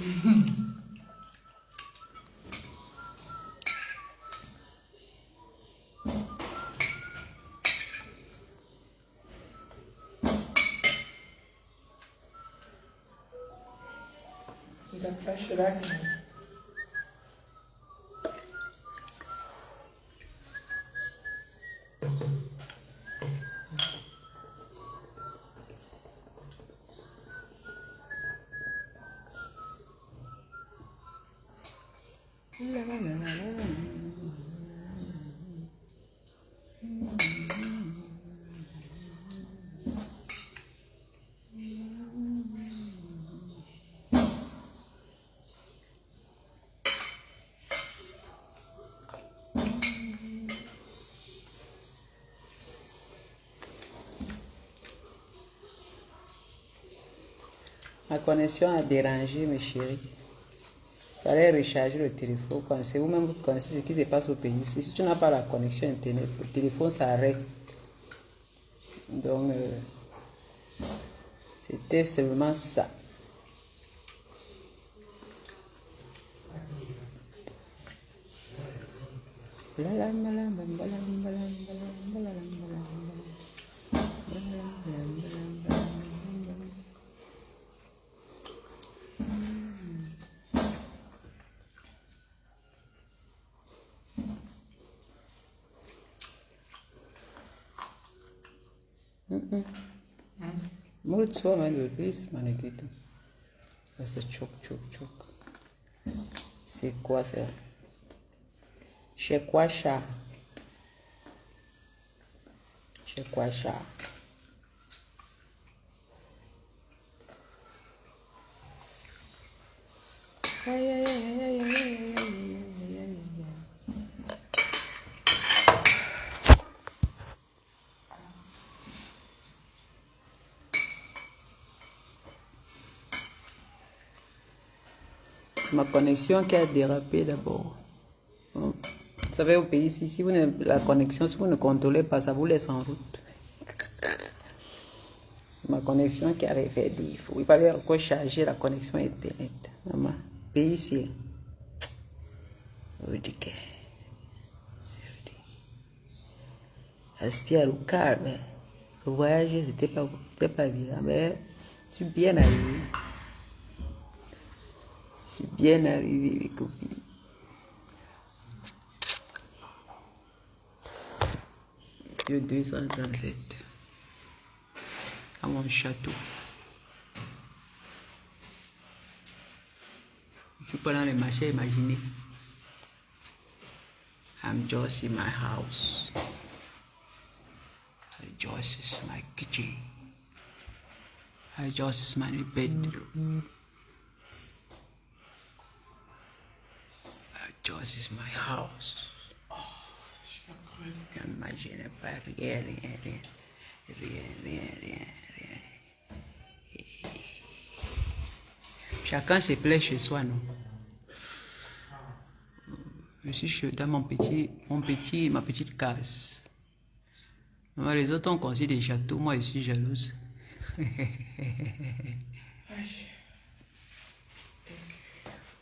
Il a fâché là. Ma connexion a dérangé, mes chéris. Il fallait recharger le téléphone. C'est vous-même qui connaissez ce qui se passe au pays. Si tu n'as pas la connexion Internet, le téléphone s'arrête. Donc, c'était seulement ça. Mulut sua mano isso, manequito. Essa choc. C'est quoi ça? Chez quoi chat? Chez quoi chat? Ma connexion qui a dérapé d'abord. Vous savez, au pays ici, si vous la connexion, si vous ne contrôlez pas, ça vous laisse en route. Ma connexion qui avait fait défaut. Il fallait encore charger la connexion Internet. Maman, pays ici. Aspire au calme. Le voyage, c'était pas bien, mais je suis bien arrivé. Je suis bien arrivé, mes copines. Sur 237. À mon château. Je suis pas dans les marchés, imaginez. I'm just in my house. I just is my kitchen. I just is my bedroom. I just is my house. N'imaginez pas rien. Chacun se plaît chez soi, non? Je suis dans ma petite case. Les autres ont construit des châteaux, moi je suis jalouse.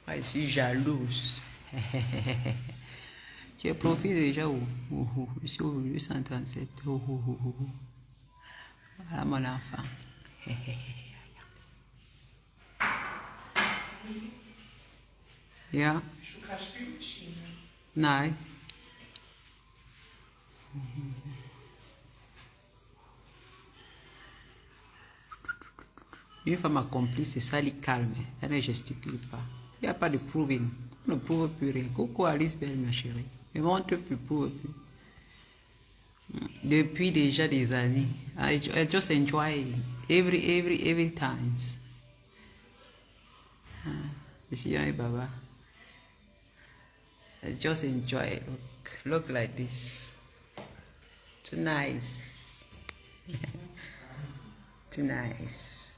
Moi je suis jalouse. Tu profites déjà où? Je suis au 837. Voilà mon enfant. Yeah. Non. Une femme accomplie, c'est ça, elle calme. Elle ne gesticule pas. Il n'y a pas de proving. On ne prouve plus rien. Coucou Alice Belle, ma chérie. Ne montre plus, prouve plus. Depuis déjà des années. I just enjoy every times. Je suis un baba. I just enjoy it. Look like this. Too nice. Too nice.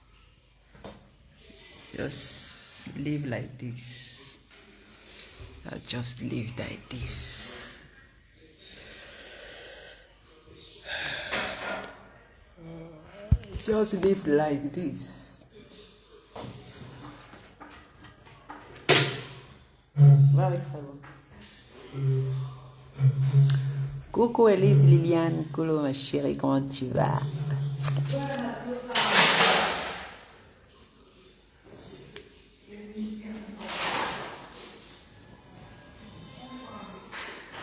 Just live like this. I just live like this. Just live like this. va avec ça. Coucou Elise Liliane, coucou ma chérie, comment tu vas?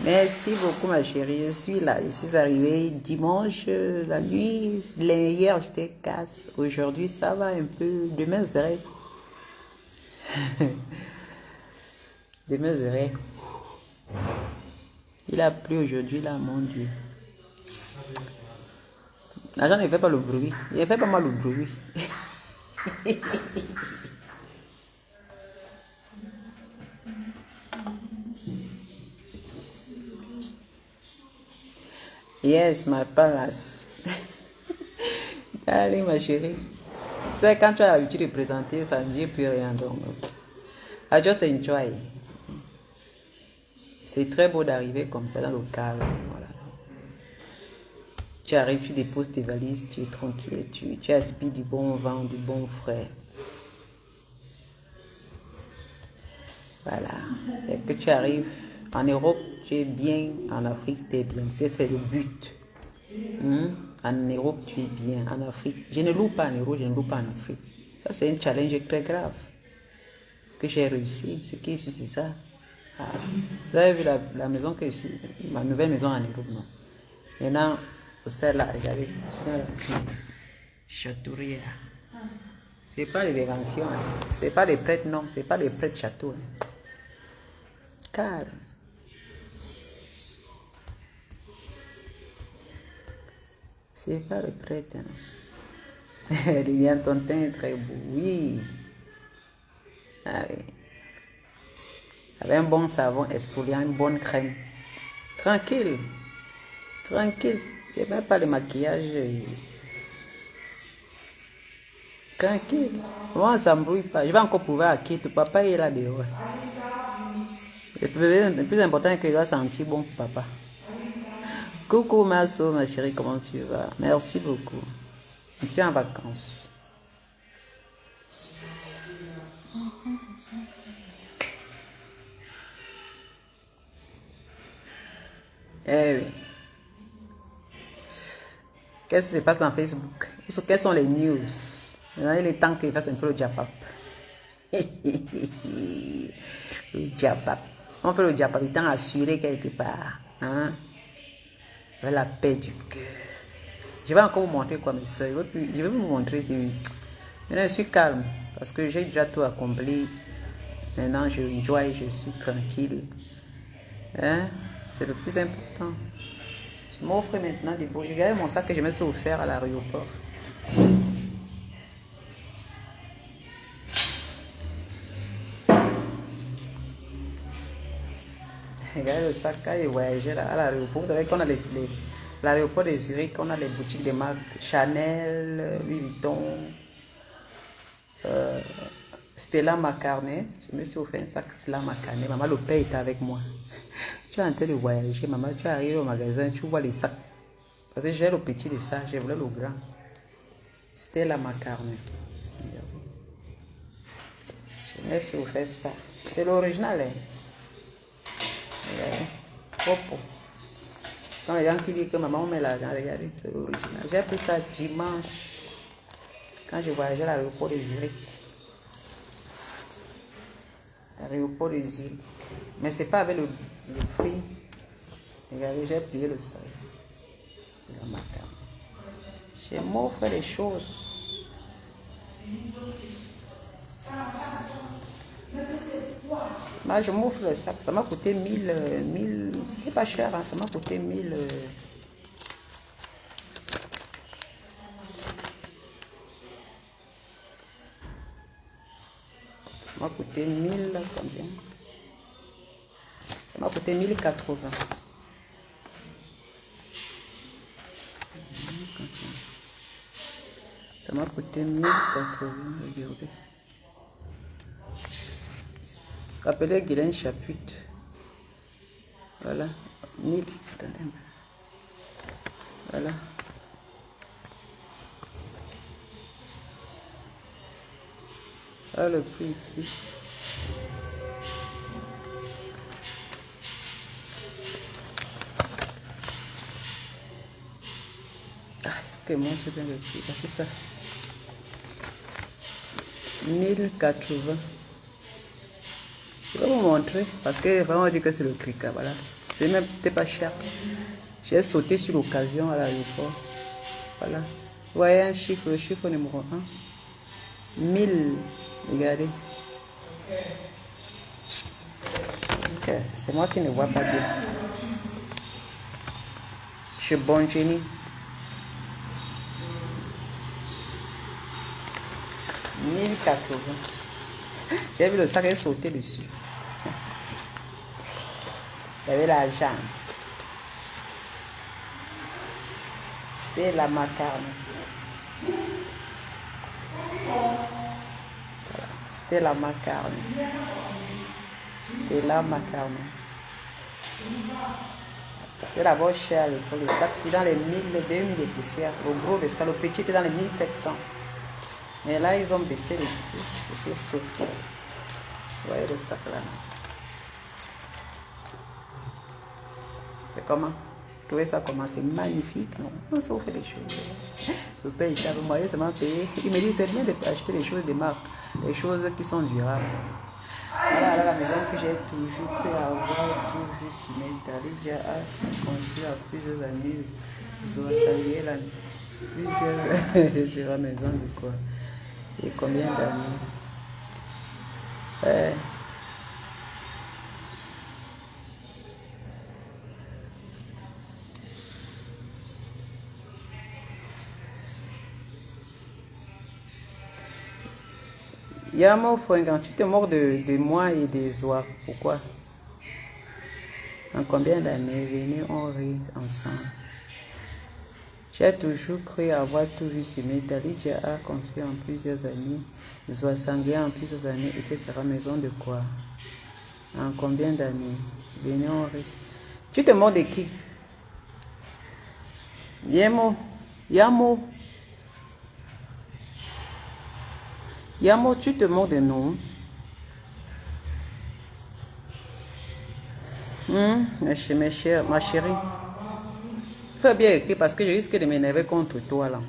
Merci beaucoup ma chérie, je suis là, je suis arrivée dimanche, la nuit, hier j'étais casse, aujourd'hui ça va un peu, demain je serai, demain je serai. Il a plu aujourd'hui là, mon Dieu. L'argent ne fait pas le bruit, il fait pas mal le bruit. Yes, my palace. Allez, ma chérie. Tu sais, quand tu as l'habitude de présenter, ça ne dit plus rien. Donc, I just enjoy. C'est très beau d'arriver comme ça dans le calme. Voilà. Tu arrives, tu déposes tes valises, tu es tranquille, tu aspires du bon vent, du bon frais. Voilà. Et que tu arrives en Europe, tu es bien, en Afrique, tu es bien. C'est le but. En Europe, tu es bien. En Afrique, je ne loue pas en Europe, je ne loue pas en Afrique. Ça, c'est un challenge très grave que j'ai réussi. Ce qui est ici, c'est ça. Ah, vous avez vu la maison que je suis, ma nouvelle maison en Europe, non? Maintenant, au sein là, regardez, dans la châteaurie là. C'est pas les inventions, hein. C'est pas les prêtres, non, c'est pas les prêtres châteaux. Hein. Car c'est pas les prêtres. Hein. Liliane, ton teint est très beau, oui. Ah, oui. Avec un bon savon exfoliant, une bonne crème. Tranquille. Tranquille. Je n'ai même pas le maquillage. Tranquille. Moi, ça ne s'embrouille pas. Je vais encore prouver à qui ton papa est là dehors. Le plus important, c'est qu'il va sentir bon pour papa. Coucou Masso, ma chérie, comment tu vas? Merci beaucoup. Je suis en vacances. Eh oui. Qu'est-ce qui se passe dans Facebook? Quelles sont les news? Maintenant, il est temps qu'il fasse un peu le diapap. Le diapap. On fait le diapap, il est temps assuré quelque part. Hein? Avec la paix du cœur. Je vais encore vous montrer quoi, mes soeurs. Je vais vous montrer. Maintenant, je suis calme parce que j'ai déjà tout accompli. Maintenant, je enjoy, je suis tranquille. Hein? C'est le plus important. Je m'offre maintenant des beaux. Regardez mon sac que je me suis offert à l'aéroport. Regardez le sac quand j'ai voyagé là, à l'aéroport. Vous savez qu'on a l'aéroport de Zurich, on a les boutiques de marques Chanel, Louis Vuitton, Stella McCartney. Je me suis offert un sac Stella McCartney. Maman, le père était avec moi. Tu es en train de voyager, maman, tu arrives au magasin, tu vois les sacs. Parce que j'ai le petit de ça, j'ai voulu le grand. Stella McCartney. Je me suis offert ça. C'est l'original, hein. Propre. Quand les gens qui disent que maman met l'argent, regardez, c'est l'original. J'ai pris ça dimanche quand je voyageais à l'aéroport de Zurich. L'aéroport de Zurich. Mais c'est pas avec le prix. Regardez, j'ai plié le sol. C'est le matin. Je m'offre des choses. Moi, je m'offre le sac. Ça m'a coûté 1000. C'était pas cher, hein, ça m'a coûté 1000. Ça m'a coûté 1000. Combien? Ça m'a coûté 1080. Ça m'a coûté 1080. Regardez. Appelez Guylaine Chaput. Voilà. 1000. Attendez. Voilà. Voilà le prix ici. que moi, je viens de dire. C'est ça. 1080. Je vais vous montrer parce que vraiment, on dit que c'est le crica. Voilà. C'est même, c'était pas cher. J'ai sauté sur l'occasion à l'aéroport. Voilà. Vous voyez un chiffre, le chiffre numéro 1. 1000. Regardez. Ok, c'est moi qui ne vois pas bien. Chez Bon Génie. 1080. J'ai vu le sac et sauter dessus. Il y avait l'argent. C'était la macaroni. C'était la macaroni. C'était la macaroni. C'était d'abord cher à l'école. Le sac, c'est dans les 1000, les 2000 de poussières. Le gros de ça, le petit était dans les 1700. Mais là, ils ont baissé les prix. C'est sauté. Vous voyez le sac là. C'est comment? Vous trouvez ça comment? C'est magnifique, non? On s'en fait des choses. Le père, il savait, moi, ça m'a payé. Il me dit, c'est bien d'acheter des choses de marque, des choses qui sont durables. Voilà, à la maison que j'ai toujours cru avoir tout vu sur Métallidia a construit à plusieurs années. Zoa Salier, là, plusieurs sur la maison de quoi? Et combien d'années? Yamo Fouengan, tu te moques de moi et des oies. Pourquoi? En combien d'années venus on rit ensemble? J'ai toujours cru avoir tout vu sur Métallidia a construit en plusieurs années. Zoa Sangué en plusieurs années, etc. Maison de quoi? En combien d'années venus on rit? Tu te moques de qui? Yamo. Yamo. Yamo, tu te moques de nous? Ma chérie. Fais bien écrit parce que je risque de m'énerver contre toi là.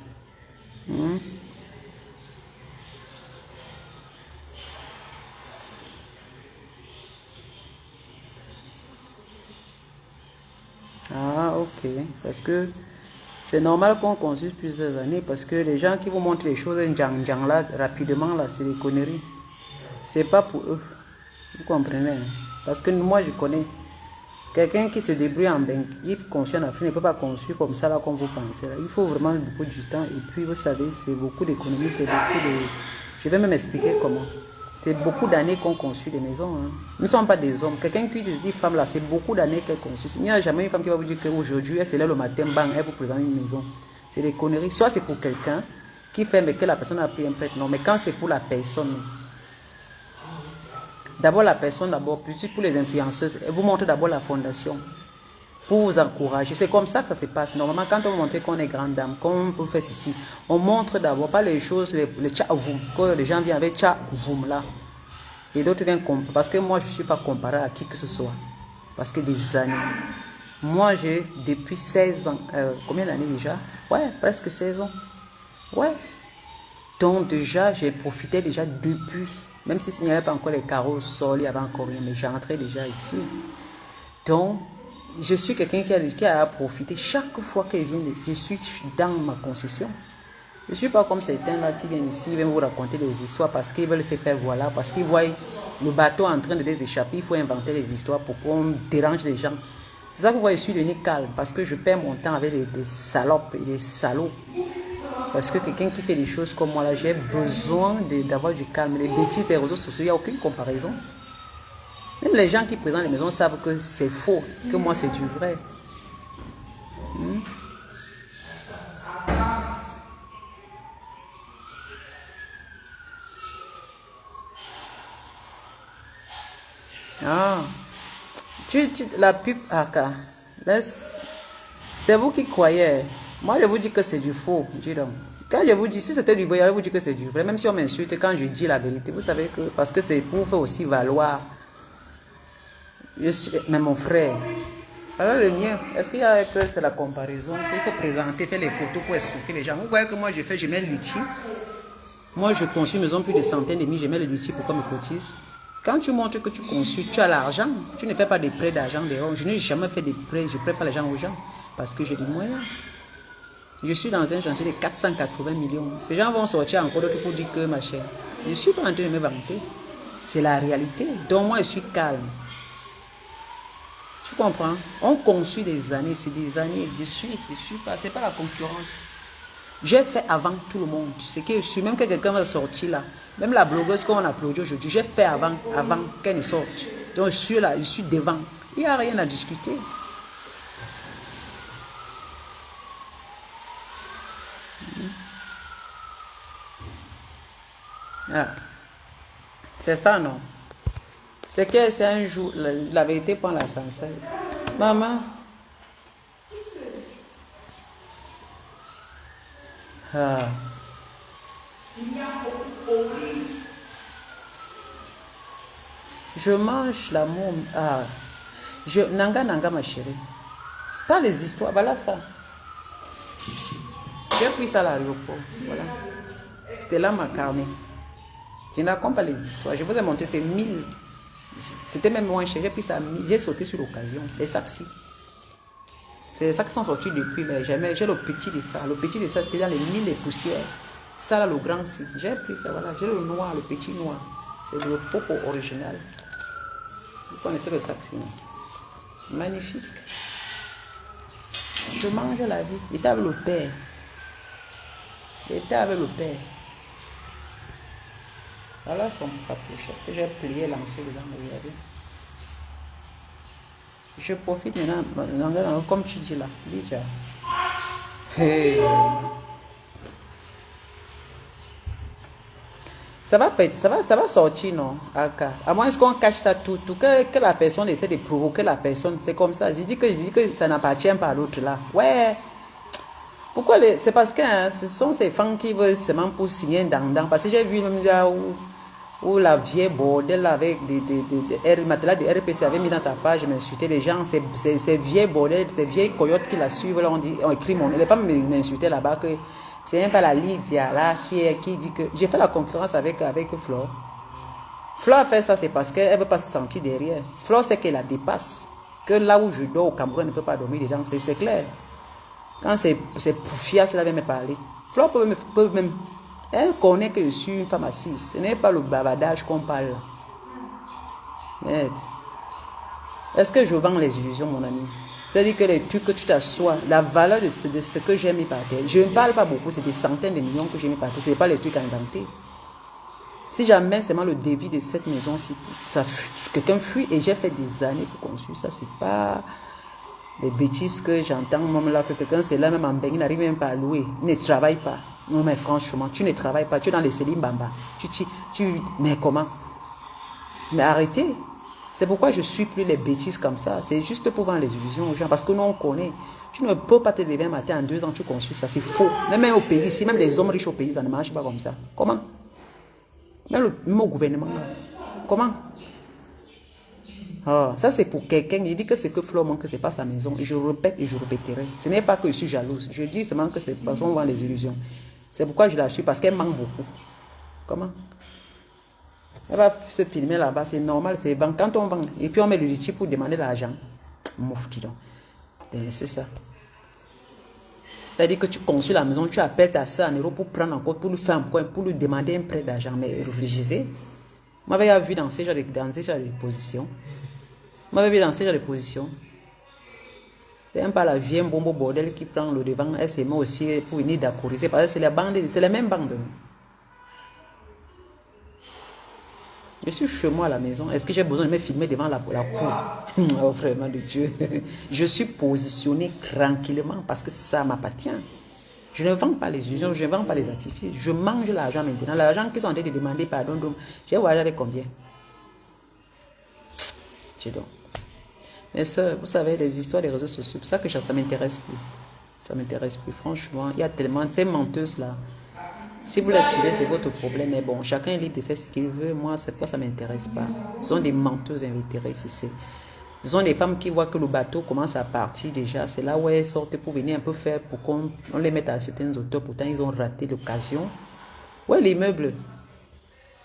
Ah, ok. Parce que c'est normal qu'on consulte plusieurs années parce que les gens qui vous montrent les choses là, rapidement, là, c'est des conneries. C'est pas pour eux. Vous comprenez? Parce que moi, je connais quelqu'un qui se débrouille en bain, il conçoit en Afrique, ne peut pas construire comme ça là, comme vous pensez. Là. Il faut vraiment beaucoup de temps. Et puis, vous savez, c'est beaucoup d'économies, c'est beaucoup de... Je vais même expliquer comment. C'est beaucoup d'années qu'on construit des maisons. Hein. Nous ne sommes pas des hommes. Quelqu'un qui dit femme là, c'est beaucoup d'années qu'elle construit. Il n'y a jamais une femme qui va vous dire qu'aujourd'hui, elle se lève le matin, bang, elle vous présente une maison. C'est des conneries. Soit c'est pour quelqu'un qui fait, mais que la personne a pris un prêt. Non, mais quand c'est pour la personne, d'abord la personne, d'abord, puis pour les influenceuses, elle vous montre d'abord la fondation pour vous encourager. C'est comme ça que ça se passe. Normalement, quand on montre qu'on est grande dame, qu'on peut faire ceci, on montre d'abord pas les choses, les tcha-voum, quand les gens viennent avec tcha-voum là, et d'autres viennent comparer. Parce que moi, je ne suis pas comparé à qui que ce soit. Parce que des années. Moi, j'ai depuis 16 ans, combien d'années déjà? Ouais, presque 16 ans. Ouais. Donc déjà, j'ai profité déjà depuis, même s'il n'y avait pas encore les carreaux au sol, il n'y avait encore rien, mais j'entrais déjà ici. Donc, je suis quelqu'un qui a profité chaque fois que je suis dans ma concession. Je ne suis pas comme certains là qui viennent ici, ils viennent vous raconter des histoires parce qu'ils veulent se faire voilà, parce qu'ils voient le bateau en train de les échapper, il faut inventer des histoires pour qu'on dérange les gens. C'est ça que vous voyez, je suis devenu calme parce que je perds mon temps avec des salopes et des salauds. Parce que quelqu'un qui fait des choses comme moi là, j'ai besoin d'avoir du calme. Les bêtises des réseaux sociaux, il n'y a aucune comparaison. Même les gens qui présentent les maisons savent que c'est faux, que moi c'est du vrai. Ah, la pub c'est vous qui croyez. Moi je vous dis que c'est du faux. Quand je vous dis, si c'était du vrai, je vous dis que c'est du vrai. Même si on m'insulte quand je dis la vérité, vous savez que, parce que c'est pour faire aussi valoir. Mais mon frère, Alors le mien, est-ce qu'il y a que c'est la comparaison, qu'il faut présenter, faire les photos pour escroquer les gens? Vous voyez que moi je mets l'outil. Moi je conçus une maison plus de centaines de milliers, je mets l'outil pour qu'on me cotise. Quand tu montres que tu conçus, tu as l'argent, tu ne fais pas des prêts d'argent dehors. Je n'ai jamais fait des prêts, je ne prête pas l'argent aux gens parce que j'ai des moyens. Je suis dans un chantier de 480 millions. Les gens vont sortir encore d'autres pour dire que ma chère. Je ne suis pas en train de me vanter. C'est la réalité. Donc moi je suis calme. Tu comprends? On construit des années, c'est des années. Je suis pas, c'est pas la concurrence. J'ai fait avant tout le monde. C'est que je suis, même que quelqu'un va sortir là. Même la blogueuse qu'on applaudit aujourd'hui, j'ai fait avant qu'elle ne sorte. Donc je suis là, je suis devant. Il n'y a rien à discuter. Ah. C'est ça, non? C'est que c'est un jour, la vérité prend l'ascenseur. Maman. Ah. Je mange l'amour. Ah. Nanga, ma chérie. Pas les histoires. Voilà ça. J'ai pris ça à l'aéroport. Voilà. C'était là ma carnet. Je ne raconte pas les histoires. Je vous ai montré, c'est 1000. C'était même moins cher. J'ai pris ça à 1000. J'ai sauté sur l'occasion. Les sacs-ci. C'est les sacs qui sont sortis depuis. Jamais. J'ai le petit de ça. Le petit de ça, c'était dans les 1000 et poussières. Ça là, le grand, si. J'ai pris ça. Voilà. J'ai le noir, le petit noir. C'est le popo original. Vous connaissez le sac-ci, non? Magnifique. Je mange la vie. Il était avec le père. Il était avec le père. Voilà sa pochette que j'ai plié, lancé dedans. Regardez. Je profite maintenant, comme tu dis là. Dis tu hey. Ça va sortir, non? À moins qu'on cache ça tout, que la personne essaie de provoquer la personne. C'est comme ça. Je dis que ça n'appartient pas à l'autre là. Ouais. Pourquoi c'est parce que hein, ce sont ces femmes qui veulent seulement pour signer un dandang. Parce que j'ai vu même là où la vieille bordel avec des matelas de RPC avait mis dans sa page, m'insulter les gens, ces vieilles bordel, ces vieilles coyotes qui la suivent, là, on écrit mon nom. Les femmes m'insultaient là-bas que c'est même pas la Lydia là qui dit que j'ai fait la concurrence avec Flore. Flore a fait ça, c'est parce qu'elle ne veut pas se sentir derrière. Flore sait qu'elle la dépasse. Que là où je dors au Cameroun, elle ne peut pas dormir dedans, c'est clair. Quand c'est Poufia, cela vient me parler. Flore peut même. Elle connaît que je suis une femme assise. Ce n'est pas le bavardage qu'on parle. Est-ce que je vends les illusions, mon ami? C'est-à-dire que les trucs que tu t'assois, la valeur de ce que j'ai mis par terre. Je ne parle pas beaucoup, c'est des centaines de millions que j'ai mis par terre. Ce n'est pas les trucs inventés. Si jamais seulement le débit de cette maison-ci, quelqu'un fuit et j'ai fait des années pour construire ça, c'est pas les bêtises que j'entends même là, que quelqu'un c'est là même en bain, il n'arrive même pas à louer, il ne travaille pas. Non mais franchement, tu ne travailles pas, tu es dans les Céline Bamba. Mais comment? Mais arrêtez. C'est pourquoi je ne suis plus les bêtises comme ça. C'est juste pour vendre les illusions aux gens. Parce que nous, on connaît. Tu ne peux pas te lever un matin en 2 ans, tu construis ça. C'est faux. Même au pays, ici, même les hommes riches au pays, ça ne marche pas comme ça. Comment? Même au gouvernement. Comment? Oh, ça, c'est pour quelqu'un. Il dit que c'est que Flo manque, que ce n'est pas sa maison. Et je répète et je répéterai. Ce n'est pas que je suis jalouse. Je dis seulement que c'est parce qu'on vend les illusions. C'est pourquoi je la suis. Parce qu'elle manque beaucoup. Comment? Elle va se filmer là-bas, c'est normal, c'est vend. Quand on vend, et puis on met le litige pour demander l'argent. Mouf, dis donc. C'est ça. C'est-à-dire que tu construis la maison, tu appelles ta soeur en euros pour prendre encore, pour lui faire un coin, pour lui demander un prêt d'argent. Mais réfléchissez. Moi, j'avais vu dans ces genres de positions. Moi, j'avais vu dans ces genres de positions. C'est même pas la vieille bombe bordel qui prend le devant, elle se met aussi pour venir d'accordiser. Parce que c'est les mêmes bandes. Je suis chez moi à la maison. Est-ce que j'ai besoin de me filmer devant la cour? Oh, vraiment de Dieu. Je suis positionné tranquillement parce que ça m'appartient. Je ne vends pas les illusions, je ne vends pas les artifices. Je mange l'argent maintenant. L'argent qu'ils sont en train de demander pardon, donc, j'ai voyagé avec combien? J'ai donc. Mais ça, vous savez, les histoires des réseaux sociaux, c'est ça que ça ne m'intéresse plus. Ça ne m'intéresse plus, franchement. Il y a tellement de ces menteuses là. Si vous la suivez, c'est votre problème. Mais bon, chacun est libre de faire ce qu'il veut. Moi, c'est quoi, ça ne m'intéresse pas. Ce sont des menteuses invétérées. Ce sont des femmes qui voient que le bateau commence à partir déjà. C'est là où elles sortent pour venir un peu faire pour qu'on les mette à certaines hauteurs. Pourtant, ils ont raté l'occasion. Ouais, les meubles.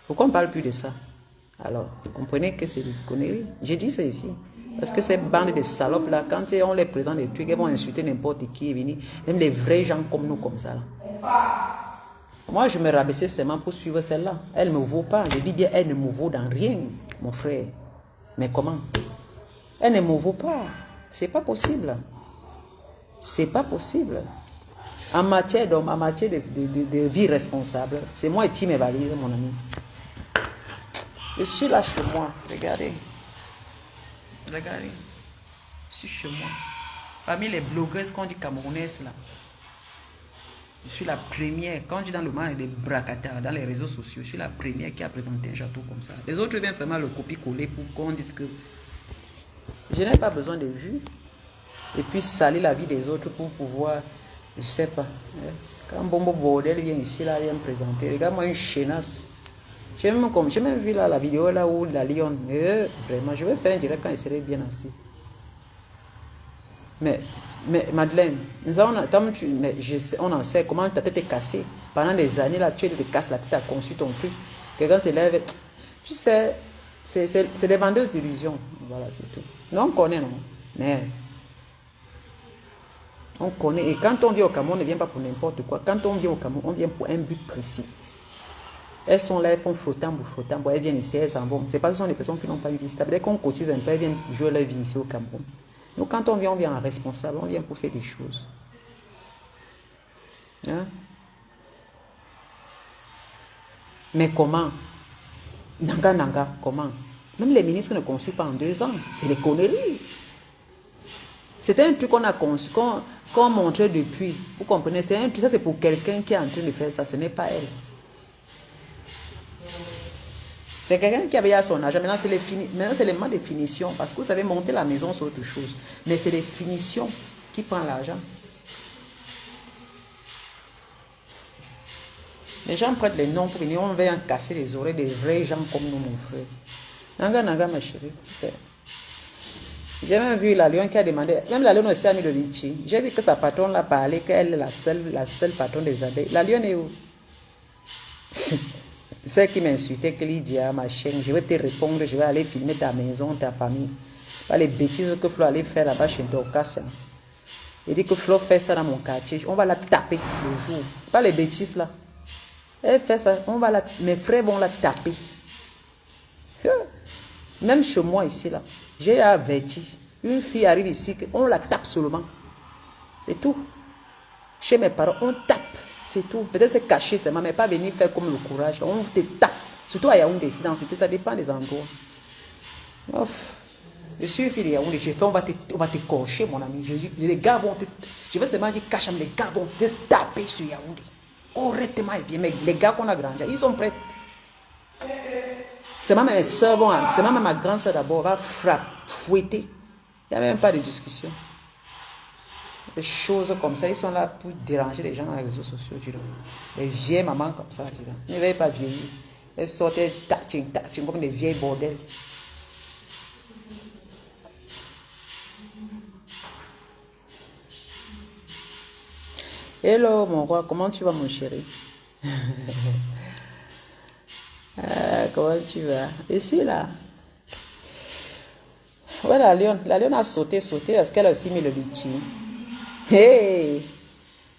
Pourquoi on ne parle plus de ça? Alors, vous comprenez que c'est des conneries. J'ai dit ça ici. Parce que ces bandes de salopes là, quand on les présente des trucs, elles vont insulter n'importe qui est venu. Même les vrais gens comme nous, comme ça. Là. Moi, je me rabaissais seulement pour suivre celle-là. Elle ne me vaut pas. Je dis bien, elle ne me vaut dans rien, mon frère. Mais comment? Elle ne me vaut pas. C'est pas possible. C'est pas possible. En matière d'homme, en matière de vie responsable, c'est moi qui m'évalue, mon ami. Je suis là chez moi. Regardez. Regardez. Je suis chez moi. Parmi les blogueuses qu'on dit camerounaises là. Je suis la première, quand je dis dans le monde des bracataires, dans les réseaux sociaux, je suis la première qui a présenté un château comme ça. Les autres viennent vraiment le copier-coller pour qu'on dise que je n'ai pas besoin de vues. Et puis salir la vie des autres pour pouvoir, je ne sais pas. Quand Bombo Bordel vient ici, là, vient me présenter, regarde-moi une chenasse. J'ai même vu là, la vidéo là où la lionne, vraiment, je vais faire un direct quand il serait bien assis. Mais Madeleine, on en sait comment ta tête est cassée. Pendant des années, là, tu te casses la tête à conçu ton truc. Quelqu'un se lève. Tu sais, c'est des vendeuses d'illusions. Voilà, c'est tout. Nous, on connaît, non? Mais, on connaît. Et quand on vient au Cameroun, on ne vient pas pour n'importe quoi. Quand on vient au Cameroun, on vient pour un but précis. Elles sont là, elles font flottant. Elles viennent ici, elles s'en vont. C'est pas que ce sont des personnes qui n'ont pas une vie stable. Dès qu'on cotise un peu, elles viennent jouer leur vie ici au Cameroun. Nous, quand on vient en responsable, on vient pour faire des choses. Hein? Mais comment? Nanga, comment? Même les ministres ne conçuent pas en 2 ans. C'est des conneries. C'était un truc qu'on a conçu, qu'on montrait depuis. Vous comprenez? Tout ça, c'est pour quelqu'un qui est en train de faire ça. Ce n'est pas elle. C'est quelqu'un qui avait à son âge. Maintenant, c'est les modes de finition. Parce que vous savez, monter la maison, c'est autre chose. Mais c'est les finitions qui prennent l'argent. Les gens prêtent les noms pour venir. On va en casser les oreilles des vrais gens comme nous, mon frère. Nanga, ma chérie. Tu sais. J'ai même vu la Lyon qui a demandé. Même la Lyon aussi a mis le litchi. J'ai vu que sa patronne l'a parlé, qu'elle est la seule patronne des abeilles. La Lyon est où? Celle qui m'insultait, qui lui dit à ma chaîne, je vais te répondre, je vais aller filmer ta maison, ta famille. Pas les bêtises que Flo allait faire là-bas chez Dorcas. Il dit que Flo fait ça dans mon quartier. On va la taper le jour. Pas les bêtises là. Elle fait ça, mes frères vont la taper. Même chez moi ici là, j'ai averti. Une fille arrive ici, on la tape seulement. C'est tout. Chez mes parents, on tape. C'est tout. Peut-être c'est caché seulement, mais pas venir faire comme le courage. On te tape. Surtout à Yaoundé, ça dépend des endroits. Ouf. Je suis fille de Yaoundé, j'ai fait, on va te cocher, mon ami. Les gars vont te. Je vais seulement dire cache, mais les gars vont te taper sur Yaoundé. Correctement et bien. Mais les gars qu'on a grandi, ils sont prêts. C'est même mes soeurs vont. C'est même ma grande soeur d'abord va fouetter. Il n'y a même pas de discussion. Des choses comme ça, ils sont là pour déranger les gens dans les réseaux sociaux. Les vieilles mamans comme ça. Ne veillez pas vieillir. Elles sortaient taching, comme des vieilles bordels. Hello mon roi, comment tu vas mon chéri? Comment tu vas? Je suis là. Ouais, la lionne a sauté parce qu'elle a aussi mis le bikini. Hey!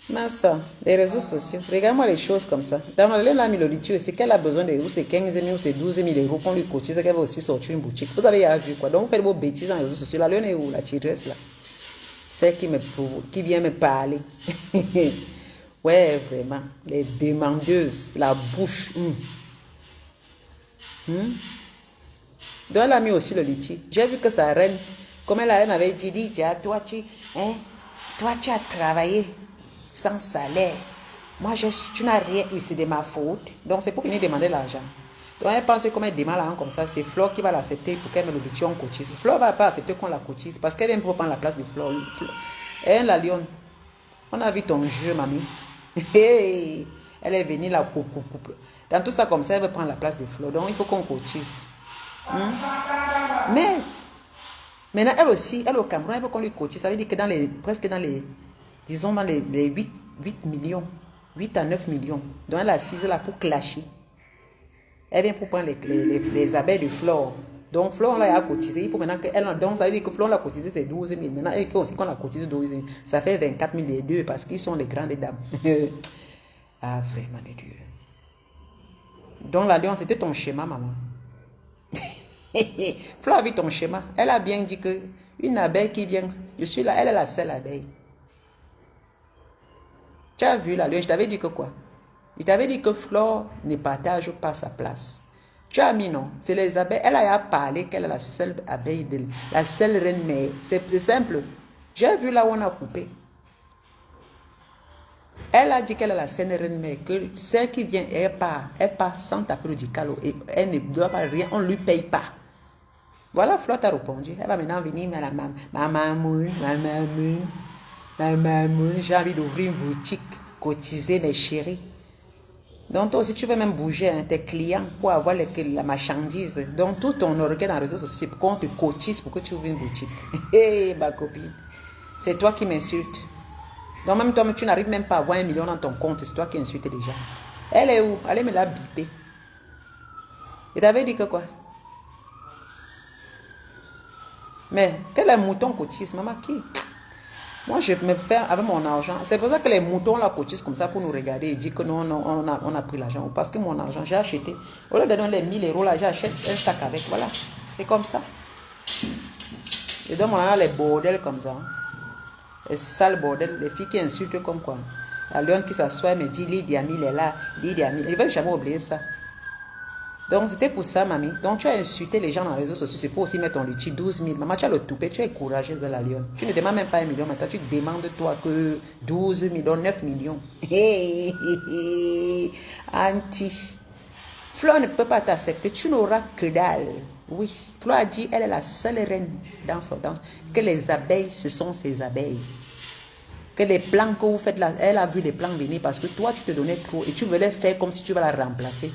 Massa, les réseaux sociaux. Regarde-moi les choses comme ça. Dans la lionne a mis le bikini, c'est qu'elle a besoin de c'est 15 000 ou c'est 12 000 euros qu'on lui cotise, qu'elle va aussi sortir une boutique. Vous avez vu quoi? Donc vous faites vos bêtises dans les réseaux sociaux. La lionne est où? La tigresse là? Celle qui vient me parler. Ouais, vraiment. Les demandeuses, la bouche. Donc elle a mis aussi le litchi. J'ai vu que sa reine, comme elle m'avait dit, toi tu as travaillé sans salaire. Moi, tu n'as rien eu, c'est de ma faute. Donc c'est pour venir demander l'argent. Donc elle pense que comme elle demande l'argent comme ça, c'est Flo qui va l'accepter pour qu'elle me le litchi, on cotise. Flo ne va pas accepter qu'on la cotise parce qu'elle vient pour prendre la place de Flo. Elle, la lionne, on a vu ton jeu, mamie. Hey, elle est venue là. Dans tout ça comme ça, elle veut prendre la place de Flo. Donc il faut qu'on cotise. Mais Maintenant, elle aussi, elle au Cameroun, elle veut qu'on lui cotise. Ça veut dire que presque dans les, disons, dans les 8 millions, 8 à 9 millions. Donc, elle est assise là pour clasher. Elle vient pour prendre les abeilles de Flore. Donc, Flore, là, elle a cotisé. Il faut maintenant qu'elle en donne. Ça veut dire que Flore l'a cotisé, c'est 12 000. Maintenant, il faut aussi qu'on la cotise 12 000. Ça fait 24 000 les deux parce qu'ils sont les grandes dames. Ah, vraiment, les dieux. Donc, la Lyon, c'était ton schéma, maman. Flore a vu ton schéma. Elle a bien dit que une abeille qui vient, je suis là, elle est la seule abeille. Tu as vu la Lyon, je t'avais dit que quoi? Je t'avais dit que Flore ne partage pas sa place. Tu as mis non, c'est les abeilles. Elle a parlé qu'elle est la seule abeille, la seule reine mère. C'est simple. J'ai vu là où on a coupé. Elle a dit qu'elle est la seule reine mère, que celle qui vient, elle part sans taper le dicalo et elle ne doit pas rien, on ne lui paye pas. Voilà, Flore t'a répondu. Elle va maintenant venir, maman, j'ai envie d'ouvrir une boutique, cotiser mes chéris. Donc toi aussi, tu veux même bouger tes clients pour avoir la marchandise. Donc tout ton organe dans les réseaux sociaux, pour qu'on te cotise pour que tu ouvres une boutique. Hé, ma copine, c'est toi qui m'insultes. Donc même toi, tu n'arrives même pas à avoir 1 million dans ton compte, c'est toi qui insultes les gens. Elle est où? Allez me la biper. Et t'avais dit que quoi? Mais quel est mouton cotise, maman qui? Moi, je me fais avec mon argent. C'est pour ça que les moutons la cotisent comme ça pour nous regarder et dire que non, on a pris l'argent. Parce que mon argent, j'ai acheté. Au lieu de donner les 1000 euros là, j'achète un sac avec. Voilà. C'est comme ça. Et donc, on a les bordels comme ça. Les sales bordels. Les filles qui insultent comme quoi. La lionne qui s'assoit et me dit Lydia Mille est là. Lydia Mille. Je ne vais jamais oublier ça. Donc, c'était pour ça, mamie. Donc, tu as insulté les gens dans les réseaux sociaux. C'est pour aussi mettre ton litige 12 000. Maman, tu as le toupet. Tu es courageuse de la lionne. Tu ne demandes même pas 1 million. Maintenant, tu demandes, toi, que 12 millions, 9 millions. Hé, Anti. Flore ne peut pas t'accepter. Tu n'auras que dalle. Oui. Flore a dit, elle est la seule reine dans son danse. Que les abeilles, ce sont ses abeilles. Que les plans que vous faites là, elle a vu les plans venir parce que toi, tu te donnais trop et tu voulais faire comme si tu vas la remplacer.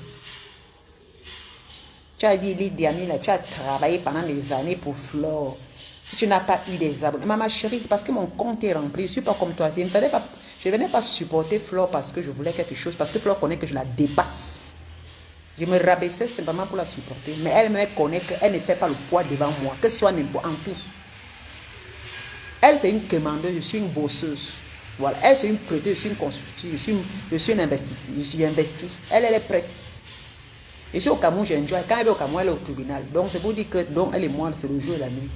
Tu as dit, Lydia Mille, tu as travaillé pendant des années pour Flore. Si tu n'as pas eu des abonnés. Maman chérie, parce que mon compte est rempli, je ne suis pas comme toi. Je ne venais pas supporter Flore parce que je voulais quelque chose, parce que Flore connaît que je la dépasse. Je me rabaissais simplement pour la supporter. Mais elle me connaît qu'elle ne fait pas le poids devant moi, que ce soit n'importe en tout. Elle, c'est une commandeuse, je suis une bosseuse. Voilà. Elle, c'est une prêteuse, je suis une constructrice, je suis une investie. Je suis investie. Elle est prête. Et si au Cameroun, j'ai enjoy. Quand elle est au Cameroun, elle est au tribunal. Donc, c'est pour dire que donc, elle et moi, c'est le jour et la nuit.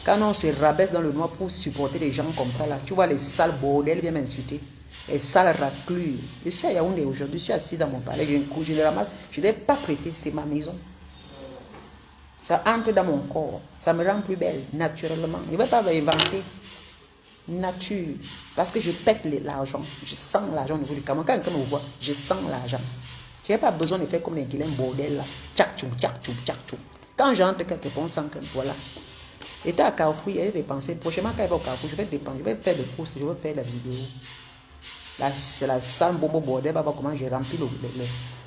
Quand on se rabaisse dans le noir pour supporter les gens comme ça, là, tu vois les sales bordels viennent m'insulter. Les sales raclures. Je suis à Yaoundé aujourd'hui, je suis assis dans mon palais, je le ramasse. Je ne l'ai pas prêté, c'est ma maison. Ça entre dans mon corps. Ça me rend plus belle, naturellement. Je ne vais pas inventer. Nature. Parce que je pète l'argent. Je sens l'argent au niveau du Cameroun. Quand quelqu'un me voit, je sens l'argent. Je n'ai pas besoin de faire comme les guillemets bordel là. Tchak tchoum, tchak tchoum, tchak tchoum. Quand j'entre quelque part, on sent que voilà. J'étais à Carrefour, il y a dépensé. Prochainement, quand il va au Carrefour, je vais dépenser. Je vais faire des courses, je vais faire la vidéo. Là, c'est la salle bobo bordel. Va voir comment j'ai rempli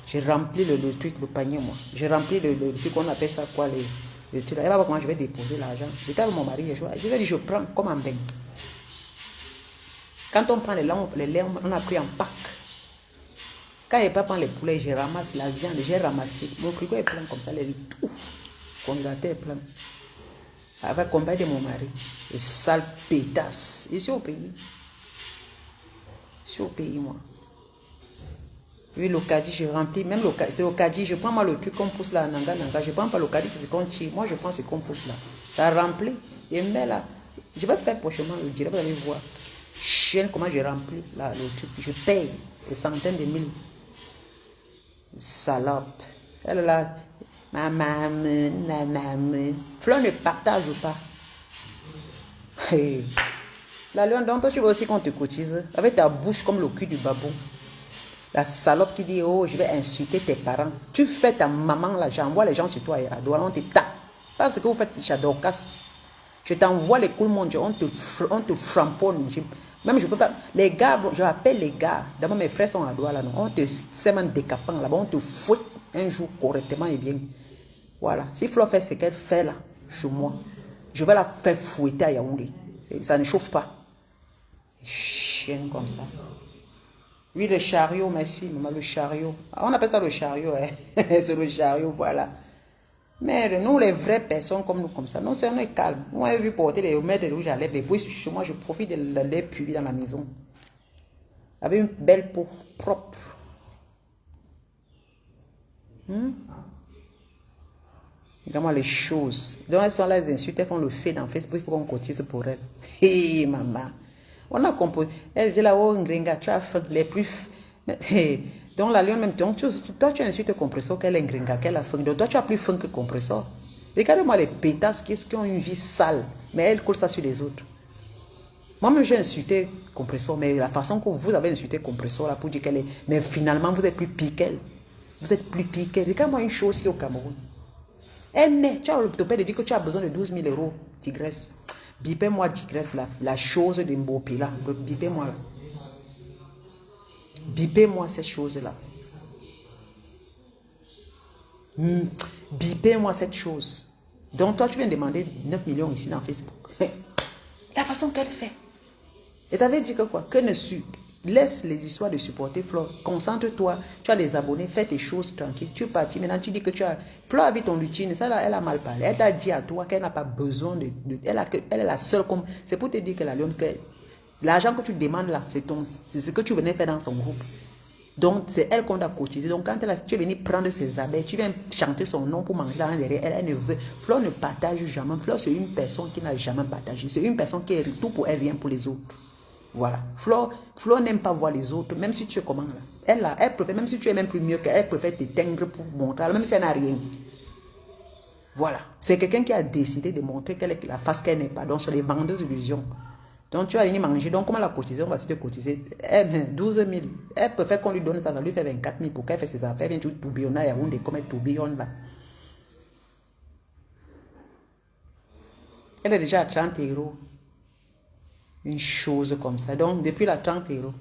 j'ai rempli le truc, le panier, moi. J'ai rempli le truc, on appelle ça quoi, le truc là. Elle va voir comment je vais déposer l'argent. J'étais avec mon mari, je lui ai dit, je prends comme un bain. Quand on prend les laits, on a pris en pack. Quand il ne pas prendre les poulets, je ramasse la viande, j'ai ramassé. Mon frigo est plein comme ça, tout. Le congélateur est plein. Avec combien de mon mari. Et sale pétasse. Je suis au pays. Je suis au pays, moi. Oui, le caddie, je remplis. Même c'est le caddie, je prends moi le truc qu'on pousse là, nanga. Je ne prends pas le caddie, c'est ce qu'on tire. Moi, je prends ce qu'on pousse là. Ça remplit. Et mais là, je vais faire prochainement le direct, vous allez voir. Chienne, comment je remplis là, le truc. Je paye des centaines de mille. Salope. Elle est là. Ma maman. Flore ne partage pas. Hey. La lionne, donc toi tu veux aussi qu'on te cotise. Avec ta bouche comme le cul du babou. La salope qui dit, oh, je vais insulter tes parents. Tu fais ta maman là, j'envoie les gens sur toi et à on te tape. Parce que vous faites, j'adore casse. Je t'envoie les coups de monde, on te framponne. Même je peux pas. Les gars, je appelle les gars. D'abord, mes frères sont à Douala, là. On te sème décapant là-bas. On te fouette un jour correctement et bien. Voilà. Si Flore fait ce qu'elle fait là, chez moi, Je vais la faire fouetter à Yaoundé. Ça ne chauffe pas. Chienne comme ça. Oui, le chariot, merci, maman, le chariot. On appelle ça le chariot, hein. C'est le chariot, voilà. Mais nous, les vraies personnes comme nous, comme ça, non, c'est on est calme. Moi, j'ai vu porter les mettre de rouge à lèvres, les bruits sur moi, je profite de les publier dans la maison. Avec une belle peau propre. Regarde-moi les choses. Donc, elles sont là, les insultes, elles font le fait dans Facebook, il faut qu'on cotise pour elles. Hé, maman. On a composé. Elle dit là, oh, Ngringa, tu as fait les plus. Hey. Donc, la lionne, même temps, toi, tu insultes compresseur qu'elle est Ngringa, qu'elle a fait. Donc, toi, tu as plus faim que compresseur. Regardez-moi les pétasses qui ont une vie sale, mais elles coulent ça sur les autres. Moi-même, j'ai insulté compresseur, mais la façon que vous avez insulté compresseur là pour dire qu'elle est. Mais finalement, vous êtes plus pire qu'elle. Vous êtes plus pire qu'elle. Regarde-moi une chose qui est au Cameroun. Elle met, tu as le topé de dire que tu as besoin de 12 000 euros, tigresse. Bipez-moi, tigresse, la chose de Mbopi là. Bipez-moi là. Bipez-moi cette chose-là. Bipez-moi cette chose. Donc toi, tu viens demander 9 millions ici dans Facebook. La façon qu'elle fait. Et tu avais dit que quoi? Que ne laisse les histoires de supporter Flore. Concentre-toi. Tu as des abonnés, fais tes choses tranquilles. Tu es parti. Maintenant, tu dis que tu as. Flore a vu ton lutine. Ça, là, elle a mal parlé. Elle t'a dit à toi qu'elle n'a pas besoin de. Elle est la seule. C'est pour te dire que la lionne, que l'argent que tu demandes là, c'est ce que tu venais faire dans son groupe. Donc, c'est elle qu'on a cotisé. Donc, quand tu es venu prendre ses abeilles, tu viens chanter son nom pour manger l'argent derrière. Elle ne veut. Flore ne partage jamais. Flore, c'est une personne qui n'a jamais partagé. C'est une personne qui est tout pour elle, rien pour les autres. Voilà. Flore n'aime pas voir les autres, même si tu es comment là. Elle préfère, même si tu es même plus mieux qu'elle, elle préfère t'éteindre pour montrer, même si elle n'a rien. Voilà. C'est quelqu'un qui a décidé de montrer qu'elle est la face qu'elle n'est pas. Donc, sur les vendeuses d'illusions. Donc, tu vas venir manger. Donc, comment la cotiser? On va se te cotiser. 12 000. Elle préfère qu'on lui donne ça. Ça lui fait 24 000 pour qu'elle fasse ses affaires. Elle vient tout tourbillonner à Yaoundé comme elle tourbillonne là. Elle est déjà à 30 euros. Une chose comme ça. Donc, depuis la 30 euros.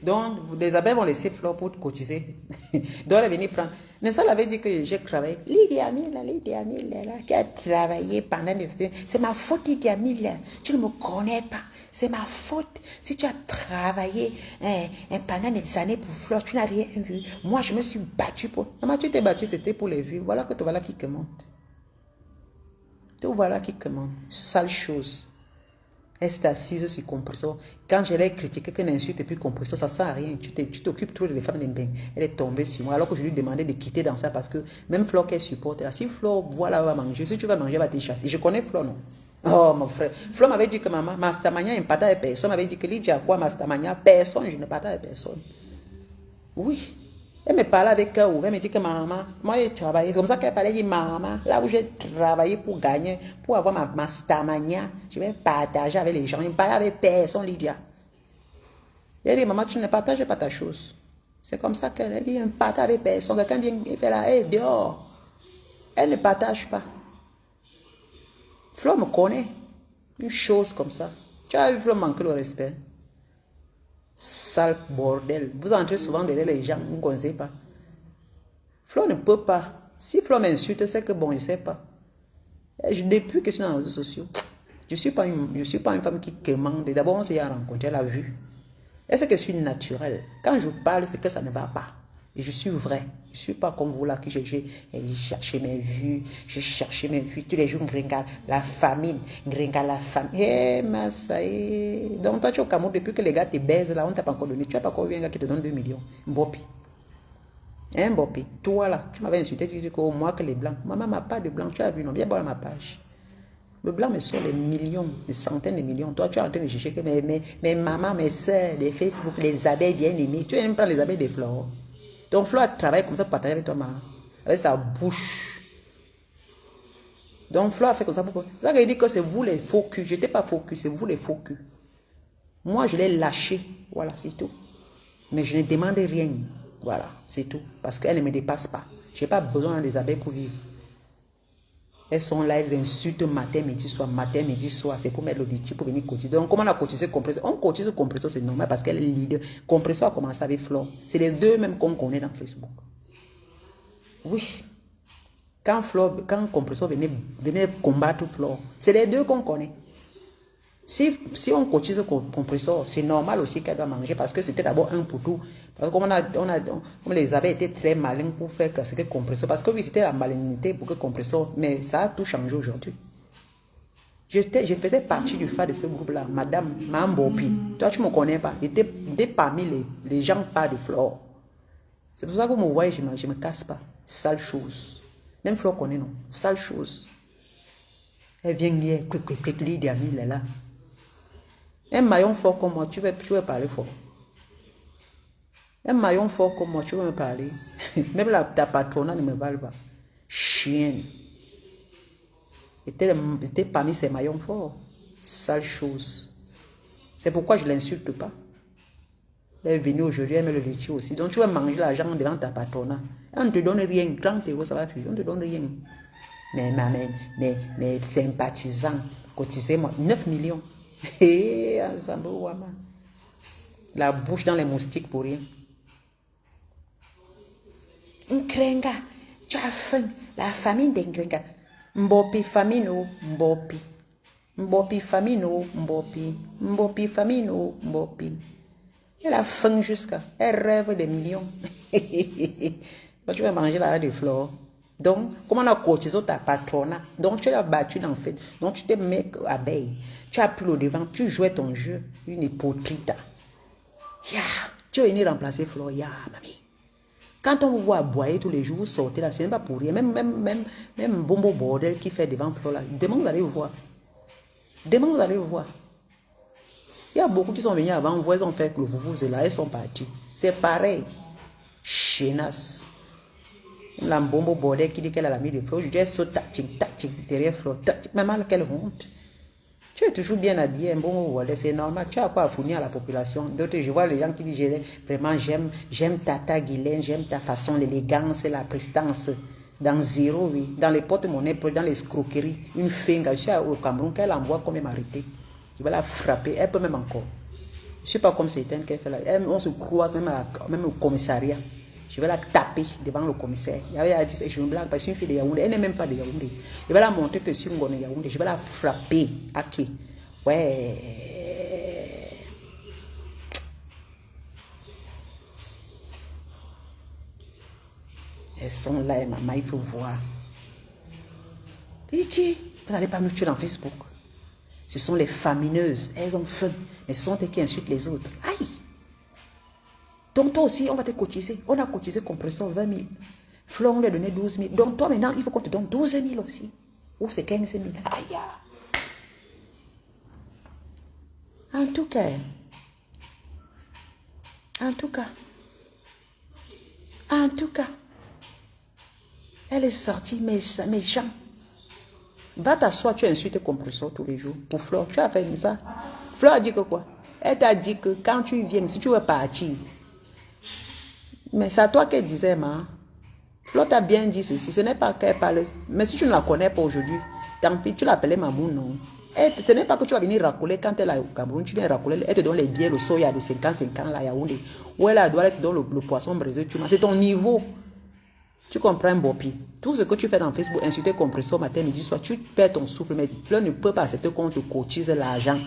Donc, les abeilles vont laisser Flore pour cotiser. Donc, elle est venue prendre. Mais ça, elle avait dit que j'ai travaillé. Lydia Mille, qui a travaillé pendant des années. C'est ma faute, Lydia Mille. Tu ne me connais pas. C'est ma faute. Si tu as travaillé pendant des années pour Flore, tu n'as rien vu. Moi, je me suis battue pour. Maman, tu t'es battue, c'était pour les vues. Voilà que tu voilà qui commande. Tout voilà qui commande. Sale chose. Elle s'est assise sur compresseur. Quand je l'ai critiqué, qu'elle insulte et puis compresseur, ça ne sert à rien. Tu t'occupes trop des femmes d'Embeng. Elle est tombée sur moi alors que je lui demandais de quitter dans ça parce que même Flore qu'elle supporte, si Flore voilà va manger, si tu vas manger, elle va te chasser. Je connais Flore, non? Oh mon frère. Flore m'avait dit que maman, Mastamania n'est pas avec personne. M'avait dit que Lydia quoi Mastamania, personne, je ne parle avec personne. Oui. Elle me parlait avec elle, elle me dit que maman, moi j'ai travaillé, c'est comme ça qu'elle parlait, elle dit maman, là où j'ai travaillé pour gagner, pour avoir ma stamania, je vais partager avec les gens, je ne parle avec personne, Lydia. Elle dit maman, tu ne partages pas ta chose. C'est comme ça qu'elle dit, je ne partage avec personne, quelqu'un vient faire la haie dehors. Elle ne partage pas. Flore me connaît, une chose comme ça. Tu as vu Flore manquer le respect. Sale bordel. Vous entrez souvent derrière les gens, vous ne connaissez pas. Flore ne peut pas. Si Flore m'insulte, c'est que bon, je ne sais pas. Depuis que je suis dans les réseaux sociaux, je ne suis pas une femme qui commande. D'abord, on s'est rencontré, elle a vu. Est-ce que je suis naturelle? Quand je parle, c'est que ça ne va pas. Et je suis vrai. Je ne suis pas comme vous là, que j'ai cherché mes vues. J'ai cherché mes vues. Tous les jours, Ngringa, la famine. Ngringa, la famine. Eh, Massaï. Donc, toi, tu es au Cameroun, depuis que les gars te baisent là, on ne t'a pas encore donné. Tu n'as pas encore vu un gars qui te donne 2 millions. Mbopi. Hein, Mbopi. Toi là, tu m'avais insulté, tu dis que moi que les blancs. Maman m'a pas de blanc. Tu as vu, non? Viens voir ma page. Le blanc me sort les millions, les centaines de millions. Toi, tu es en train de chercher que mes mamans, mes soeurs, les Facebook, les abeilles bien aimées. Tu aimes prendre les abeilles des Flore. Donc, Flore travaille comme ça pour partager avec toi, maman. Avec sa bouche. Donc, Flore a fait comme ça pour. C'est ça qu'il dit que c'est vous les faux culs. Je n'étais pas faux cul, c'est vous les faux culs. Moi, je l'ai lâché. Voilà, c'est tout. Mais je ne demande rien. Voilà, c'est tout. Parce qu'elle ne me dépasse pas. Je n'ai pas besoin des abeilles pour vivre. Elles sont là, elles insultent matin, midi, soir. C'est pour mettre le litige, pour venir cotiser. Donc, comment on a cotisé compresseur? On cotise compresseur, c'est normal parce qu'elle est leader. Compresseur a commencé avec Flore. C'est les deux mêmes qu'on connaît dans Facebook. Oui. Quand Compressor venait combattre Flore, c'est les deux qu'on connaît. Si on cotise Compressor, c'est normal aussi qu'elle doit manger parce que c'était d'abord un pour tout. Parce que comme les abeilles étaient très malins pour faire ce que Compressor, parce que oui, c'était la malignité pour que Compressor, mais ça a tout changé aujourd'hui. Je faisais partie du phare de ce groupe-là, Madame Mambopi. Toi, tu ne me connais pas. J'étais parmi les gens phares de Flore. C'est pour ça que vous me voyez, je ne me casse pas. Sale chose. Même Flore connaît, non? Sale chose. Elle vient hier, elle est là. Un maillon fort comme moi, tu veux parler fort. Un maillon fort comme moi, tu veux me parler. Même ta patronne ne me parle pas. Chienne. J'étais parmi ces maillons forts. Sale chose. C'est pourquoi je ne l'insulte pas. Elle est venue aujourd'hui, elle met le laitier aussi. Donc tu vas manger l'argent devant ta patronne. On ne te donne rien. 30 euros, ça va faire. On ne te donne rien. Mais sympathisants, cotisez-moi. 9 millions. Hé, ensemble, Wama. La bouche dans les moustiques pour rien. Nkrenga, tu as faim. La famine d'Nkrenga. Mbopi famino, Mbopi. Mbopi famino, Mbopi. Mbopi famino, Mbopi. Elle a faim jusqu'à. Elle rêve des millions. Tu vas manger la de fleurs. Donc, comment on a cotisé ta patronne? Donc, tu l'as battu dans le fait. Donc, tu t'es mis abeille. Tu as pris le devant. Tu jouais ton jeu. Une hypocrite. Yeah. Tu es venu remplacer Flore. Yeah, mamie. Quand on vous voit aboyer tous les jours, vous sortez là, ce n'est pas pour rien. Même Bombo Bordel qui fait devant Flore là. Demain, vous allez voir. Demain, vous allez voir. Il y a beaucoup qui sont venus avant, vous ont fait que le vous là, ils sont partis. C'est pareil. Chenasse. La Bombo Bordel qui dit qu'elle a la mis de Flore, je dis, elle saute tactique, derrière Flore. Maman, quelle honte. Tu es toujours bien habillé, un bon Bordel, c'est normal. Tu as quoi à fournir à la population? D'autres, je vois les gens qui disent, vraiment, j'aime Tata Guylaine, j'aime ta façon, l'élégance et la prestance. Dans zéro, oui. Dans les porte-monnaies, dans les escroqueries, une finga, je suis au Cameroun, qu'elle envoie quand même arrêter. Je vais la frapper, elle peut même encore. Je ne suis pas comme certaines qu'elle fait là. On se croise même au commissariat. Je vais la taper devant le commissaire. Il y avait dit, je me blague parce que c'est une fille de Yaoundé. Elle n'est même pas de Yaoundé. Je vais la montrer que si on est Yaoundé, je vais la frapper. Ok. Ouais. Elles sont là, maman, il faut voir. Et qui? Vous n'allez pas me tuer dans Facebook. Ce sont les famineuses. Elles ont faim. Mais ce sont elles qui insultent les autres. Aïe! Donc toi aussi, on va te cotiser. On a cotisé Compressor 20 000. Flore, on lui a donné 12 000. Donc toi maintenant, il faut qu'on te donne 12 000 aussi. Ou c'est 15 000. Aïe! En tout cas, elle est sortie, mes gens. Va t'asseoir, tu insultes Compressor tous les jours. Pour Flore, tu as fait ça. Flore a dit que quoi? Elle t'a dit que quand tu viens, si tu veux partir, mais c'est à toi qu'elle disait, ma. Flore t'a bien dit ceci. Ce n'est pas qu'elle parle. Mais si tu ne la connais pas aujourd'hui, tant pis, tu l'appelais Mamou, non. Ce n'est pas que tu vas venir racoler quand elle est au Cameroun. Tu viens racoler, elle te donne les billets, le soya de 50 ans, là, Yaoundé. Ou elle doit être dans le poisson brisé. C'est ton niveau. Tu comprends, Bopi? Tout ce que tu fais dans Facebook, insulter Compressor matin, midi, soir, tu perds ton souffle. Mais Flore ne peut pas accepter qu'on te cotise l'argent.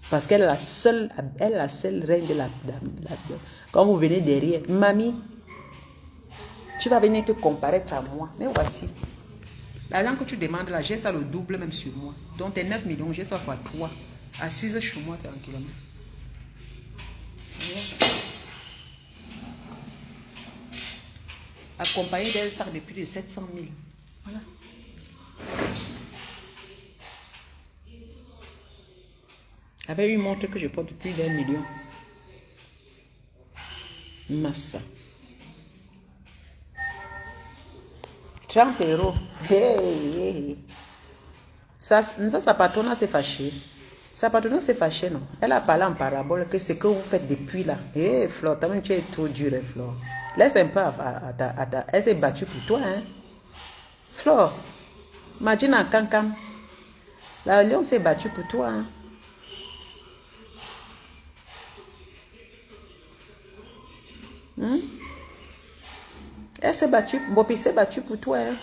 Parce qu'elle est la seule reine de la. Quand vous venez derrière, mamie, tu vas venir te comparer à moi. Mais voici. L'argent que tu demandes là, j'ai ça le double même sur moi. Donc tes 9 millions, j'ai ça fois 3. Assise sur moi tranquillement. Accompagné d'un sac de plus de 700 000. Voilà. Avec une montre que je porte plus d'1 million. Massa. 30 euros. Hey. Ça, sa patronne s'est fâchée. Sa patronne s'est fâchée, non? Elle a parlé en parabole que ce que vous faites depuis là. Hé, Flore, tu es trop dur, Flore. Laisse un peu à ta. Elle s'est battue pour toi, hein? Flore, imagine un cancam. La lion s'est battue pour toi, hein? Elle s'est battue, Bopi s'est battue pour toi, hein?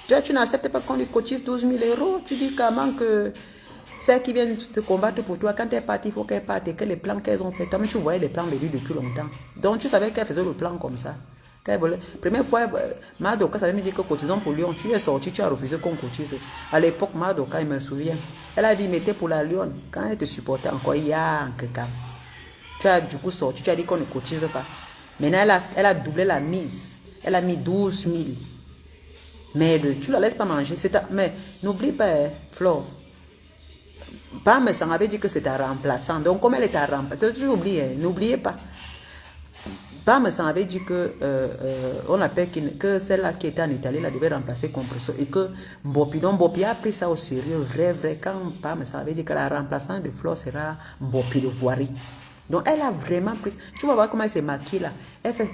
Toi, tu n'acceptes pas qu'on lui cotise 12 000 euros. Tu dis comment que celles qui viennent te combattre pour toi, quand elle est partie, il faut qu'elle parte et que les plans qu'elles ont fait. Toi, tu voyais les plans de lui depuis longtemps. Donc, tu savais qu'elle faisait le plan comme ça. Première fois, Madoka savait me dire que cotisons pour Lyon. Tu es sorti, tu as refusé qu'on cotise. À l'époque, Madoka, il me souvient. Elle a dit, mettez pour la Lyon. Quand elle te supportait encore, il y a un quelqu'un. Tu as du coup sorti, tu as dit qu'on ne cotise pas. Maintenant, elle a doublé la mise. Elle a mis 12 000. Mais tu ne la laisses pas manger. Mais n'oublie pas, Flo. Pam s'en avait dit que c'était remplaçant. Donc, comme elle est à remplaçant, tu oublies, n'oubliez pas. Pam s'en avait dit que, on appelle que celle-là qui était en Italie, elle devait remplacer Compresso. Et que Mbopi, donc Mbopi a pris ça au sérieux, vrai. Quand Pam s'en avait dit que la remplaçante de Flo sera Mbopi de Voirie. Donc, elle a vraiment pris. Tu vas voir comment elle s'est maquillée là.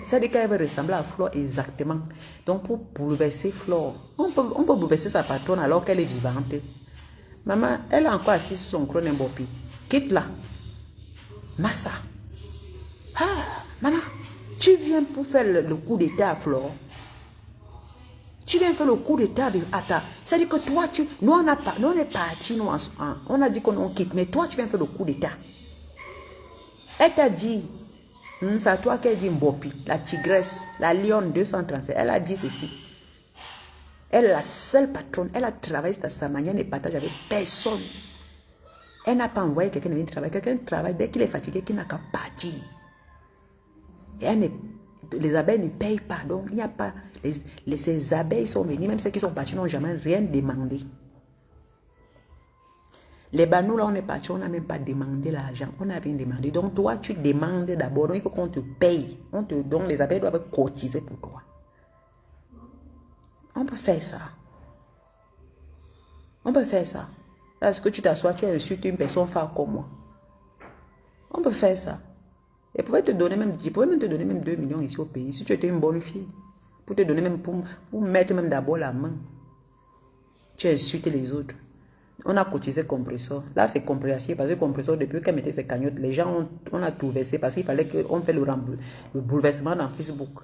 Ça dit qu'elle veut ressembler à Flo exactement. Donc, pour bouleverser Flo, on peut bouleverser sa patronne alors qu'elle est vivante. Maman, elle a encore assis sur son crâne Mbopi. Quitte-la. Massa. Ah, maman, tu viens pour faire le coup d'état à Flo. Tu viens faire le coup d'état de Ata. C'est-à-dire que toi, nous on est partis, on a dit qu'on quitte, mais toi, tu viens faire le coup d'état. Elle t'a dit, c'est à toi qu'elle dit Mbopi, la tigresse, la lionne 237. Elle a dit ceci. Elle est la seule patronne. Elle a travaillé de sa manière, ne partage avec personne. Elle n'a pas envoyé quelqu'un de venir travailler. Quelqu'un travaille dès qu'il est fatigué, qu'il n'a qu'à partir. Et les abeilles ne payent pas. Donc, il n'y a pas. Ces abeilles sont venues, même ceux qui sont partis n'ont jamais rien demandé. Les banous, là, on est parti, on n'a même pas demandé l'argent. On n'a rien demandé. Donc, toi, tu demandes d'abord. Donc, il faut qu'on te paye. Donc, les abeilles doivent cotiser pour toi. On peut faire ça. On peut faire ça. Parce que tu t'assois, tu es sur une personne phare comme moi. On peut faire ça. Et je pourrais même te donner même 2 millions ici au pays. Si tu étais une bonne fille. Pour te donner même, pour mettre même d'abord la main. Tu as insulté les autres. On a cotisé compresseur. Là, c'est compréhensible parce que compresseur, depuis qu'elle mettait ses cagnottes, les gens, on a tout versé parce qu'il fallait qu'on fasse le bouleversement dans Facebook.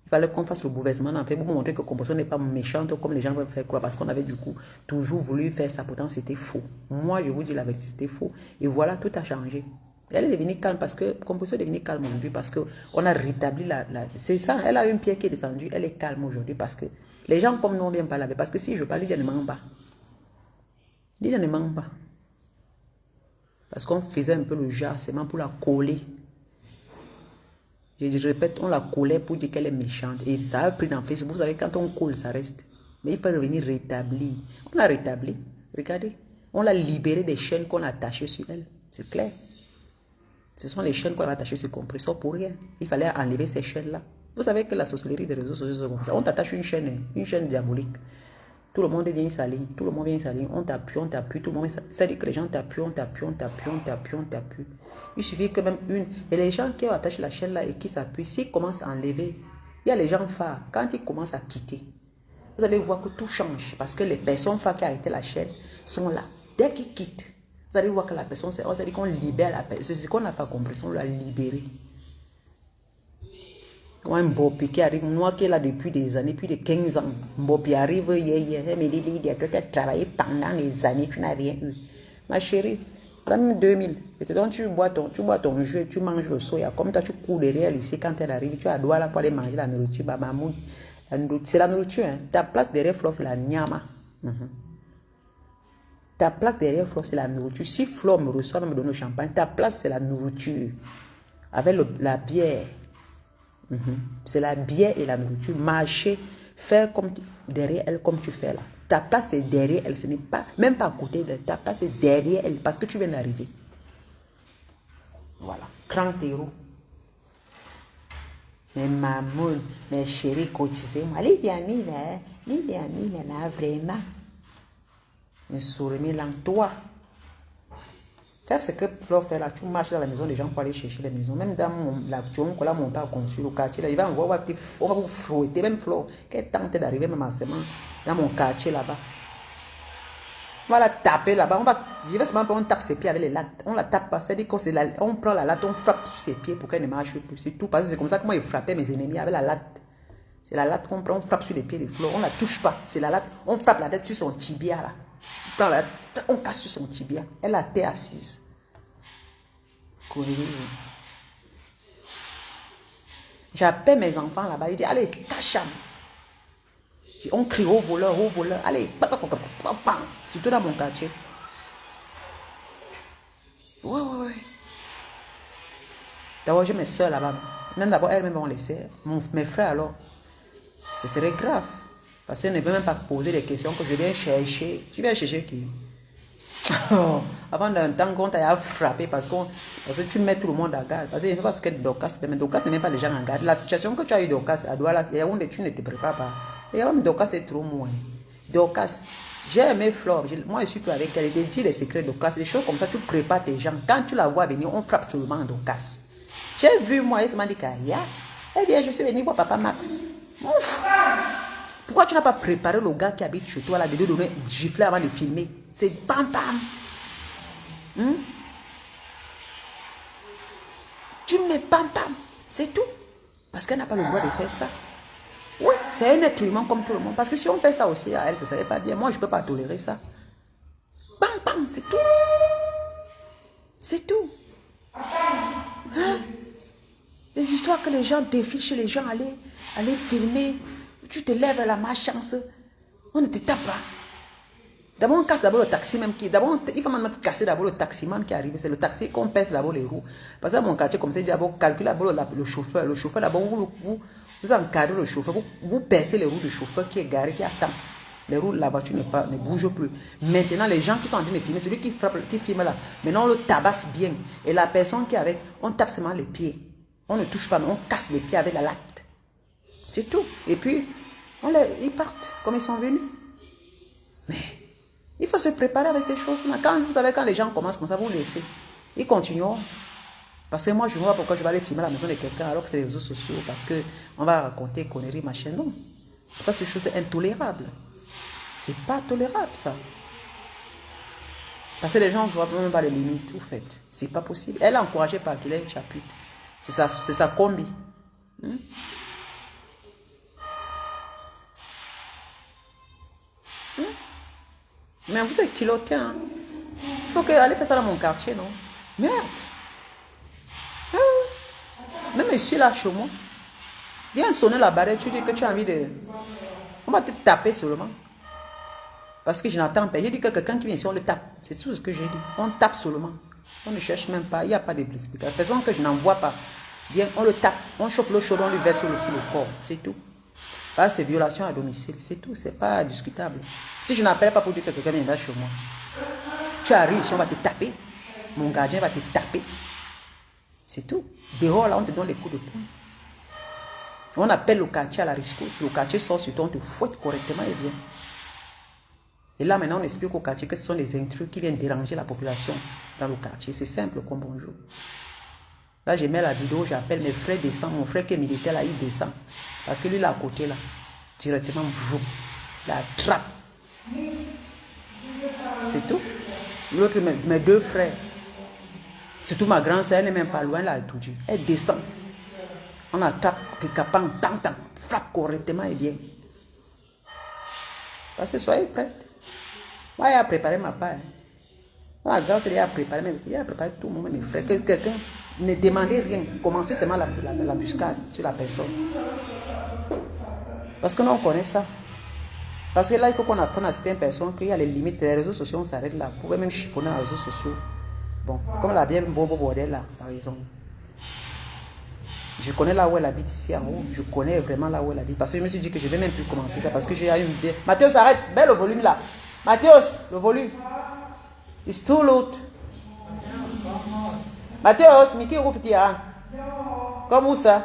Il fallait qu'on fasse le bouleversement dans Facebook pour montrer que compresseur n'est pas méchante comme les gens veulent faire croire parce qu'on avait du coup toujours voulu faire ça. Pourtant, c'était faux. Moi, je vous dis la vérité, c'était faux. Et voilà, tout a changé. Elle est devenue calme parce que compresseur est devenu calme aujourd'hui parce qu'on a rétabli c'est ça, elle a une pierre qui est descendue, elle est calme aujourd'hui parce que les gens comme nous, on ne vient pas laver. Parce que si je parle, je ne mens pas. Il ne ment pas. Parce qu'on faisait un peu le jarsement pour la coller. Je répète, on la collait pour dire qu'elle est méchante. Et ça a pris dans Facebook. Vous savez, quand on colle, ça reste. Mais il faut revenir rétablir. On l'a rétabli. Regardez. On l'a libéré des chaînes qu'on a attachées sur elle. C'est clair. Ce sont les chaînes qu'on a attachées sur le compresseur pour rien. Il fallait enlever ces chaînes-là. Vous savez que la sorcellerie des réseaux sociaux, c'est comme ça. On t'attache une chaîne diabolique. Tout le monde vient s'aligner, tout le monde vient s'aligner, on t'appuie, tout le monde. Ça dit que les gens t'appuient, on t'appuie. Il suffit que même et les gens qui attachent la chaîne là et qui s'appuient, s'ils commencent à enlever, il y a les gens phares, quand ils commencent à quitter, vous allez voir que tout change parce que les personnes phares qui ont arrêté la chaîne sont là. Dès qu'ils quittent, vous allez voir que la personne, c'est dire qu'on libère la personne. C'est ce qu'on n'a pas compris, on l'a libéré. Un Mbopi qui arrive, moi qui est là depuis des années, plus de 15 ans. Mbopi arrive, elle me dit, toi tu as travaillé pendant des années, tu n'as rien eu. Ma chérie, prends 2000. Et donc tu bois ton jus, tu manges le soya. Comme toi tu cours derrière ici, quand elle arrive, tu as droit là pour aller manger la nourriture. C'est la nourriture. Hein. Ta place derrière Flo, c'est la nyama. Ta place derrière Flo, c'est la nourriture. Si Flo me reçoit, me donne le champagne, ta place, c'est la nourriture. Avec la bière. C'est la bière et la nourriture. Marcher, faire comme derrière elle, comme tu fais là. Ta place est derrière elle, ce n'est pas, même pas à côté d'elle. Ta place est derrière elle parce que tu viens d'arriver. Voilà, 30 euros. Mais maman, mes chéris cotisez-moi. Les amis là, vraiment. Un sourire là, toi. C'est que Flo fait là, tu marches dans la maison, les gens pour aller chercher les maisons. Même dans la maison qu'on a monté à construire le quartier, là, il va me voir, on va vous frouetter, même Flo, qu'elle tente d'arriver même dans mon quartier là-bas. On va la taper là-bas, je vais seulement on tape ses pieds avec les lattes. On la tape pas, c'est-à-dire qu'on prend la latte, on frappe sur ses pieds pour qu'elle ne marche plus. C'est tout, parce que c'est comme ça que moi je frappais mes ennemis avec la latte. C'est la latte qu'on prend, on frappe sur les pieds des fleurs. On ne la touche pas. C'est la latte. On frappe la tête sur son tibia là. On prend la tête, on casse sur son tibia. Elle a terre assise. J'appelle mes enfants là-bas. Ils disent, allez, cacham. On crie au voleur, allez, surtout dans mon quartier. Ouais. D'abord, j'ai mes soeurs là-bas. Même d'abord, elles-mêmes vont laisser. Mes frères alors, ce serait grave. Parce qu'elles ne peuvent même pas poser des questions que je viens chercher. Tu viens chercher qui? Avant d'un temps qu'on t'a frappé parce que tu mets tout le monde à garde. Parce qu'il ne faut pas ce que Dorcas, mais Dorcas ne met pas les gens en garde. La situation que tu as eu Dorcas à Douala, il y a où tu ne te prépares pas. Et même Dorcas est trop moins. Dorcas, j'ai aimé Flore. Moi, je suis plus avec elle. Elle te dit les secrets de classe. Des choses comme ça, tu prépares tes gens. Quand tu la vois venir, on frappe seulement Dorcas. J'ai vu, moi, elle m'a dit qu'Aya. Eh bien, je suis venu voir papa Max. Ouf. Pourquoi tu n'as pas préparé le gars qui habite chez toi là, de lui donner gifler avant de filmer? C'est pam pam. Tu mets pam pam. C'est tout. Parce qu'elle n'a pas le droit de faire ça. Oui, c'est un être humain comme tout le monde. Parce que si on fait ça aussi à elle, ce ne serait pas bien. Moi, je ne peux pas tolérer ça. Bam, bam, c'est tout. C'est tout. Hein? Les histoires que les gens défient chez les gens, aller filmer. Tu te lèves à la malchance. On ne te tape pas. D'abord, on casse d'abord le taxi même qui. D'abord, il faut maintenant casser d'abord le taximan qui arrive. C'est le taxi qu'on pèse d'abord les roues. Parce que dans mon quartier, comme ça, d'abord, calculez d'abord le chauffeur. Le chauffeur, d'abord, vous encadrez le chauffeur. Vous percez les roues du chauffeur qui est garé, qui attend. Les roues, la voiture ne bouge plus. Maintenant, les gens qui sont en train de filmer, celui qui filme là, maintenant on le tabasse bien. Et la personne qui est avec, on tape seulement les pieds. On ne touche pas, mais on casse les pieds avec la latte. C'est tout. Et puis, ils partent comme ils sont venus. Mais il faut se préparer avec ces choses-là. Vous savez, quand les gens commencent comme ça, vous laissez. Ils continueront. Parce que moi, je ne vois pas pourquoi je vais aller filmer la maison de quelqu'un alors que c'est les réseaux sociaux. Parce qu'on va raconter conneries, machin. Non. Ça, c'est une chose intolérable. C'est pas tolérable, ça. Parce que les gens ne voient même pas les limites, au fait. C'est pas possible. Elle a encouragé par qu'il ait une chapute. C'est sa combi. Mais vous êtes culotté, hein. Il faut aller faire ça dans mon quartier, non? Merde. Même ici, là, chez moi. Viens sonner la barrette, tu dis que tu as envie de... On va te taper seulement. Parce que je n'entends pas. J'ai dit que quelqu'un qui vient ici, on le tape. C'est tout ce que j'ai dit. On tape seulement. On ne cherche même pas. Il n'y a pas d'explication. La personne que je n'en vois pas, bien, on le tape. On chauffe l'eau chaude, on lui verse sur le corps. C'est tout. C'est violation à domicile. C'est tout. C'est pas discutable. Si je n'appelle pas pour dire que quelqu'un viendra chez moi, tu arrives ici, on va te taper. Mon gardien va te taper. C'est tout. Dehors, là, on te donne les coups de poing. On appelle le quartier à la rescousse. Le quartier sort sur toi, on te fouette correctement et bien. Et là, maintenant, on explique au quartier que ce sont des intrus qui viennent déranger la population dans le quartier. C'est simple comme bonjour. Là, je mets la vidéo, j'appelle mes frères descendent. Mon frère qui est militaire, là, il descend. Parce que lui, là, à côté, là, directement, la trappe. C'est tout. L'autre, mes deux frères. Surtout ma grande sœur, elle n'est même pas loin, là, tout dit. Elle descend. On attrape, capant, frappe correctement et bien. Parce que soyez prêts. Moi, il a préparé ma part. Moi, grâce, il a préparé tout le monde, mes frères. Que quelqu'un ne demandait rien. Commencez seulement la buscade sur la personne. Parce que nous, on connaît ça. Parce que là, il faut qu'on apprenne à certaines personnes qu'il y a les limites. Les réseaux sociaux, on s'arrête là. Vous pouvez même chiffonner les réseaux sociaux. Bon, comme la vieille Bobo Bordel là, par exemple. Je connais là où elle habite ici en haut. Je connais vraiment là où elle habite. Parce que je me suis dit que je ne vais même plus commencer ça. Parce que j'ai eu une bien. Mathéos, arrête. Mets le volume là. Mathéos, le volume. It's too loud. Mathéos, Miki Rouftia. Comme où ça?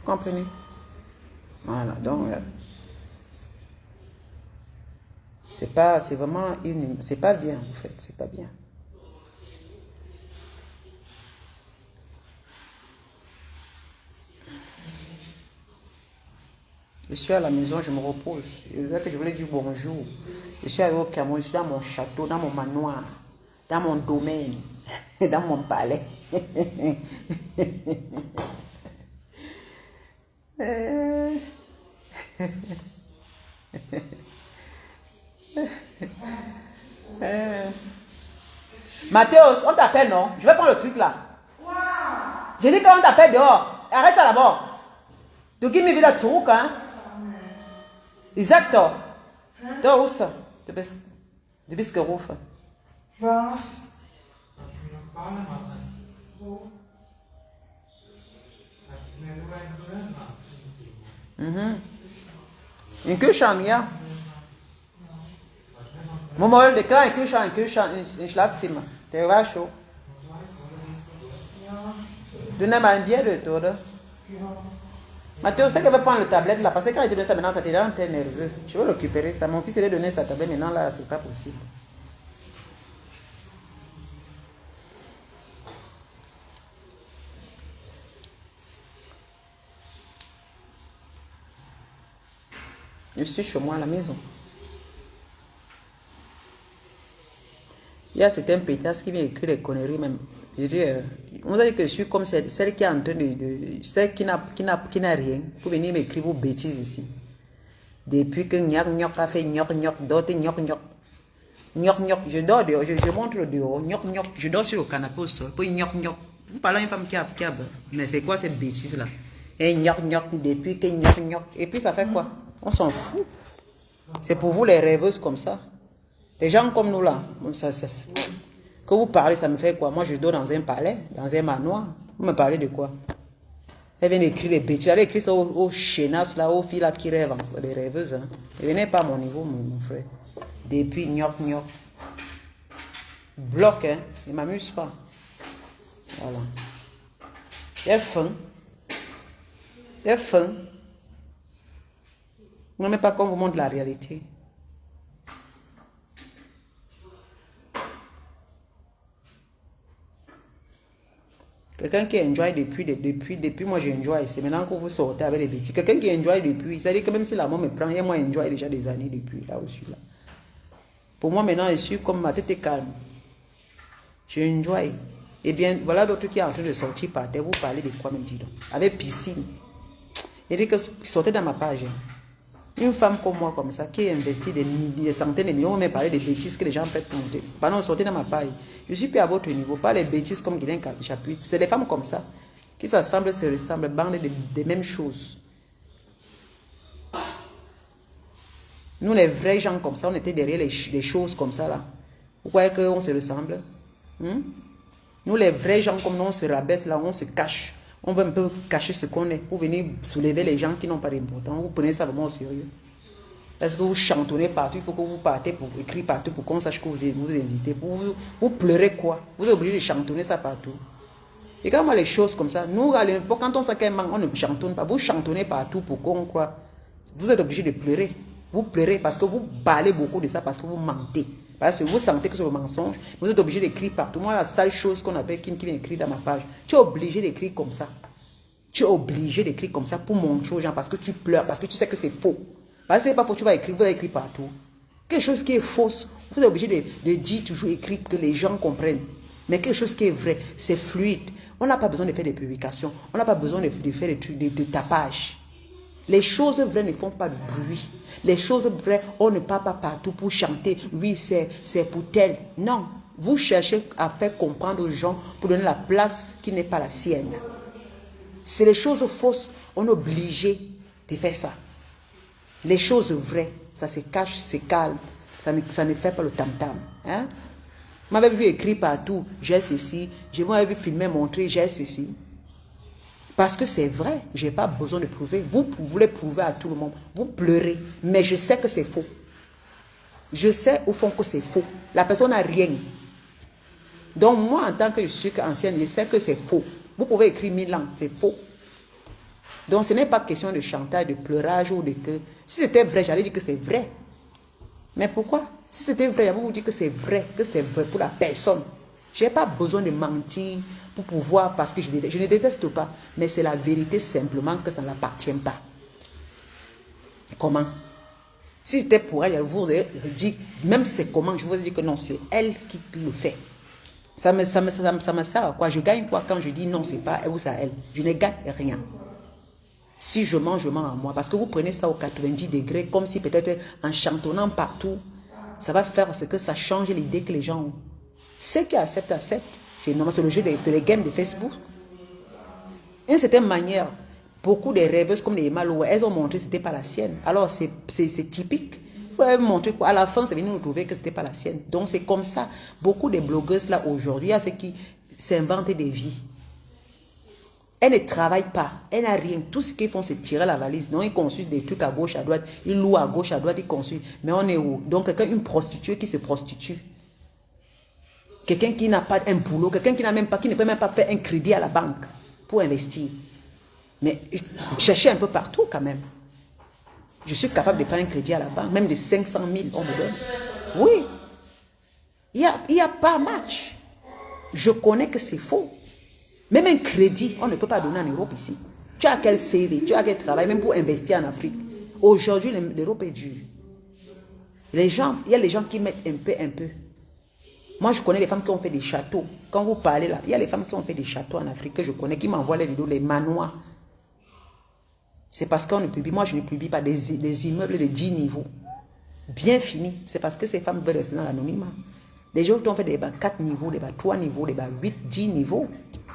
Comprenez? Voilà, donc. C'est vraiment c'est pas bien en fait. C'est pas bien. Je suis à la maison, je me repose. Je voulais dire bonjour. Je suis allé au Cameroun, je suis dans mon château, dans mon manoir, dans mon domaine, dans mon palais. Euh. Mathéos, on t'appelle, non? Je vais prendre le truc là. J'ai dit qu'on t'appelle dehors. Arrête ça d'abord. Tu give me vida truc, hein? Exacto. Tu où ça? Tu bist gerufen. Was? In Kühlschrank, ja. Mal, der kleine Kühlschrank, im Schlafzimmer. Der war schon. Du n'aimes pas bien de toi, là? Mathéo, c'est qu'elle veut prendre le tablette là, parce que quand il te donne ça maintenant, ça te rend très nerveux. Je veux récupérer ça. Mon fils, il a donné sa tablette, maintenant là, c'est pas possible. Je suis chez moi à la maison. Il y a certains pétasses qui viennent écrire des conneries même. Je dis, on a dit que je suis comme celle qui est en train celle qui n'a rien pour venir m'écrire vos bêtises ici. Depuis que Nyok a fait Nyok, d'autres Nyok, je dors dehors, je montre dehors, Nyok, je dors sur le canapé au sol, puis Nyok. Vous parlez à une femme qui a mais c'est quoi cette bêtise là? Et Nyok, depuis que Nyok, et puis ça fait quoi? On s'en fout. C'est pour vous les rêveuses comme ça. Les gens comme nous là, que vous parlez, ça me fait quoi? Moi je dors dans un palais, dans un manoir. Vous me parlez de quoi? Elle vient d'écrire des bêtises. Elle écrit ça aux chénasses là, aux filles là qui rêvent, les rêveuses. Hein. Ne venez pas à mon niveau, mon frère. Depuis Nyok. Bloc, hein. Ne m'amuse pas. Voilà. Il est fin. Vous n'aimez pas qu'on vous montre la réalité. Quelqu'un qui enjoy depuis moi j'enjoy. C'est maintenant que vous sortez avec les bêtises. Quelqu'un qui enjoy depuis, c'est-à-dire que même si la mort me prend, et moi enjoy déjà des années depuis, là où je suis là. Pour moi maintenant, je suis comme ma tête est calme. Je enjoy. Et bien, voilà d'autres qui est en train de sortir par terre. Vous parlez de quoi, même dis donc? Avec piscine. Et dit que sortez dans ma page. Une femme comme moi, comme ça, qui investit des centaines de millions, on m'a parlé des bêtises que les gens peuvent monter. Pardon, sortez dans ma paille. Je suis plus à votre niveau, pas les bêtises comme Guilain Chapuis. C'est des femmes comme ça, qui se ressemblent, bandent des mêmes choses. Nous, les vrais gens comme ça, on était derrière les choses comme ça, là. Vous croyez qu'on se ressemble? Nous, les vrais gens comme nous, on se rabaisse, là, on se cache. On veut un peu cacher ce qu'on est pour venir soulever les gens qui n'ont pas d'importance. Vous prenez ça vraiment au sérieux. Parce que vous chantonnez partout, il faut que vous partez pour écrire partout pour qu'on sache que vous invitez. Vous pleurez quoi? Vous êtes obligé de chantonner ça partout. Et quand moi les choses comme ça, nous à l'époque, quand on sait qu'un manque, on ne chantonne pas. Vous chantonnez partout pour qu'on croit. Vous êtes obligé de pleurer. Vous pleurez parce que vous parlez beaucoup de ça, parce que vous mentez. Parce que vous sentez que c'est le mensonge, vous êtes obligé d'écrire partout. Moi, la seule chose qu'on appelle qui vient écrire dans ma page, tu es obligé d'écrire comme ça. Tu es obligé d'écrire comme ça pour montrer aux gens parce que tu pleures, parce que tu sais que c'est faux. Parce que c'est pas faux, tu vas écrire, vous allez écrire partout. Quelque chose qui est fausse, vous êtes obligé de dire toujours écrire que les gens comprennent. Mais quelque chose qui est vrai, c'est fluide. On n'a pas besoin de faire des publications, on n'a pas besoin de faire des trucs de tapage. Les choses vraies ne font pas de bruit. Les choses vraies, on ne parle pas partout pour chanter. Oui, c'est pour tel. Non, vous cherchez à faire comprendre aux gens pour donner la place qui n'est pas la sienne. C'est les choses fausses, on est obligé de faire ça. Les choses vraies, ça se cache, c'est calme. Ça ne fait pas le tam-tam. Hein? Vous m'avez vu écrire partout, j'ai ceci. Je vous avais vu filmer, montrer, j'ai ceci. Parce que c'est vrai, je n'ai pas besoin de prouver. Vous voulez prouver à tout le monde. Vous pleurez, mais je sais que c'est faux. Je sais au fond que c'est faux. La personne n'a rien. Donc moi, en tant que je suis ancienne, je sais que c'est faux. Vous pouvez écrire 1000 ans, c'est faux. Donc ce n'est pas question de chantage, de pleurage ou de que... Si c'était vrai, j'allais dire que c'est vrai. Mais pourquoi? Si c'était vrai, j'allais vous dire que c'est vrai pour la personne. Je n'ai pas besoin de mentir pour pouvoir, parce que je ne déteste pas, mais c'est la vérité simplement que ça n'appartient pas. Comment? Si c'était pour elle, je vous ai dit, même c'est comment, je vous ai dit que non, c'est elle qui le fait. Ça me sert à quoi? Je gagne quoi quand je dis non, c'est pas elle ou c'est elle? Je ne gagne rien. Si je mens à moi. Parce que vous prenez ça au 90 degrés, comme si peut-être en chantonnant partout, ça va faire ce que ça change l'idée que les gens ont. Ceux qui acceptent, acceptent. C'est normal, c'est le jeu, c'est les games de Facebook. D'une certaine manière, beaucoup de rêveuses comme les Malouais, elles ont montré que ce n'était pas la sienne. Alors, c'est typique. Il faut montrer quoi. À la fin, c'est venu nous trouver que ce n'était pas la sienne. Donc, c'est comme ça. Beaucoup de blogueuses, là, aujourd'hui, il y a ceux qui s'inventent des vies. Elles ne travaillent pas. Elles n'ont rien. Tout ce qu'ils font, c'est tirer la valise. Non, ils consultent des trucs à gauche, à droite. Ils louent à gauche, à droite, ils consultent. Mais on est où? Donc, une prostituée qui se prostitue. Quelqu'un qui n'a pas un boulot. Quelqu'un qui ne peut même pas faire un crédit à la banque pour investir. Mais cherchez un peu partout quand même. Je suis capable de faire un crédit à la banque. Même de 500 000, on me donne. Oui. Il y a pas match. Je connais que c'est faux. Même un crédit, on ne peut pas donner en Europe ici. Tu as quel CV, tu as quel travail, même pour investir en Afrique. Aujourd'hui, l'Europe est dure. Il y a les gens qui mettent un peu. Moi, je connais les femmes qui ont fait des châteaux. Quand vous parlez là, il y a les femmes qui ont fait des châteaux en Afrique que je connais, qui m'envoient les vidéos, les manoirs. C'est parce qu'on ne publie, moi je ne publie pas des immeubles de 10 niveaux. Bien fini. C'est parce que ces femmes veulent rester dans l'anonymat. Les gens qui ont fait des 4 niveaux, des 3 niveaux, des 8, 10 niveaux.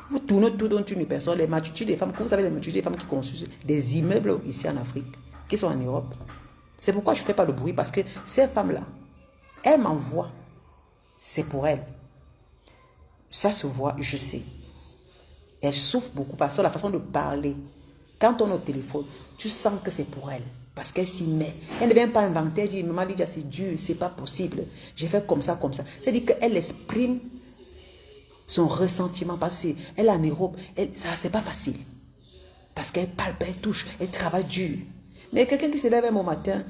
Vous tournez tout dans une personne. Les multitudes des femmes, vous savez, les multitudes des femmes qui construisent des immeubles ici en Afrique, qui sont en Europe. C'est pourquoi je ne fais pas de bruit, parce que ces femmes-là, elles m'envoient. C'est pour elles. Ça se voit, je sais. Elles souffrent beaucoup parce que la façon de parler, quand on est au téléphone, tu sens que c'est pour elle. Parce qu'elle s'y met. Elle ne vient pas inventer. Elle dit, maman Lydia, c'est dur, c'est pas possible. J'ai fait comme ça, comme ça. C'est-à-dire qu'elle exprime son ressentiment. Parce qu'elle est en Europe. Ça, c'est pas facile. Parce qu'elle parle, elle touche, elle travaille dur. Mais quelqu'un qui se lève un matin,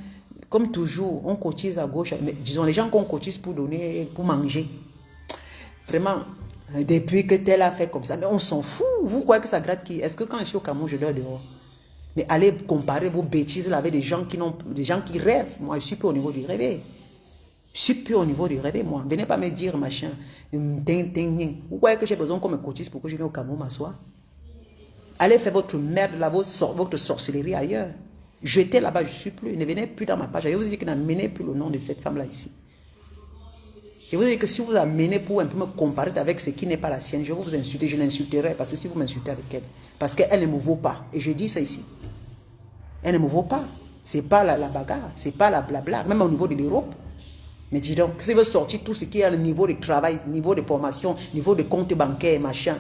comme toujours, on cotise à gauche. Mais disons, les gens qu'on cotise pour donner, pour manger. Vraiment, depuis que tel a fait comme ça, mais on s'en fout. Vous croyez que ça gratte qui? Est-ce que quand je suis au Cameroun, je dors dehors? Mais allez comparer vos bêtises là avec des gens qui rêvent. Moi, je suis plus au niveau du rêve. Je suis plus au niveau du rêve, moi. Venez pas me dire, machin. Vous croyez que j'ai besoin qu'on me cotise pour que je vienne au Cameroun m'asseoir? Allez faire votre merde là, votre sorcellerie ailleurs. Jetez là-bas, je ne suis plus. Ne venez plus dans ma page. Je vous dis que n'amenez plus le nom de cette femme là ici. Je vous dis que si vous amenez pour un peu me comparer avec ce qui n'est pas la sienne, je vais vous insulter, je l'insulterai parce que si vous m'insultez avec elle, parce qu'elle ne me vaut pas. Et je dis ça ici. Elle ne me vaut pas. Ce n'est pas la bagarre, ce n'est pas la blabla, même au niveau de l'Europe. Mais dis donc, si vous sortir tout ce qui est à le niveau de travail, niveau de formation, niveau de compte bancaire, machin,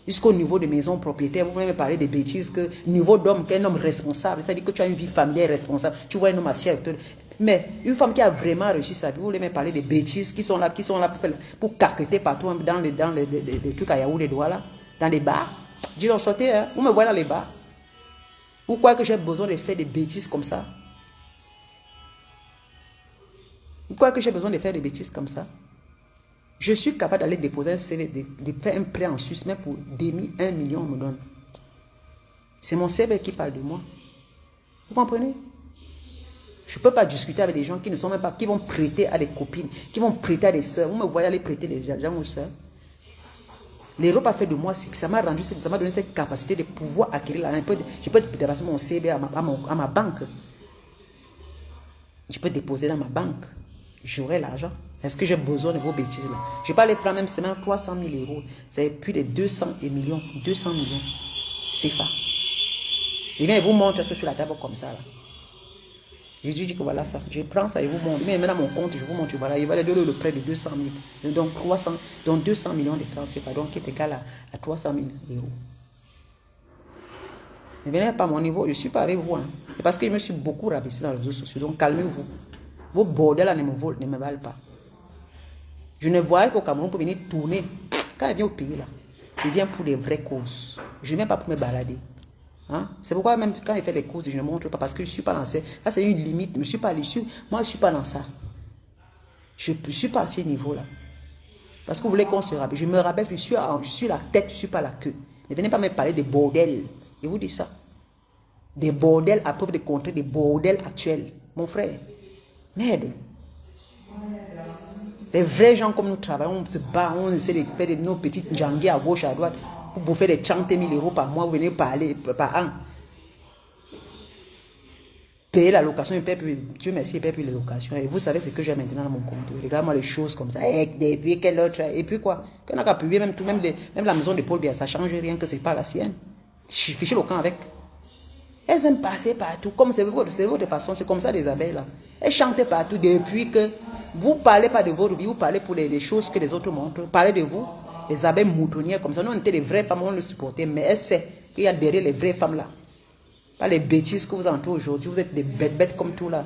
jusqu'au niveau de maison propriétaire, vous pouvez me parler des bêtises que niveau d'homme, qu'un homme responsable, c'est-à-dire que tu as une vie familiale responsable, tu vois un homme assis avec toi. Mais une femme qui a vraiment réussi sa vie, vous voulez me parler des bêtises qui sont là pour caqueter partout dans les trucs à Yaoundé, là, dans les bars. Dis donc, sortez, hein, vous me voyez dans les bars. Vous croyez que j'ai besoin de faire des bêtises comme ça? Vous croyez que j'ai besoin de faire des bêtises comme ça? Je suis capable d'aller déposer un CV, de faire un prêt en Suisse, même pour 1 million, on me donne. C'est mon CV qui parle de moi. Vous comprenez? Je ne peux pas discuter avec des gens qui ne sont même pas, qui vont prêter à des copines, qui vont prêter à des soeurs. Vous me voyez aller prêter des gens aux soeurs. L'Europe a fait de moi, ça m'a rendu, ça m'a donné cette capacité de pouvoir acquérir l'argent. Je peux dépasser mon CV à ma banque. Je peux déposer dans ma banque. J'aurai l'argent. Est-ce que j'ai besoin de vos bêtises là? Je vais pas les prendre même semaine 300 000 euros. C'est plus de 200 millions. 200 millions. C'est ça. Et bien, il vous montre ça sur la table comme ça là. Je lui dis que voilà ça. Je prends ça et vous montre. Mais maintenant mon compte, je vous montre. Voilà, il va lui donner le prêt de 200 000. Donc 200 millions de francs, c'est pas donc qui est égal à 300 000 euros. Ne venez pas à mon niveau, je ne suis pas avec vous. Hein. C'est parce que je me suis beaucoup rabaissé dans les réseaux sociaux. Donc calmez-vous. Vos bordels là ne me valent pas. Je ne voyais qu'au Cameroun pour venir tourner. Quand je viens au pays là, je viens pour des vraies causes. Je ne viens pas pour me balader. Hein? C'est pourquoi même quand il fait les causes, je ne montre pas parce que je ne suis pas dans ça. Ça c'est une limite. Je ne suis pas allé sur. Moi je ne suis pas dans ça. Je ne suis pas à ce niveau-là. Parce que vous voulez qu'on se rabaisse. Je me rabaisse, je suis la tête, je ne suis pas la queue. Ne venez pas me parler de bordel. Je vous dis ça. Des bordels à preuve de contrer des bordels actuels. Mon frère. Merde. Les vrais gens comme nous travaillons, on se bat, on essaie de faire nos petites janguées à gauche, à droite, pour bouffer des 30 000 euros par mois, vous venez parler par an. payer la location, Dieu merci, il ne paye plus les locations. Et vous savez ce que j'ai maintenant dans mon compte. Regarde-moi les choses comme ça. Et puis, quel autre. Et puis quoi? Quand on a publié même la maison de Paul Biya, ça ne change rien que ce n'est pas la sienne. Fichez le camp avec. Elles aiment passer partout. Comme c'est votre façon, c'est comme ça les abeilles là. Elles chantent partout depuis que vous ne parlez pas de votre vie, vous parlez pour les choses que les autres montrent. Parlez de vous, les abeilles moutonnières comme ça. Nous, on était les vraies femmes, on le supportait. Mais elle sait qu'il y a derrière les vraies femmes là. Pas les bêtises que vous entourez aujourd'hui, vous êtes des bêtes comme tout là.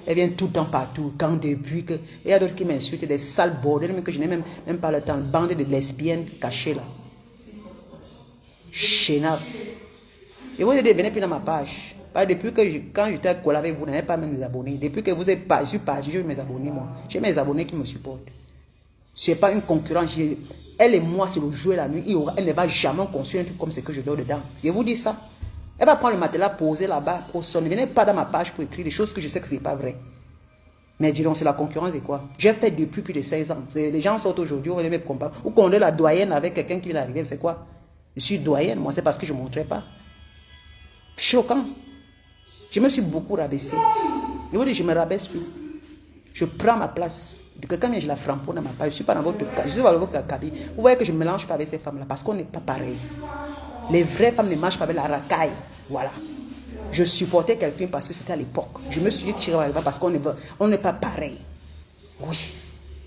Elles viennent tout le temps partout. Quand depuis que. Il y a d'autres qui m'insultent, des sales bordels, même que je n'ai même pas le temps. Bande de lesbiennes cachées là. Chénasse. Et vous venez plus dans ma page. Pas depuis que quand j'étais à Kola avec vous, n'avez pas même mes abonnés. Depuis que vous êtes pas, je suis parti, j'ai mes abonnés moi. J'ai mes abonnés qui me supportent. Ce n'est pas une concurrence. Elle et moi, c'est le jour et la nuit. Elle ne va jamais construire un truc comme ce que je veux dedans. Je vous dis ça. Elle va prendre le matelas, poser là-bas, au sol. Ne venez pas dans ma page pour écrire des choses que je sais que ce n'est pas vrai. Mais dis donc, c'est la concurrence de quoi? J'ai fait depuis plus de 16 ans. Les gens sortent aujourd'hui, on me compare. Ou qu'on est la doyenne avec quelqu'un qui vient d'arriver, c'est quoi? Je suis doyenne, moi, c'est parce que je ne montrais pas. Choquant. Je me suis beaucoup rabaissé. Je vous dis, je ne me rabaisse plus. Je prends ma place. Quelqu'un vient, je la framponne dans ma page. Je ne suis pas dans votre cas. Je suis dans votre cabine. Vous voyez que je ne me mélange pas avec ces femmes-là parce qu'on n'est pas pareil. Les vraies femmes ne marchent pas avec la racaille. Voilà. Je supportais quelqu'un parce que c'était à l'époque. Je me suis tiré par parce qu'on n'est pas pareil. Oui.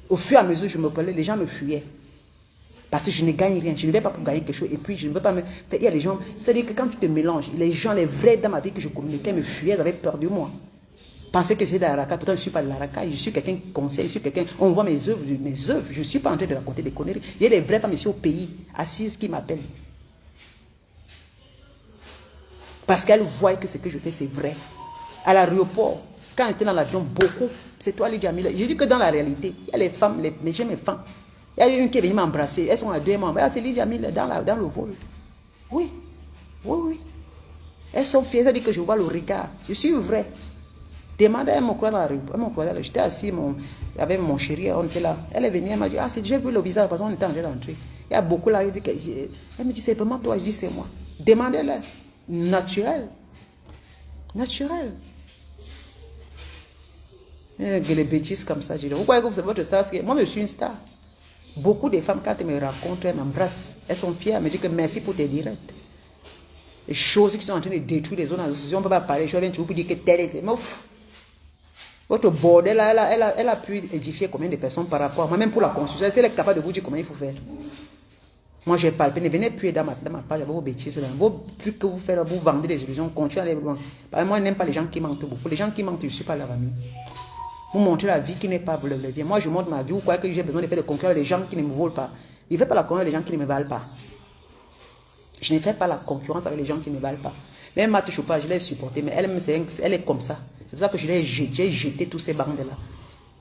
Au fur et à mesure, je me parlais, les gens me fuyaient. Parce que je ne gagne rien. Je ne vais pas pour gagner quelque chose. Et puis, je ne veux pas me... Il y a les gens... C'est-à-dire que quand tu te mélanges, les gens, les vrais dans ma vie que je communiquais me fuyaient, ils avaient peur de moi. Pensaient que c'était de la racaille. Pourtant, je ne suis pas de la racaille. Je suis quelqu'un qui conseille. Je suis quelqu'un... On voit mes œuvres. Je ne suis pas en train de raconter des conneries. Il y a des vraies femmes ici au pays, assises, qui m'appellent. Parce qu'elle voit que ce que je fais, c'est vrai. À l'aéroport, quand j'étais dans l'avion, beaucoup, c'est toi, Lydia Miller. Je dis que dans la réalité, il y a les femmes, mais j'ai mes femmes. Il y a une qui est venue m'embrasser. Elles sont à 2 membres. C'est Lydia Miller dans le vol. Oui. Oui, oui. Elles sont fières. Ça dit que je vois le regard. Je suis vrai. Demandez, elles m'ont croisé dans la rue. J'étais assis avec mon chéri. On était là. Elle est venue. Elle m'a dit, j'ai vu le visage parce qu'on était en train d'entrer. Il y a beaucoup là. Elle me dit, c'est vraiment toi. Je dis, c'est moi. Demandez-le. Naturel. Naturel. Les bêtises comme ça. Je dis, vous croyez que vous êtes votre star? Moi, je suis une star. Beaucoup de femmes, quand elles me rencontrent, elles m'embrassent. Elles sont fières. Elles me disent que merci pour tes directs. Les choses qui sont en train de détruire les zones d'association, on ne peut pas parler. Je viens toujours pour dire que tel est. Mais ouf. Votre bordel, elle a pu édifier combien de personnes par rapport à moi, même pour la construction. Elle est capable de vous dire comment il faut faire. Moi, j'ai palpé. Ne venez plus dans ma page avec vos bêtises. Là. Vos trucs que vous faites, vous vendez des illusions. Continuez à aller loin. Moi, je n'aime pas les gens qui mentent beaucoup. Les gens qui mentent, je ne suis pas leur ami. Vous montrez la vie qui n'est pas le bien. Moi, je montre ma vie. Vous croyez que j'ai besoin de faire de concurrence avec les gens qui ne me volent pas. Je ne fais pas la concurrence avec les gens qui ne me valent pas. Je ne fais pas la concurrence avec les gens qui ne me valent pas. Même Matt Choupa, je l'ai supporté, mais elle est comme ça. C'est pour ça que j'ai jeté tous ces bandes-là.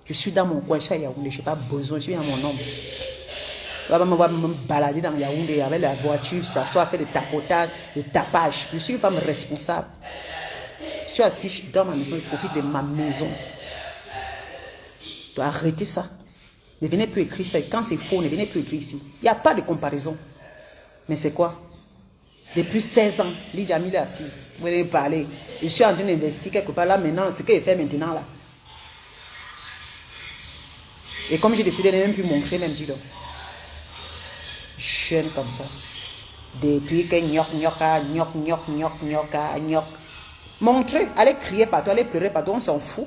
Je suis dans mon coin, je suis à Yaoundé, je n'ai pas besoin, je suis dans mon ombre. On va me balader dans Yaoundé avec la voiture, s'asseoir, faire des tapotages, des tapages. Je suis une femme responsable. Je suis assis dans ma maison, je profite de ma maison. Tu dois arrêter ça. Ne venez plus écrire ça. Quand c'est faux, ne venez plus écrire ici. Il n'y a pas de comparaison. Mais c'est quoi? Depuis 16 ans, Lydia Miller est assise. Vous allez parler. Je suis en train d'investir quelque part là maintenant. Ce qu'elle fait maintenant là. Et comme j'ai décidé de ne même plus montrer, même dis donc. Jeune comme ça. Depuis que gnoc. Montrez, allez crier partout, allez pleurer partout, on s'en fout.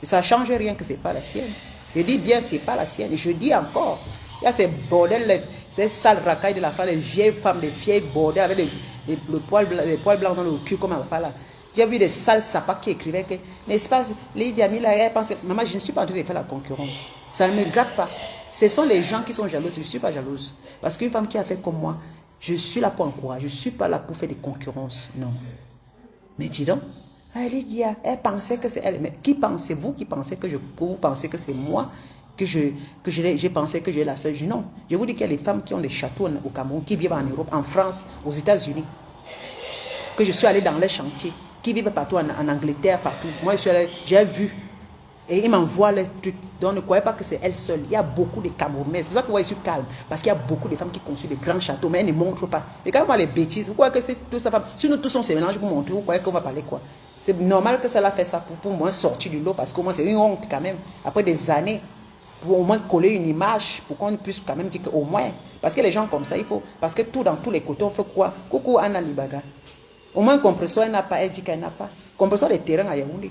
Et ça ne change rien que ce n'est pas la sienne. Je dis bien, ce n'est pas la sienne. Et je dis encore, il y a ces bordels, ces sales racailles de la femme, les vieilles femmes, les vieilles bordels avec les poils blancs dans le cul, comme elle va là. J'ai vu des sales sapas qui écrivaient que, n'est-ce pas, Lydia Miller, elle pense, maman, je ne suis pas en train de faire la concurrence. Ça ne me gratte pas. Ce sont les gens qui sont jalouses. Je ne suis pas jalouse. Parce qu'une femme qui a fait comme moi, je suis là pour encourager. Je ne suis pas là pour faire des concurrences. Non. Mais dis donc, Lydia, elle pensait que c'est elle. Mais qui pensez vous qui pensez que vous pensez que c'est moi que j'ai pensé que j'ai la seule? Non. Je vous dis qu'il y a les femmes qui ont des châteaux au Cameroun, qui vivent en Europe, en France, aux États-Unis. Que je suis allé dans les chantiers, qui vivent partout en Angleterre, partout. Moi, je suis allé, j'ai vu. Et il m'envoie les trucs. Donc ne croyez pas que c'est elle seule. Il y a beaucoup de Camerounaises. C'est pour ça que vous voyez, je suis calme. Parce qu'il y a beaucoup de femmes qui construisent de grands châteaux, mais elles ne montrent pas. Et quand vous voyez les bêtises, vous croyez que c'est tout ça. Si nous tous on se mélange pour montrer, vous croyez qu'on va parler quoi? C'est normal que cela fait ça pour moins sortir du lot. Parce qu'au moins c'est une honte quand même. Après des années, pour au moins coller une image, pour qu'on puisse quand même dire qu'au moins. Parce que les gens comme ça, il faut. Parce que tout dans tous les côtés, on fait quoi? Coucou Anna Libaga. Au moins compresseur, elle n'a pas. Elle dit qu'elle n'a pas. Compresseur des terrains à Yaoundé.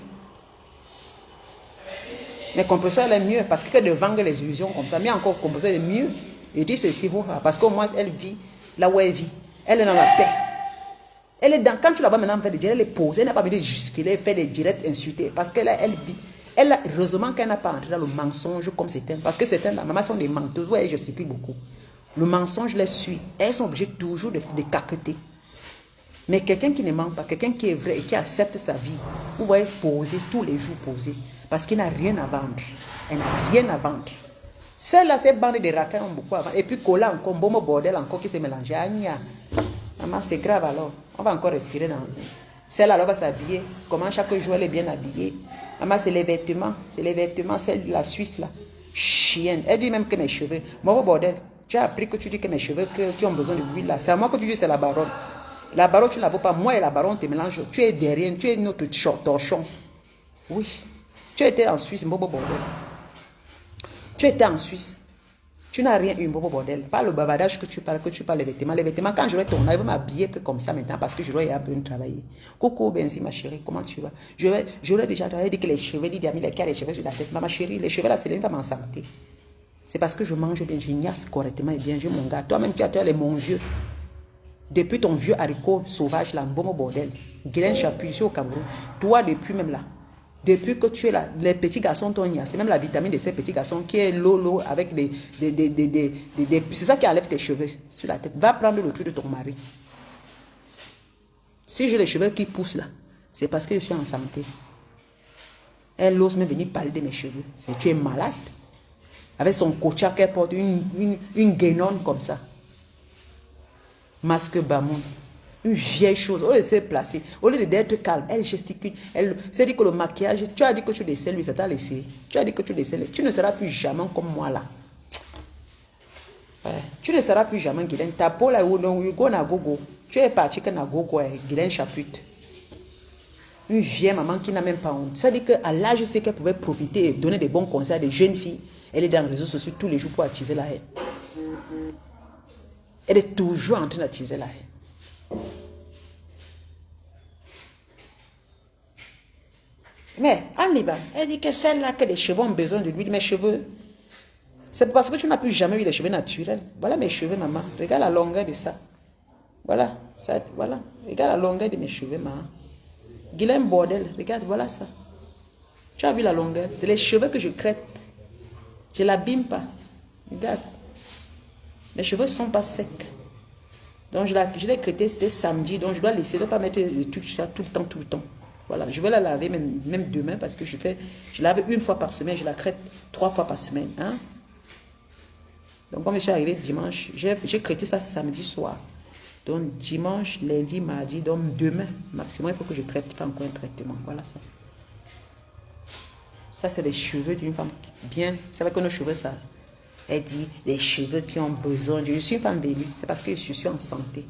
Mais compresseur, elle est mieux parce que de vendre les illusions comme ça, mais encore compresseur est mieux. Je dis ceci parce qu'au moins elle vit là où elle vit. Elle est dans la paix. Elle est dans, quand tu la vois maintenant faire des directs, elle est posée, elle n'a pas besoin de jusqu'elle fait des directs insultés parce qu'elle elle vit. Elle a, heureusement qu'elle n'a pas entré dans le mensonge comme certains. Parce que certains, la maman sont des menteuses, ouais, je circule beaucoup. Le mensonge les suit. Elles sont obligées toujours de caqueter. Mais quelqu'un qui ne ment pas, quelqu'un qui est vrai et qui accepte sa vie, vous voyez poser tous les jours poser. Parce qu'il n'a rien à vendre. Elle n'a rien à vendre. Celle-là, ces bandes de racailles ont beaucoup à vendre. Et puis Cola encore, Bomo Bordel encore qui s'est mélangé. Maman, c'est grave alors. On va encore respirer dans. Celle-là, elle va s'habiller. Comment chaque jour elle est bien habillée. Maman, c'est les vêtements. C'est les vêtements, celle de la Suisse là. Chienne. Elle dit même que mes cheveux. Bomo Bordel, j'ai appris que tu dis que mes cheveux qui ont besoin de l'huile là. C'est à moi que tu dis c'est la baronne. La baronne, tu ne la vois pas. Moi et la baronne, te mélange. Tu es derrière, tu es notre torchon. Oui. Tu étais en Suisse, Bobo Bordel. Tu étais en Suisse. Tu n'as rien eu, Bobo Bordel. Pas le bavardage que tu parles les vêtements. Les vêtements, quand j'aurai ton âge, je vais m'habiller que comme ça maintenant parce que je dois y avoir travailler. Coucou, Benzi, ma chérie, comment tu vas? J'aurais déjà dit que les cheveux, dit Diami, les cheveux sur la tête. Ma chérie, les cheveux là, c'est une femme en santé. C'est parce que je mange bien, je niasse correctement et bien, je mon gars. Toi-même, tu as les mon vieux. Depuis ton vieux haricot sauvage là, Bobo Bordel. Guylaine Chapuis, ici au Cameroun. Toi, depuis même là. Depuis que tu es là, les petits garçons t'ont c'est même la vitamine de ces petits garçons qui est l'eau avec c'est ça qui enlève tes cheveux sur la tête. Va prendre le truc de ton mari. Si j'ai les cheveux qui poussent là, c'est parce que je suis en santé. Elle ose me venir parler de mes cheveux. Et tu es malade. Avec son coachard qu'elle porte, une guénonne comme ça. Masque Bamoun. Une vieille chose, au lieu de se placer, au lieu d'être calme, elle gesticule. Elle s'est dit que le maquillage, tu as dit que tu décèles, lui, ça t'a laissé. Tu as dit que tu décèles. Tu ne seras plus jamais comme moi là. Ouais. Tu ne seras plus jamais Guylaine. Ta peau là, gogo. Tu es parti que na gogo, Guylaine Chaput. Une vieille maman qui n'a même pas honte. Ça dit qu'à l'âge, c'est qu'elle pouvait profiter et donner des bons conseils à des jeunes filles. Elle est dans les réseaux sociaux tous les jours pour attiser la haine. Elle est toujours en train d'attiser la haine. Mais en Liban, elle dit que celle-là que les cheveux ont besoin de l'huile, mes cheveux, c'est parce que tu n'as plus jamais eu les cheveux naturels. Voilà mes cheveux, maman. Regarde la longueur de ça. Voilà, ça, voilà. Regarde la longueur de mes cheveux, maman. Guylaine Bordel, regarde, voilà ça. Tu as vu la longueur? C'est les cheveux que je crête. Je ne l'abîme pas. Regarde. Mes cheveux ne sont pas secs. Donc je l'ai crêté, c'était samedi. Donc je dois laisser, je ne dois pas mettre les trucs ça tout le temps, tout le temps. Voilà, je vais la laver même demain parce que je lave une fois par semaine, je la crête 3 fois par semaine. Hein? Donc comme je suis arrivé dimanche, j'ai crêté ça samedi soir. Donc dimanche, lundi, mardi, donc demain, maximum, il faut que je crête pas encore un traitement. Voilà ça. Ça, c'est les cheveux d'une femme bien. C'est vrai que nos cheveux, ça. Elle dit, les cheveux qui ont besoin. Je suis une femme bénie. C'est parce que je suis en santé.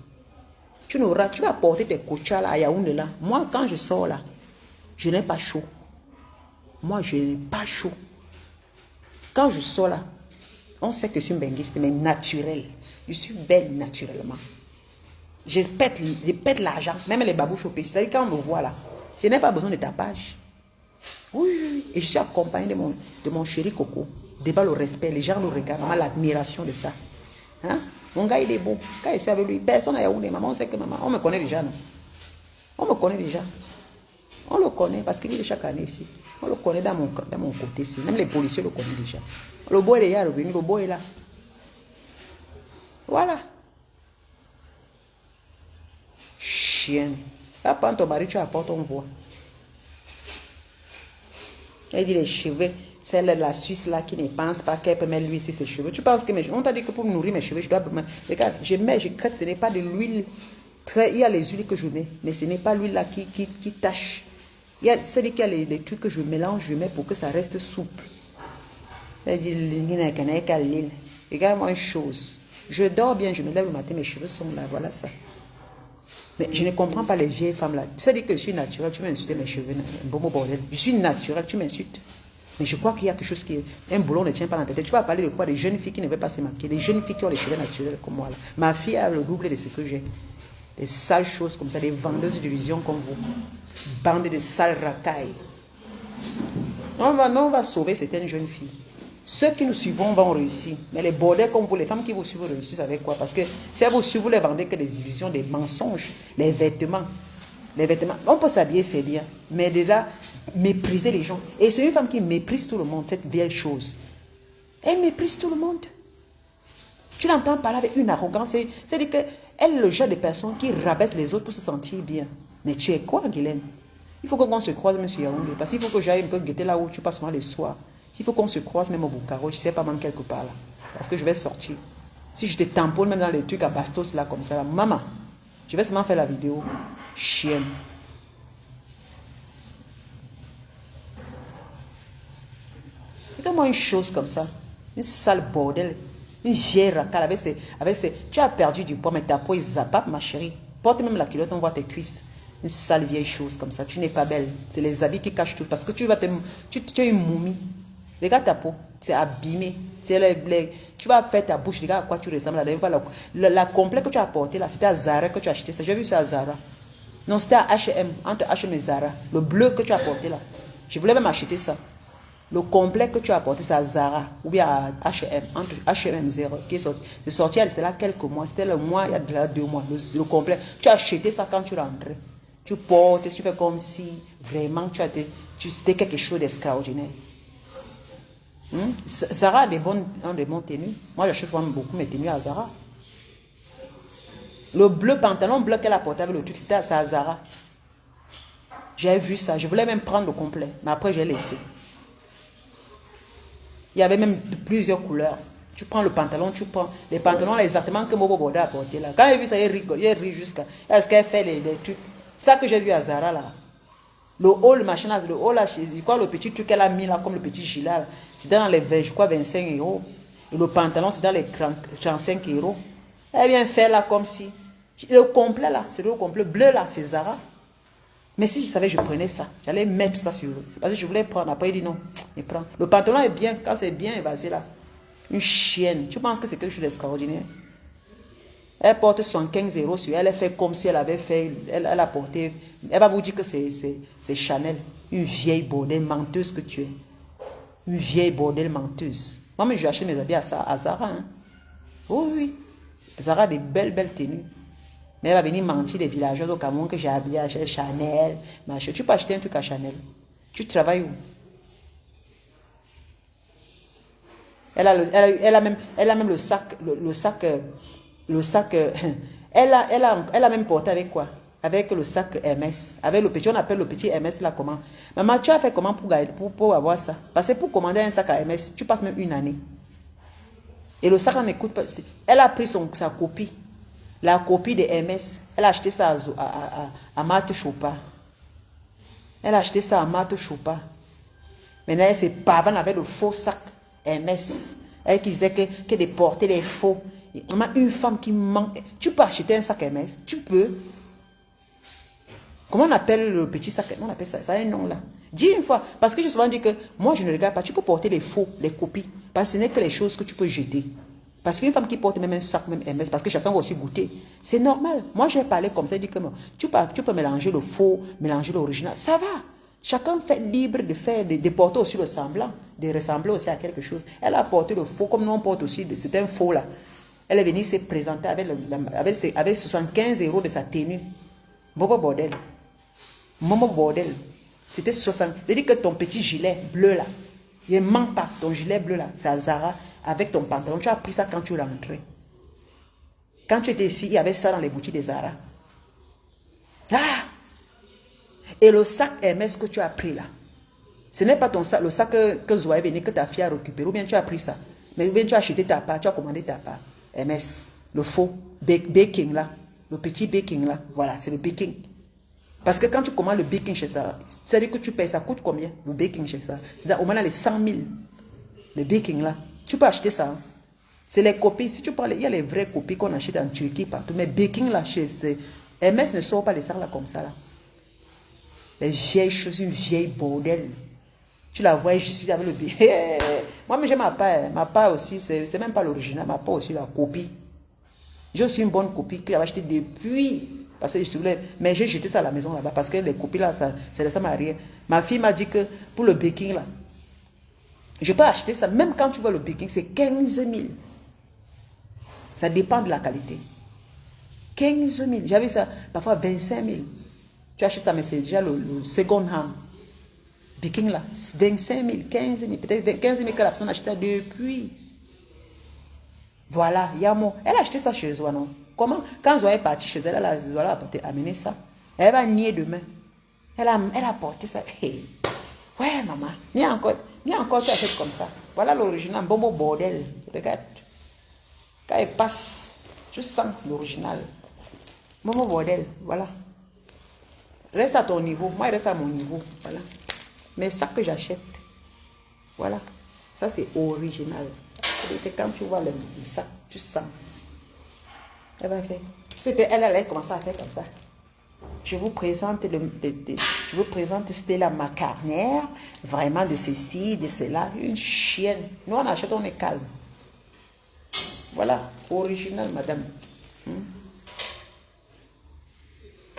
Tu vas porter tes coachas là, à Yaoundé là. Moi, quand je sors là, je n'ai pas chaud. Moi, je n'ai pas chaud. Quand je sors là, on sait que je suis une benguiste, mais naturelle. Je suis belle naturellement. Je pète l'argent, même les babouches au pays. C'est-à-dire quand on me voit là, je n'ai pas besoin de tapage. Oui. Et je suis accompagnée de mon chéri Coco. Débat le respect, les gens le regardent, maman, l'admiration de ça. Hein? Mon gars, il est beau. Quand je suis avec lui, personne n'a Yaoundé. Maman, on sait que maman, on me connaît déjà, non? On me connaît déjà. On le connaît parce qu'il est chaque année ici. On le connaît dans mon côté ici. Même les policiers le connaissent déjà. Le boy est revenu, le boy est là. Voilà. Chienne. Là, prends ton mari, tu apportes, on voit. Elle dit les cheveux. C'est la Suisse là qui ne pense pas qu'elle peut mettre l'huile sur ses cheveux. Tu penses que on t'a dit que pour nourrir mes cheveux, je dois... Regarde, je crête, ce n'est pas de l'huile. Il y a les huiles que je mets, mais ce n'est pas l'huile là qui tâche. C'est-à-dire qu'il y a les trucs que je mélange, je mets pour que ça reste souple. Regarde-moi une chose. Je dors bien, je me lève le matin, mes cheveux sont là, voilà ça. Mais je ne comprends pas les vieilles femmes là. C'est-à-dire que je suis naturelle, tu m'as insulté mes cheveux, un bon bordel. Je suis naturelle, tu m'insultes. Mais je crois qu'il y a quelque chose qui est... Un boulot ne tient pas dans ta tête. Tu vas parler de quoi? Des jeunes filles qui ne veulent pas se maquiller. Les jeunes filles qui ont les cheveux naturels comme moi là. Ma fille a le double de ce que j'ai. Des sales choses comme ça, des vendeuses d'illusions comme vous. Bande de sales racailles. On va sauver certaines jeunes filles. Ceux qui nous suivront vont réussir. Mais les bordels comme vous, les femmes qui vous suivent réussissent avec quoi? Parce que si elles vous suivent, vous les vendez que des illusions, des mensonges, les vêtements. Les vêtements. On peut s'habiller, c'est bien. Mais déjà, mépriser les gens. Et c'est une femme qui méprise tout le monde, cette vieille chose. Elle méprise tout le monde. Tu l'entends parler avec une arrogance. C'est-à-dire qu'elle est le genre de personne qui rabaisse les autres pour se sentir bien. Mais tu es quoi, Guylaine? Il faut qu'on se croise, monsieur Yaoundé. Parce qu'il faut que j'aille un peu guetter là où tu passes souvent les soirs. Il faut qu'on se croise même au Bucaro. Je ne sais pas même quelque part là. Parce que je vais sortir. Si je te tamponne même dans les trucs à bastos là comme ça, là, maman, je vais seulement faire la vidéo. Chienne. Regarde-moi une chose comme ça. Une sale bordel. Une vieille racale avec ses... Tu as perdu du poids, mais ta peau est zapap, ma chérie. Porte même la culotte, on voit tes cuisses. Une sale vieille chose comme ça. Tu n'es pas belle. C'est les habits qui cachent tout. Parce que tu es une momie. Regarde ta peau. C'est abîmé. Tu vas faire ta bouche. Regarde à quoi tu ressembles. La complète que tu as portée là, c'était à Zara que tu as acheté ça. J'ai vu ça à Zara. Non, c'était à H&M. Entre H&M et Zara. Le bleu que tu as porté là. Je voulais même acheter ça. Le complet que tu as apporté, c'est à Zara ou bien à H&M, entre H&M 0 qui est sorti. C'est sorti, c'est là quelques mois, c'était le mois, il y a déjà 2 mois, le complet. Tu as acheté ça quand tu rentrais. Tu portes, tu fais comme si vraiment c'était quelque chose d'extraordinaire. Zara a des bons tenues. Moi, j'achète beaucoup mes tenues à Zara. Le bleu, pantalon bleu qu'elle a porté avec le truc, c'était à Zara. J'ai vu ça, je voulais même prendre le complet, mais après j'ai laissé. Il y avait même plusieurs couleurs. Tu prends le pantalon, tu prends les pantalons là, exactement que Mobo Boda a porté là. Quand il a vu ça, il rigole, il rit jusqu'à... Est-ce qu'elle fait les trucs? Ça que j'ai vu à Zara là. Le haut, le machin là, le haut là, quoi, le petit truc qu'elle a mis là, comme le petit gilet là, c'était dans les 20, je crois 25 €. Et le pantalon, c'est dans les 35 €. Elle vient faire là comme si... Le complet là, c'est le complet bleu là, c'est Zara. Mais si je savais, je prenais ça. J'allais mettre ça sur eux. Parce que je voulais prendre. Après, il dit non, il prend. Le pantalon est bien. Quand c'est bien évasé là. Une chienne. Tu penses que c'est quelque chose d'extraordinaire? Elle porte 75 € sur elle. Elle fait comme si elle avait fait... Elle a porté... Elle va vous dire que c'est Chanel. Une vieille bordelle menteuse que tu es. Une vieille bordelle menteuse. Moi, je vais acheter mes habits à Zara. Hein. Oh oui. Zara a des belles tenues. Mais elle va venir mentir des villageois au Cameroun que j'ai habillé à Chanel. Machin. Tu peux acheter un truc à Chanel. Tu travailles où? Elle a même le sac. Elle a même porté avec quoi? Avec le sac Hermès. Avec le petit, on appelle le petit Hermès là comment? Maman, tu as fait comment pour avoir ça? Parce que pour commander un sac à Hermès, tu passes même une année. Et le sac là n'écoute pas. Elle a pris sa copie. La copie de Hermès, elle a acheté ça à Marthe Chopin. Elle a acheté ça à Marthe Chopin. Maintenant, elle se pavane avec le faux sac Hermès. Elle qui disait que de porter les faux. Maman, une femme qui manque. Tu peux acheter un sac Hermès. Tu peux. Comment on appelle le petit sac? On appelle ça. Ça a un nom là. Dis une fois. Parce que j'ai souvent dit que moi, je ne regarde pas. Tu peux porter les faux, les copies. Parce que ce n'est que les choses que tu peux jeter. Parce qu'une femme qui porte même un sac, même MS, parce que chacun va aussi goûter, c'est normal. Moi, j'ai parlé comme ça, je dis que tu peux mélanger le faux, mélanger l'original, ça va. Chacun fait libre de porter aussi le semblant, de ressembler aussi à quelque chose. Elle a porté le faux, comme nous on porte aussi, c'est un faux là. Elle est venue se présenter avec 75 € de sa tenue. Bobo bordel. Momo bordel. C'était 60. C'est-à-dire que ton petit gilet bleu là, il ne manque pas, ton gilet bleu là, c'est à Zara. Avec ton pantalon, tu as pris ça quand tu rentrais. Quand tu étais ici, il y avait ça dans les boutiques des Zara. Ah! Et le sac Hermès que tu as pris là, ce n'est pas ton sac, le sac que Zoé est venu, que ta fille a récupéré, ou bien tu as pris ça. Mais ou bien tu as acheté ta part, tu as commandé ta part. Hermès, le faux, baking là, le petit baking là, voilà, c'est le baking. Parce que quand tu commandes le baking chez ça, c'est-à-dire que tu payes, ça coûte combien le baking chez ça? C'est-à-dire au moins les 100 000, le baking là. Tu peux acheter ça. Hein? C'est les copies. Si tu parles, il y a les vraies copies qu'on achète en Turquie partout. Mais baking là, chez Hermès ne sort pas les sacs là comme ça là. Les vieilles choses, une vieille bordel. Tu la vois, je suis avec le baking. Moi, mais j'ai ma part. Ma part aussi, c'est même pas l'original. Ma part aussi, la copie. J'ai aussi une bonne copie que j'avais achetée depuis. Parce que je voulais, mais j'ai jeté ça à la maison là-bas. Parce que les copies là, ça m'a rien. Ma fille m'a dit que pour le baking là, je peux acheter ça. Même quand tu vois le baking, c'est 15 000. Ça dépend de la qualité. 15 000. J'avais ça, parfois 25 000. Tu achètes ça, mais c'est déjà le second hand. Baking là, 25 000, 15 000, peut-être 15 000 que la personne a acheté ça depuis. Voilà, il y a mon. Elle a acheté ça chez Zoé, non? Comment? Quand Zoé est partie chez elle, elle a amené ça. Elle va nier demain. Elle a porté ça. Hey. Ouais, maman. Viens encore, tu achètes comme ça. Voilà l'original. Bobo bordel. Regarde. Quand elle passe, tu sens l'original. Bobo bordel. Voilà. Reste à ton niveau. Moi, je reste à mon niveau. Voilà. Mais ça que j'achète. Voilà. Ça, c'est original. Quand tu vois le sac, tu sens. Elle va faire. C'était elle allait commencer à faire comme ça. Je vous présente je vous présente Stella McCartney, vraiment de ceci, de cela, une chienne. Nous on achète, on est calme. Voilà, original, madame.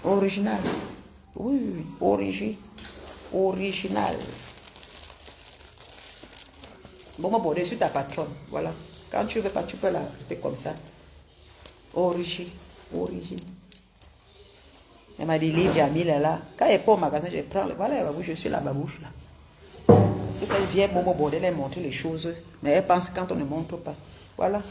Original. Oui, original. Bon, moi, je suis ta patronne. Voilà. Quand tu veux pas, tu peux la faire comme ça. Origine. Elle m'a dit, Lydia, là. Quand elle est pas au magasin, je prends. Voilà, la babouche, je suis la babouche là. Parce que ça vient, bon, bordel, elle montre les choses. Mais elle pense quand on ne montre pas. Voilà.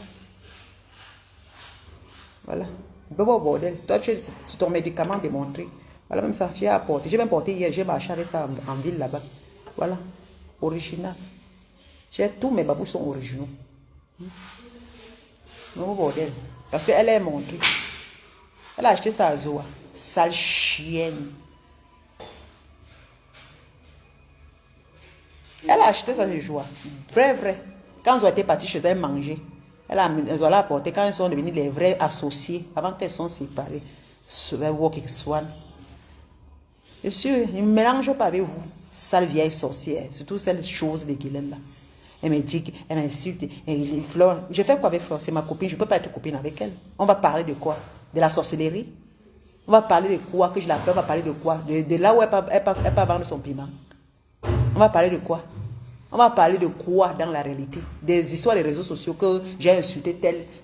Voilà. Bon, bordel. Toi, c'est ton médicament démontré. Voilà, même ça, j'ai apporté. J'ai même porté hier, j'ai marché avec ça en ville là-bas. Voilà. Original. Tous mes babous sont originaux. Non, bordel. Parce qu'elle est montrée. Elle a acheté ça à Zoa. Sale chienne. Elle a acheté ça de joie. Vrai. Quand Zoa était partie chez elle manger, elle a apporté. Quand ils sont devenus les vrais associés, avant qu'elles soient séparées, Walking Swan. Monsieur, il ne mélange pas avec vous. Sale vieille sorcière. Surtout celle chose de Guylaine là. Elle me dit, elle m'insulte. Flore, je fais quoi avec Flore? C'est ma copine, je ne peux pas être copine avec elle. On va parler de quoi? De la sorcellerie? On va parler de quoi? Que je l'appelle, on va parler de quoi? De là où elle peut vendre son piment. On va parler de quoi? On va parler de quoi dans la réalité? Des histoires des réseaux sociaux que j'ai insulté,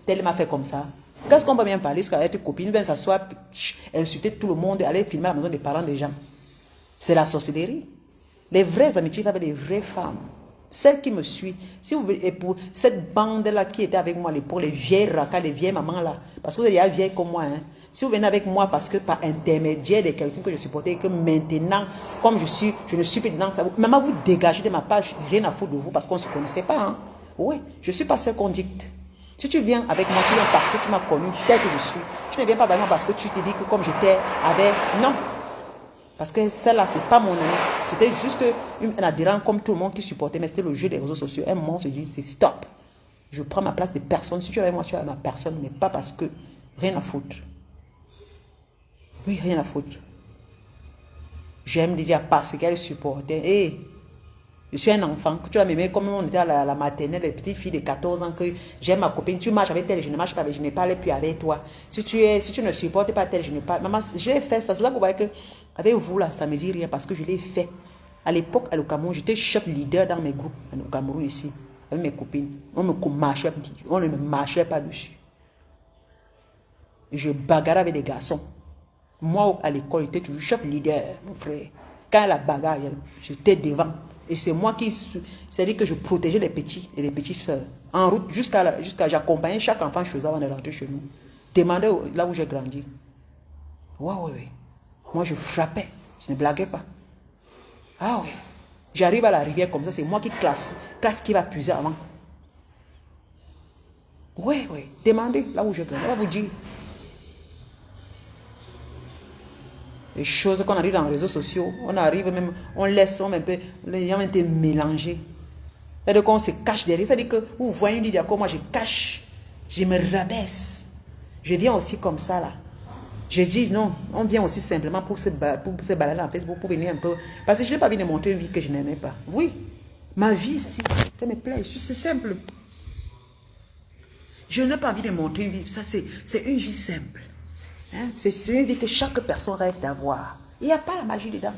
tel m'a fait comme ça. Qu'est-ce qu'on va bien parler? Parce qu'avec tes copines, ben s'asseoir, insulter tout le monde, aller filmer à la maison des parents des gens. C'est la sorcellerie. Les vraies amitiés avec les vraies femmes. Celle qui me suit, si vous voulez, et pour cette bande-là qui était avec moi, pour les vieilles rakas, les vieilles mamans là, parce que vous êtes vieilles comme moi, hein, si vous venez avec moi parce que par intermédiaire de quelqu'un que je supportais et que maintenant, comme je ne suis plus dedans, maman vous dégagez de ma page, rien à foutre de vous parce qu'on ne se connaissait pas. Hein. Oui, je ne suis pas celle qu'on dicte. Si tu viens avec moi, tu viens parce que tu m'as connu tel que je suis. Tu ne viens pas vraiment parce que tu te dis que comme j'étais avec... Non. Parce que celle-là, ce n'est pas mon ami. C'était juste un adhérent comme tout le monde qui supportait, mais c'était le jeu des réseaux sociaux. Un moment, on se dit, c'est stop. Je prends ma place de personne. Si tu es avec moi, tu es avec ma personne, mais pas parce que rien à foutre. Oui, rien à foutre. J'aime déjà parce qu'elle supportait. Et je suis un enfant. Que tu vas m'aimer comme on était à la maternelle, les petites filles de 14 ans, que j'aime ma copine. Tu marches avec elle, je ne marche pas avec, je ne parle plus avec toi. Si tu ne supportes pas elle, je ne parle. Maman, j'ai fait ça. C'est là que vous voyez que, avec vous là, ça ne me dit rien parce que je l'ai fait. À l'époque, au Cameroun, j'étais chef leader dans mes groupes, au Cameroun ici, avec mes copines. On ne me marchait pas dessus. Je bagarrais avec des garçons. Moi, à l'école, j'étais toujours chef leader, mon frère. Quand la bagarre, j'étais devant. Et c'est moi qui... C'est-à-dire que je protégeais les petits et les petites sœurs. En route, jusqu'à j'accompagnais chaque enfant chez eux avant de rentrer chez nous. Demandez là où j'ai grandi. Oui. Moi, je frappais. Je ne blaguais pas. Ah oui. J'arrive à la rivière comme ça, c'est moi qui classe qui va puiser avant. Oui. Demandez là où j'ai grandi. On va vous dire. Les choses qu'on arrive dans les réseaux sociaux, on arrive même, on laisse, un peu, les gens ont été mélangés. C'est-à-dire qu'on se cache derrière. C'est-à-dire que vous voyez une idée comme moi, je cache, je me rabaisse. Je viens aussi comme ça là. Je dis non, on vient aussi simplement pour se balader dans Facebook, pour venir un peu. Parce que je n'ai pas envie de montrer une vie que je n'aimais pas. Oui, ma vie ici, ça me plaît, c'est simple. Je n'ai pas envie de montrer une vie, ça c'est une vie simple. Hein? C'est une vie que chaque personne rêve d'avoir. Il n'y a pas la magie dedans.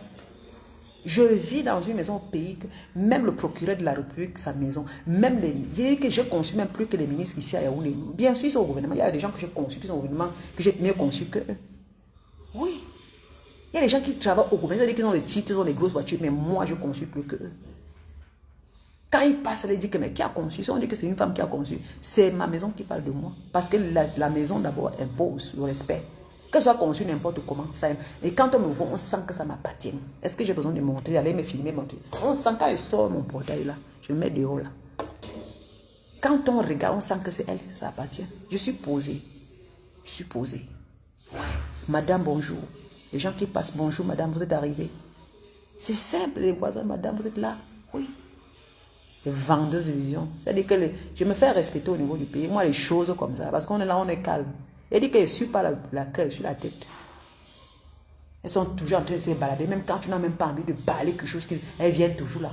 Je vis dans une maison au pays que même le procureur de la République, sa maison, même les que j'ai conçu même plus que les ministres ici à Yaoundé. Bien sûr, ils sont au gouvernement. Il y a des gens que j'ai conçus qui sont au gouvernement, que j'ai mieux conçus que eux. Oui. Il y a des gens qui travaillent au gouvernement, c'est-à-dire qu'ils ont les titres, ils ont les grosses voitures, mais moi, je conçus plus que eux. Quand ils passent, ils disent que mais qui a conçu? Si on dit que c'est une femme qui a conçu, c'est ma maison qui parle de moi. Parce que la maison d'abord impose le respect. Que ce soit conçu n'importe comment. Ça, et quand on me voit, on sent que ça m'appartient. Est-ce que j'ai besoin de montrer, d'aller me filmer, montrer? On sent quand elle sort mon portail là, je me mets dehors là. Quand on regarde, on sent que c'est elle, ça appartient. Je suis posée. Je suis posée. Ouais. Madame, bonjour. Les gens qui passent, bonjour madame, vous êtes arrivée. C'est simple, les voisins, madame, vous êtes là. Oui. Les vendeuses d'illusions. C'est-à-dire que je me fais respecter au niveau du pays. Moi, les choses comme ça, parce qu'on est là, on est calme. Elle dit que je ne suis pas la queue, je suis la tête. Elles sont toujours en train de se balader, même quand tu n'as même pas envie de parler quelque chose, elles viennent toujours là.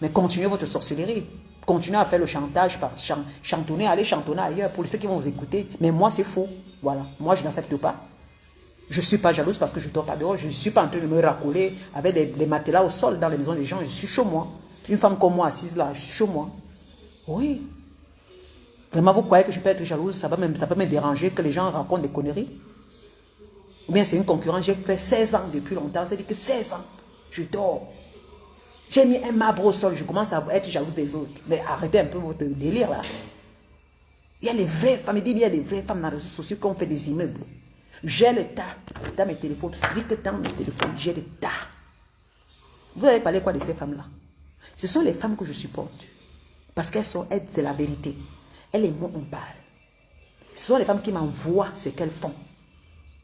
Mais continuez votre sorcellerie. Continuez à faire le chantage, chantonner, allez chantonner ailleurs pour ceux qui vont vous écouter. Mais moi, c'est faux. Voilà. Moi, je n'accepte pas. Je ne suis pas jalouse parce que je ne dors pas dehors. Je ne suis pas en train de me racoler avec des matelas au sol dans les maisons des gens. Je suis chez moi. Une femme comme moi assise là, je suis chez moi. Oui. Vraiment, vous croyez que je peux être jalouse? Ça peut me déranger que les gens racontent des conneries? Ou bien c'est une concurrence? J'ai fait 16 ans depuis longtemps. C'est-à-dire que 16 ans, je dors. J'ai mis un marbre au sol. Je commence à être jalouse des autres. Mais arrêtez un peu votre délire là. Il y a les vraies femmes. Il y a des vraies femmes dans les réseaux sociaux qui ont fait des immeubles. J'ai le tas dans mes téléphones. Je dis que dans mes téléphones, j'ai le tas. Vous avez parlé quoi de ces femmes-là? Ce sont les femmes que je supporte. Parce qu'elles c'est la vérité. Elles et moi, on parle. Ce sont les femmes qui m'envoient ce qu'elles font.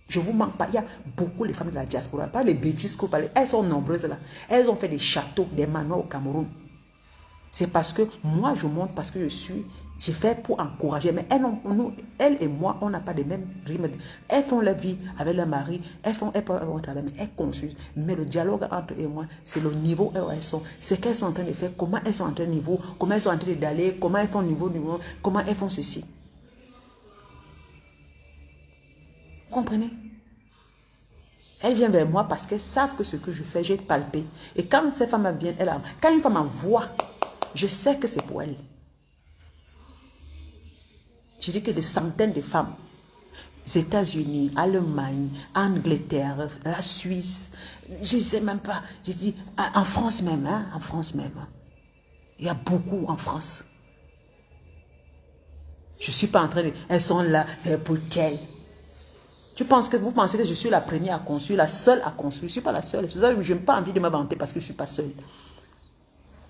Je ne vous manque pas. Il y a beaucoup de femmes de la diaspora. Pas les bêtises que vous parlez. Elles sont nombreuses là. Elles ont fait des châteaux, des manoirs au Cameroun. C'est parce que moi, je monte parce que j'ai fait pour encourager. Mais elles et moi, on n'a pas les mêmes rythmes. Elles font leur vie avec leur mari. Elles peuvent avoir un travail, mais elles construisent. Mais le dialogue entre elles et moi, c'est le niveau où elles sont. C'est qu'elles sont en train de faire, comment elles sont en train de niveau, comment elles sont en train d'aller, comment elles font niveau, comment elles font ceci. Vous comprenez? Elles viennent vers moi parce qu'elles savent que ce que je fais, j'ai palpé. Et quand ces femmes viennent, quand une femme m'envoie, je sais que c'est pour elle. Je dis que des centaines de femmes, les États-Unis, Allemagne, Angleterre, la Suisse, je ne sais même pas, je dis, en France même, hein, en France même. Il y a beaucoup en France. Je ne suis pas en train de... Elles sont là, c'est pour quelles? Vous pensez que je suis la première à construire, la seule à construire? Je ne suis pas la seule. Je n'ai pas envie de m'inventer parce que je ne suis pas seule.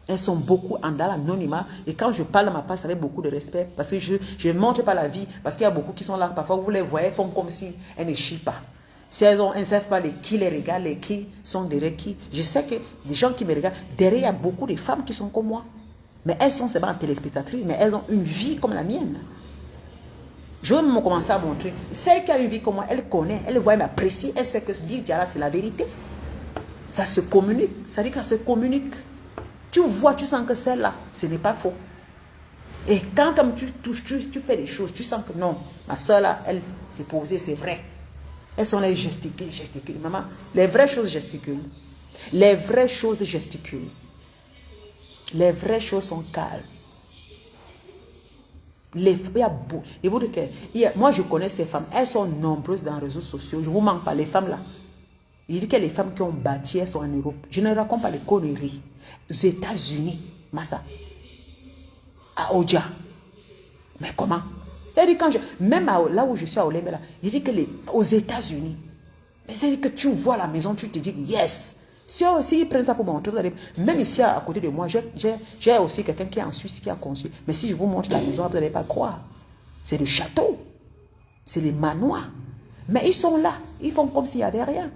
Elles sont beaucoup dans l'anonymat. Et quand je parle à ma page, c'est avec beaucoup de respect. Parce que je ne montre pas la vie. Parce qu'il y a beaucoup qui sont là. Parfois, vous les voyez, elles font comme si elles ne chient pas. Si elles ne savent pas qui les regarde, les qui sont derrière qui. Je sais que les gens qui me regardent, derrière, il y a beaucoup de femmes qui sont comme moi. Mais elles sont seulement téléspectatrices, mais elles ont une vie comme la mienne. Je vais même commencer à montrer. Celle qui a une vie comme moi, elle connaît, elle voit, elle m'apprécie, elle sait que ce Diara, c'est la vérité. Ça se communique, ça dit que ça se communique. Tu vois, tu sens que celle-là, ce n'est pas faux. Et quand comme tu touches, tu fais des choses, tu sens que non, ma soeur là, elle s'est posée, c'est vrai. Elles sont là, gesticulent. Maman, les vraies choses gesticulent. Les vraies choses gesticulent. Les vraies choses sont calmes. Moi, je connais ces femmes. Elles sont nombreuses dans les réseaux sociaux. Je ne vous manque pas, les femmes là. Il dit que les femmes qui ont bâti, elles sont en Europe. Je ne raconte pas les conneries. Aux États-Unis, Massa. À Oja. Mais comment? Même là où je suis à Olembela, il dit que aux États-Unis, c'est-à-dire que tu vois la maison, tu te dis yes. Si ils prennent ça pour montrer, vous allez, même ici à côté de moi, j'ai aussi quelqu'un qui est en Suisse qui a conçu. Mais si je vous montre la maison, vous n'allez pas croire. C'est le château. C'est les manoirs. Mais ils sont là. Ils font comme s'il n'y avait rien.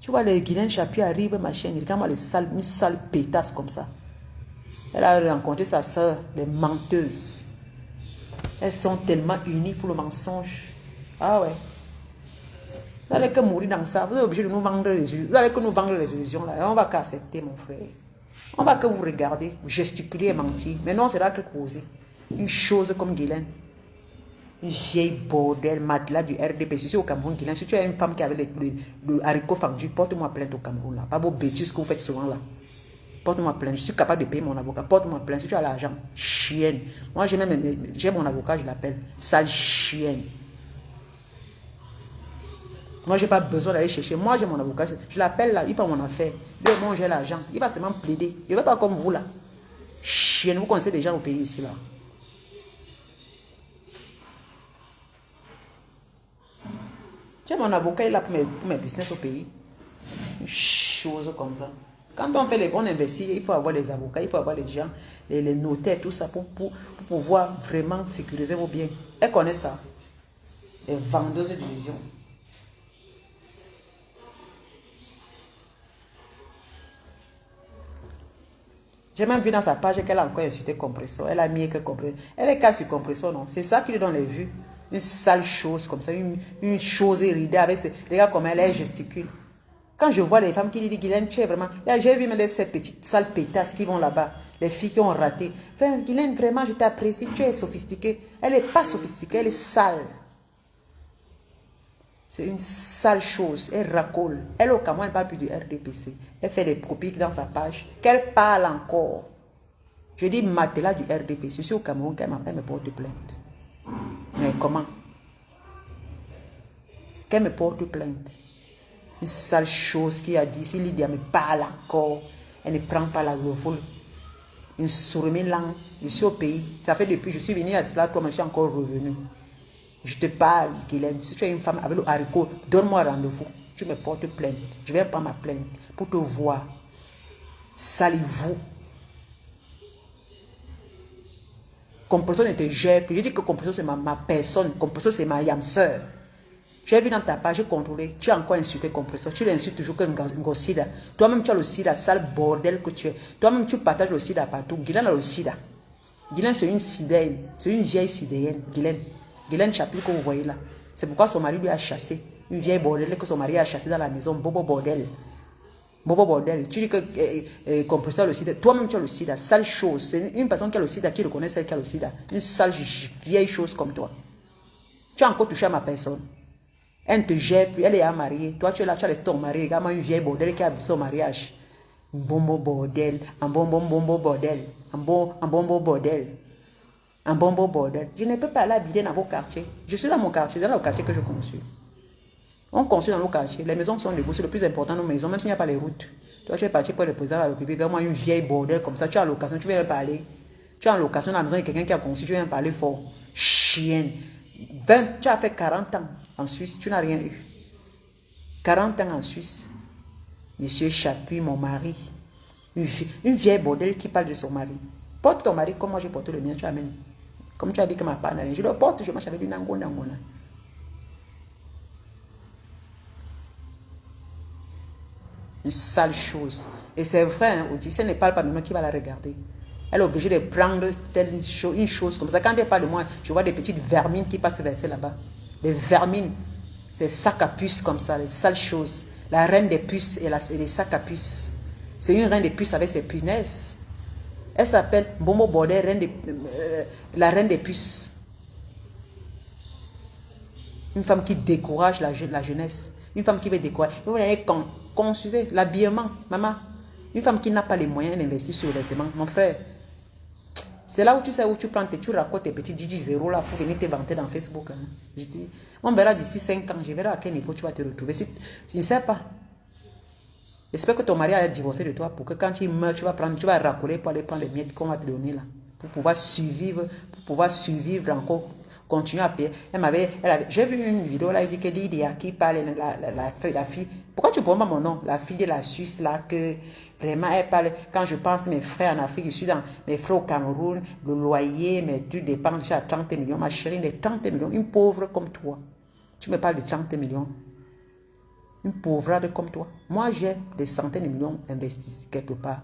Tu vois, les Guylaine Chapuis arrivent, machin, regarde-moi une sale pétasse comme ça. Elle a rencontré sa soeur, les menteuses. Elles sont tellement unies pour le mensonge. Ah ouais. Vous n'allez que mourir dans ça. Vous êtes obligé de nous vendre les illusions. Vous allez que nous vendre les illusions là. Et on va qu'accepter, mon frère. On va que vous regarder, vous gesticuler et mentir. Mais non, c'est là que causer. Une chose comme Guylaine. Une vieille bordel, matelas du RDP. Si c'est au Cameroun, Guylaine, si tu as une femme qui avait le haricot fendu, porte-moi plainte au Cameroun là. Pas vos bêtises que vous faites souvent là. Porte-moi plainte. Je suis capable de payer mon avocat. Porte-moi plainte. Si tu as l'argent, chienne. Moi, j'ai mon avocat, je l'appelle. Sale chienne. Moi, je n'ai pas besoin d'aller chercher. Moi, j'ai mon avocat. Je l'appelle là, il prend mon affaire. Moi, j'ai l'argent. Il va seulement plaider. Il ne va pas comme vous là. Chienne, vous connaissez des gens au pays ici là. J'ai mon avocat, il est là pour mes business au pays. Une chose comme ça. Quand on fait les bons investissements, il faut avoir les avocats, il faut avoir les gens, les notaires, tout ça pour pouvoir vraiment sécuriser vos biens. Elle connaît ça. Les vendeuses d'illusions. J'ai même vu dans sa page qu'elle a encore insulté Compressor. Elle a mis que Compressor. Elle est casse sur Compressor, non. C'est ça qui lui donne les vues. Une sale chose comme ça. Une chose irridée avec les gars comme elle gesticule. Quand je vois les femmes qui disent Guylaine, tu es vraiment. J'ai vu même ces petites sales pétasses qui vont là-bas. Les filles qui ont raté. Enfin, Guylaine, vraiment, je t'apprécie. Tu es sophistiquée. Elle n'est pas sophistiquée, elle est sale. C'est une sale chose. Elle racole. Elle, au Cameroun, elle ne parle plus du RDPC. Elle fait des copies dans sa page. Qu'elle parle encore. Je dis matelas du RDPC. Je suis au Cameroun, qu'elle me porte plainte. Mais comment? Qu'elle me porte plainte. Une sale chose qui a dit. Si Lydia me parle encore, elle ne prend pas la revol. Une sourmine langue. Je suis au pays. Ça fait depuis, je suis venu à cela, toi, je suis encore revenu. Je te parle, Guylaine. Si tu es une femme avec le haricot, donne-moi rendez-vous. Tu me portes plainte. Je vais prendre ma plainte pour te voir. Salez-vous. Compressor ne te gère plus. Je dis que Compressor, c'est ma personne. Compressor, c'est ma yam-sœur. J'ai vu dans ta page, j'ai contrôlé. Tu as encore insulté Compressor. Tu l'insultes toujours que Ngossida. Toi-même, tu as le sida, sale bordel que tu es. Toi-même, tu partages le sida partout. Guylaine a le sida. Guylaine, c'est une sidéenne. C'est une vieille sidéenne. Guylaine Chapuis que vous voyez là. C'est pourquoi son mari lui a chassé. Une vieille bordel que son mari a chassé dans la maison. Bobo bordel. Bobo bordel. Tu dis que Compressor a le sida. Toi-même tu as le sida. Sale chose. C'est une personne qui a le sida qui reconnaît celle qui a le sida. Une sale vieille chose comme toi. Tu as encore touché à ma personne. Elle ne te gère plus. Elle est mariée. Toi tu es là, tu as ton mari. Regarde-moi une vieille bordel qui a vu son mariage. Un bonbon bordel. Un bonbon bordel. Un bonbon bordel. Un bonbon bordel. Je ne peux pas aller habiter dans vos quartiers. Je suis dans mon quartier, dans le quartier que je construis. On construit dans nos quartiers. Les maisons sont debout. C'est le plus important, nos maisons, même s'il n'y a pas les routes. Toi, tu es parti pour le président de la République. Regarde-moi une vieille bordel comme ça. Tu as l'occasion, tu viens parler. Tu as l'occasion dans la maison de quelqu'un qui a construit, tu viens parler fort. Chienne. Tu as fait 40 ans en Suisse, tu n'as rien eu. 40 ans en Suisse. Monsieur Chapuis, mon mari. Une vieille bordel qui parle de son mari. Porte ton mari comme moi j'ai porté le mien, tu amènes. Comme tu as dit que ma part, je le porte, je marche avec du nangona. Une sale chose. Et c'est vrai, hein, Audi, si elle ne parle pas maintenant, qui va la regarder? Elle est obligée de prendre une chose comme ça. Quand elle parle de moi, je vois des petites vermines qui passent verser là-bas. Des vermines, c'est sacs à puces comme ça, les sales choses. La reine des puces et les sacs à puces. C'est une reine des puces avec ses punaises. Elle s'appelle Bomo Bordel, la reine des puces. Une femme qui décourage la jeunesse. Une femme qui veut décourager. Vous voyez, construisez l'habillement, maman. Une femme qui n'a pas les moyens d'investir sur les vêtements. Mon frère, c'est là où tu sais où tu prends tu racontes tes petits Didi zéro là pour venir te vanter dans Facebook. Hein. Je dis, on verra d'ici 5 ans, je verrai à quel niveau tu vas te retrouver. Si, je ne sais pas. J'espère que ton mari a divorcé de toi pour que quand il meurt, tu vas racoler pour aller prendre les miettes qu'on va te donner là. Pour pouvoir survivre encore, continuer à payer. J'ai vu une vidéo là, il dit que Lydia qui parle, la fille. Pourquoi tu prends pas mon nom? La fille de la Suisse là, que vraiment elle parle. Quand je pense à mes frères en Afrique, je suis dans mes frères au Cameroun, le loyer, mes tu dépenses à 30 millions, ma chérie, les 30 millions, une pauvre comme toi. Tu me parles de 30 millions. Une pauvrade comme toi. Moi, j'ai des centaines de millions investis quelque part.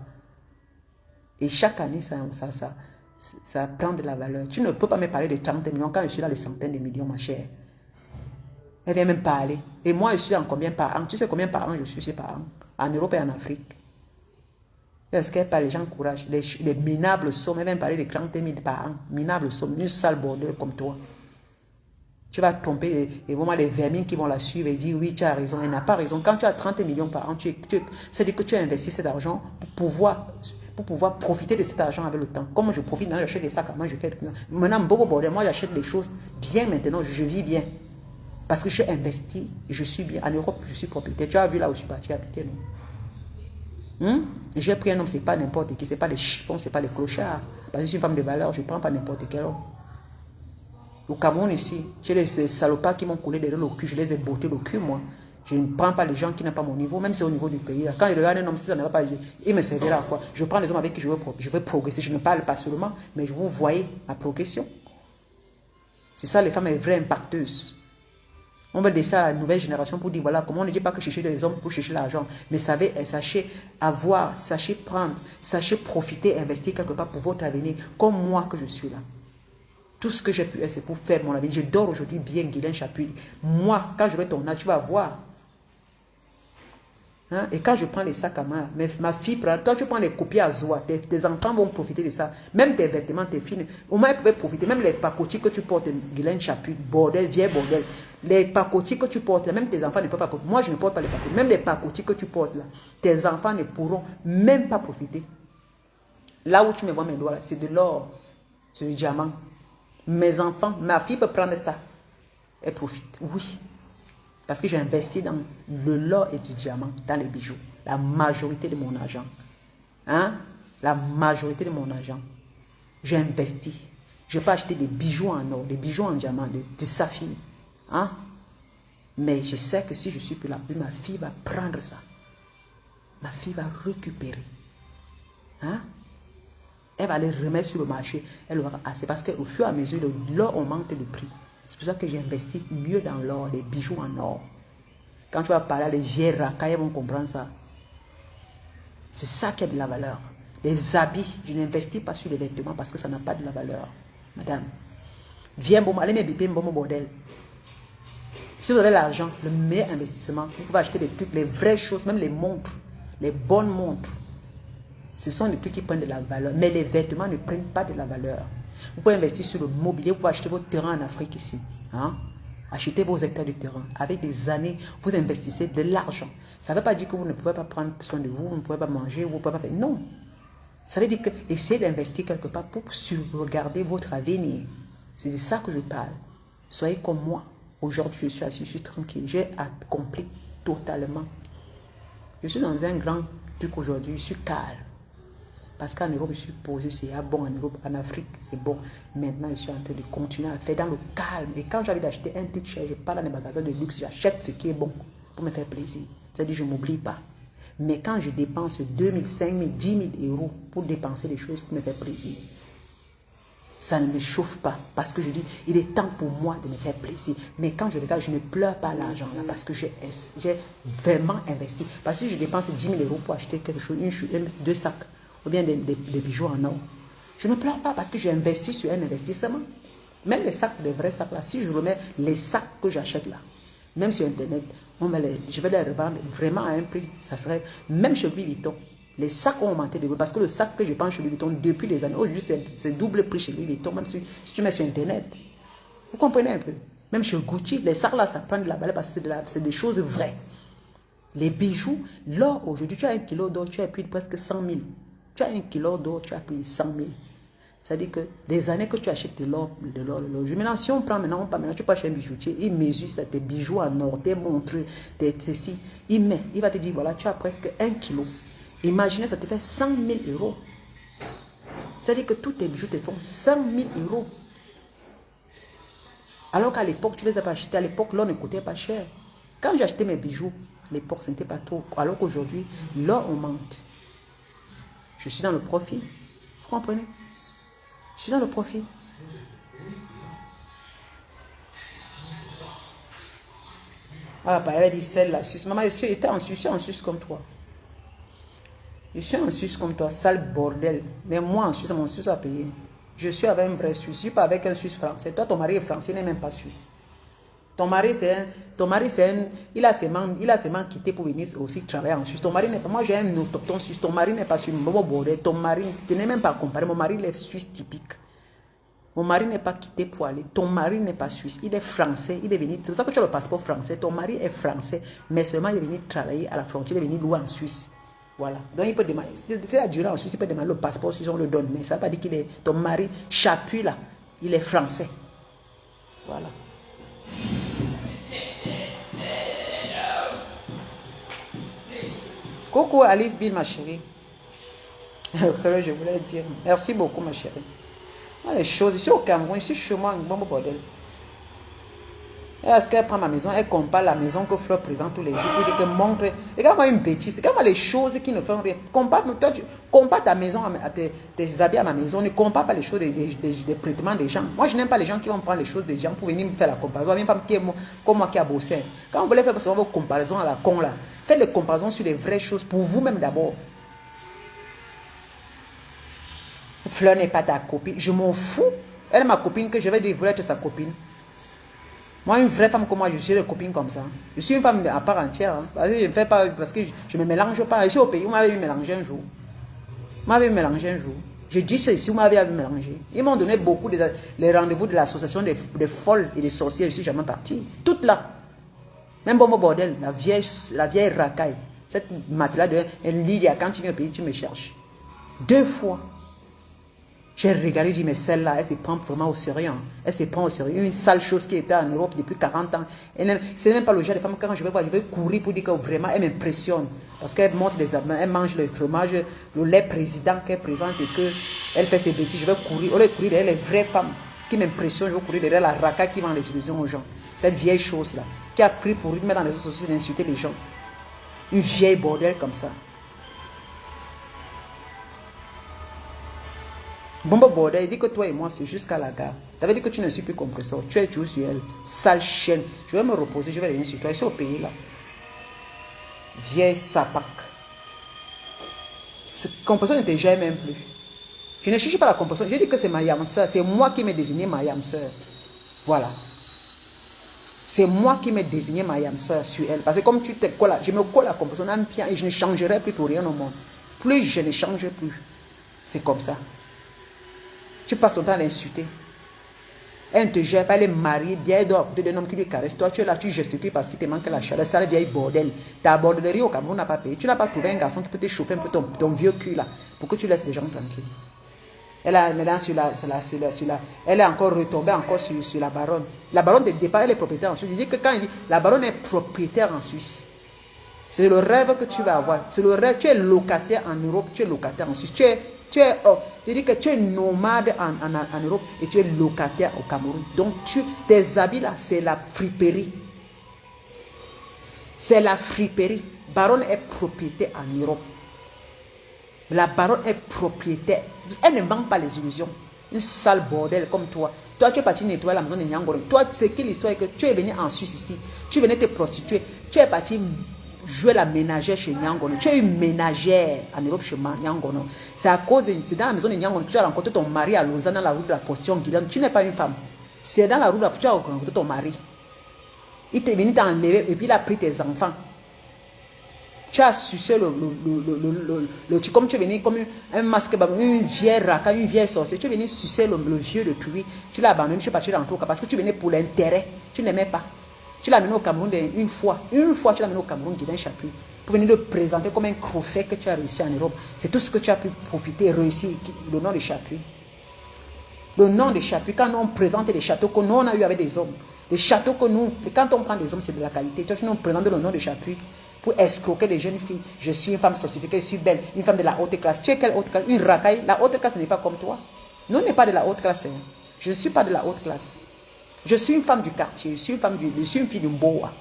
Et chaque année, ça prend de la valeur. Tu ne peux pas me parler de 30 millions quand je suis dans les centaines de millions, ma chère. Elle vient même parler. Et moi, je suis en combien par an? Tu sais combien par an je suis par an? En Europe et en Afrique. Est-ce qu'elle parle, les gens courage. Les minables sommes, elle vient parler de 30 000 par an. Minables sommes, une sale bordel comme toi. Tu vas tromper et vraiment les vermines qui vont la suivre et dire oui, tu as raison. Elle n'a pas raison. Quand tu as 30 millions par an, c'est-à-dire que tu as investi cet argent pour pouvoir profiter de cet argent avec le temps. Comme je profite, j'achète des sacs à main, je fais. Maintenant, beaucoup bordel, moi j'achète des choses bien maintenant, je vis bien. Parce que je suis investi, je suis bien. En Europe, je suis propriétaire. Tu as vu là où je suis parti habiter, non? J'ai pris un homme, c'est pas n'importe qui, c'est pas les chiffons, c'est pas les clochards. Parce que je suis une femme de valeur, je ne prends pas n'importe quel homme. Au Cameroun ici, j'ai les salopards qui m'ont coulé derrière le cul, je les ai bottés le cul, moi. Je ne prends pas les gens qui n'ont pas mon niveau, même si c'est au niveau du pays. Quand je regarde un homme, si ça ne va pas, il me servira à quoi? Je prends les hommes avec qui je veux progresser. Je ne parle pas seulement, mais je vous voyez ma progression. C'est ça les femmes, les vraies impacteuses. On va laisser à la nouvelle génération pour dire, voilà, comment on ne dit pas que chercher des hommes pour chercher l'argent. Mais sachez avoir, sachez prendre, sachez profiter, investir quelque part pour votre avenir, comme moi que je suis là. Tout ce que j'ai pu faire, c'est pour faire mon avenir. Je dors aujourd'hui bien, Guylaine Chapuis. Moi, quand j'aurai ton âge, tu vas voir. Hein? Et quand je prends les sacs à main, ma fille prend, toi tu prends les copies à Zoa, tes enfants vont profiter de ça. Même tes vêtements, tes filles, au moins elles pouvaient profiter. Même les pacotis que tu portes, Guylaine Chapuis, bordel, vieille bordel. Les pacotis que tu portes, là, même tes enfants ne peuvent pas profiter. Moi, je ne porte pas les pacotis. Même les pacotis que tu portes là, tes enfants ne pourront même pas profiter. Là où tu me vois mes doigts, c'est de l'or, c'est du diamant. Mes enfants, ma fille peut prendre ça. Elle profite. Oui. Parce que j'ai investi dans le l'or et du diamant, dans les bijoux. La majorité de mon argent. Hein? La majorité de mon argent. J'ai investi. Je peux acheter des bijoux en or, des bijoux en diamant, des saphirs. Hein? Mais je sais que si je suis plus là, ma fille va prendre ça. Ma fille va récupérer. Hein? Elle va les remettre sur le marché. Elle aura assez. Parce qu'au fur et à mesure, l'or augmente le prix. C'est pour ça que j'ai investi mieux dans l'or, les bijoux en or. Quand tu vas parler à les vieilles racailles, vont comprendre ça. C'est ça qui a de la valeur. Les habits, je n'investis pas sur les vêtements parce que ça n'a pas de la valeur. Madame, viens, bon, allez me biper, bon bordel. Si vous avez l'argent, le meilleur investissement, vous pouvez acheter des trucs, les vraies choses, même les montres, les bonnes montres. Ce sont des trucs qui prennent de la valeur. Mais les vêtements ne prennent pas de la valeur. Vous pouvez investir sur le mobilier. Vous pouvez acheter votre terrain en Afrique ici. Hein? Achetez vos hectares de terrain. Avec des années, vous investissez de l'argent. Ça ne veut pas dire que vous ne pouvez pas prendre soin de vous, vous ne pouvez pas manger, vous ne pouvez pas faire. Non. Ça veut dire que essayez d'investir quelque part pour regarder votre avenir. C'est de ça que je parle. Soyez comme moi. Aujourd'hui, je suis assis, je suis tranquille. J'ai accompli totalement. Je suis dans un grand truc aujourd'hui. Je suis calme. Parce qu'en Europe, je suis posé, c'est bon. En Europe, en Afrique, c'est bon. Maintenant, je suis en train de continuer à faire dans le calme. Et quand j'ai envie d'acheter un truc cher, je pars dans les magasins de luxe, j'achète ce qui est bon pour me faire plaisir. C'est-à-dire, je ne m'oublie pas. Mais quand je dépense 2 000, 5 000, 10 000 euros pour dépenser des choses pour me faire plaisir, ça ne me chauffe pas. Parce que je dis, il est temps pour moi de me faire plaisir. Mais quand je regarde, je ne pleure pas l'argent là parce que j'ai vraiment investi. Parce que je dépense 10 000 euros pour acheter quelque chose, deux sacs, ou bien des bijoux en or. Je ne pleure pas parce que j'ai investi sur un investissement. Même les sacs, les vrais sacs là, si je remets les sacs que j'achète là, même sur Internet, je vais les revendre vraiment à un prix. Ça serait, même chez Louis Vuitton, les sacs ont augmenté de prix. Parce que le sac que je prends chez Louis Vuitton depuis des années, aujourd'hui c'est double prix chez Louis Vuitton, même si tu mets sur Internet. Vous comprenez un peu? Même chez Gucci, les sacs là, ça prend de la valeur parce que c'est des choses vraies. Les bijoux, l'or, aujourd'hui, tu as 1 kilo d'or, tu as payé presque 100 000. Tu as 1 kilo d'or, tu as payé 100 000. C'est-à-dire que des années que tu achètes de l'or. Maintenant, si on prend maintenant, tu peux acheter un bijoutier, il mesure ça, tes bijoux en or, tes montres, tes ceci, il va te dire, voilà, tu as presque 1 kilo. Imaginez, ça te fait 100 000 euros. C'est-à-dire que tous tes bijoux te font 100 000 euros. Alors qu'à l'époque, tu ne les as pas achetés. À l'époque, l'or ne coûtait pas cher. Quand j'ai acheté mes bijoux, à l'époque, ce n'était pas trop. Alors qu'aujourd'hui, l'or augmente. Je suis dans le profit. Vous comprenez? Je suis dans le profit. Ah, bah, elle dit celle-là, Suisse. Maman, j'étais en Suisse comme toi. Je suis en Suisse comme toi, sale bordel. Mais moi, en Suisse, mon Suisse a payé. Je suis avec un vrai Suisse. Je ne suis pas avec un Suisse français. Toi, ton mari est français, il n'est même pas Suisse. Ton mari, c'est un... Il a seulement quitté pour venir aussi travailler en Suisse. Ton mari n'est pas... Moi, j'ai un autochtone Suisse. Ton mari n'est pas Suisse. Ton mari, tu n'es même pas comparé. Mon mari, il est Suisse typique. Mon mari n'est pas quitté pour aller. Ton mari n'est pas Suisse. Il est français. Il est venu... C'est pour ça que tu as le passeport français. Ton mari est français. Mais seulement, il est venu travailler à la frontière. Il est venu louer en Suisse. Voilà. Donc, il peut demander, c'est la durée en Suisse, il peut demander le passeport si on le donne. Mais ça ne veut pas dire qu'il est ton mari, Chapuis là, il est français. Voilà. Coucou Alice Bill, ma chérie. Je voulais dire, merci beaucoup, ma chérie. Les choses, ici au Cameroun, ici chez moi, un bon bordel. Est-ce qu'elle prend ma maison, elle compare la maison que Fleur présente tous les jours pour dire que montre. Regarde-moi une bêtise, regarde-moi les choses qui ne font rien. Compare ta maison, tes habits à ma maison, ne compare pas les choses des traitements des gens. Moi, je n'aime pas les gens qui vont prendre les choses des gens pour venir me faire la comparaison. Une femme qui est comme moi qui a bossé. Quand vous voulez faire vos comparaisons à la con là, faites les comparaisons sur les vraies choses pour vous-même d'abord. Fleur n'est pas ta copine, je m'en fous. Elle est ma copine que je vais dire, vous être sa copine. Moi, une vraie femme comme moi, je suis une copine comme ça. Je suis une femme à part entière. Hein, parce que je ne fais pas, parce que je ne me mélange pas. Ici au pays, vous m'avez mélangé un jour. Je dis ceci, vous m'avez mélangé. Ils m'ont donné beaucoup les rendez-vous de l'association des folles et des sorciers. Je ne suis jamais parti. Toutes là. Même bon bordel, la vieille racaille. Cette matelas de un lit, quand tu viens au pays, tu me cherches. 2 fois. J'ai regardé, j'ai dit, mais celle-là, elle se prend vraiment au sérieux. Elle se prend au sérieux. Une sale chose qui était en Europe depuis 40 ans. C'est même pas le genre de femme, quand je vais voir, je vais courir pour dire que vraiment, elle m'impressionne. Parce qu'elle montre les abdos, elle mange le fromage, le lait président qu'elle présente et qu'elle fait ses bêtises. Je vais courir, au lieu de courir derrière les vraies femmes qui m'impressionnent, je vais courir derrière la raca qui vend les illusions aux gens. Cette vieille chose-là, qui a pris pour lui mettre dans les réseaux sociaux d'insulter les gens. Une vieille bordel comme ça. Bon bordel, il dit que toi et moi c'est jusqu'à la gare. Ça veut dire que tu ne suis plus compresseur. Tu es toujours sur elle. Sale chienne. Je vais me reposer, je vais revenir sur toi. Ici au pays là. Vieille sapac. Compresseur ne te gère même plus. Je ne cherche pas la compresseur. Je dis que c'est ma yam soeur. C'est moi qui m'ai désigné ma yam soeur. Voilà. C'est moi qui m'ai désigné ma yam soeur sur elle. Parce que comme tu te colles, je me colle à la compresseur et je ne changerai plus pour rien au monde. Plus je ne change plus. C'est comme ça. Tu passes ton temps à l'insulter. Elle ne te gère pas, elle est mariée, bien, elle doit côté d'un homme qui lui caresse. Toi, tu es là, tu gesticules parce qu'il te manque la chaleur. Ça, vieille bordel. Ta bordellerie au Cameroun n'a pas payé. Tu n'as pas trouvé un garçon qui peut te chauffer un peu ton vieux cul là, pour que tu laisses les gens tranquilles. Elle est maintenant elle est encore retombée encore sur la baronne. La baronne de départ, elle est propriétaire en Suisse. Je dis que quand il dit la baronne est propriétaire en Suisse, c'est le rêve que tu vas avoir. C'est le rêve. Tu es locataire en Europe, tu es locataire en Suisse. C'est-à-dire que tu es nomade en Europe et tu es locataire au Cameroun. Donc, tes habits là, c'est la friperie. C'est la friperie. Baronne est propriétaire en Europe. La baronne est propriétaire. Elle ne vend pas les illusions. Une sale bordel comme toi. Toi, tu es parti nettoyer la maison de Nyangoro. Toi, c'est quelle histoire que tu es venu en Suisse ici. Tu venais te prostituer. Tu es parti jouer la ménagère chez Nyangono. Tu es une ménagère en Europe chez Nyangono. C'est à cause de... C'est dans la maison de Nyangono que tu as rencontré ton mari à Lausanne dans la route de la Position Guillaume. Tu n'es pas une femme. C'est dans la route que tu as rencontré ton mari. Il t'est venu t'enlever et puis il a pris tes enfants. Tu as sucé comme tu es venu comme un masque, une vieille raca, une vieille sorcière. Tu es venu sucer le vieux de Tui. Tu l'as abandonné, tu es parti rentrer au Cameroun parce que tu venais pour l'intérêt. Tu n'aimais pas. Tu l'as amené au Cameroun une fois. Une fois, tu l'as amené au Cameroun, Guilain Chapuis, pour venir le présenter comme un trophée que tu as réussi en Europe. C'est tout ce que tu as pu profiter et réussir, le nom de Chapuis. Le nom de Chapuis, quand on présente les châteaux que nous on a eu avec des hommes, les châteaux que nous, quand on prend des hommes, c'est de la qualité. Tu nous présentes le nom de Chapuis pour escroquer des jeunes filles. Je suis une femme certifiée, je suis belle, une femme de la haute classe. Tu es quelle haute classe? Une racaille. La haute classe n'est pas comme toi. Nous, on n'est pas de la haute classe. Hein. Je ne suis pas de la haute classe. Je suis une femme du quartier, je suis une fille du Mboa.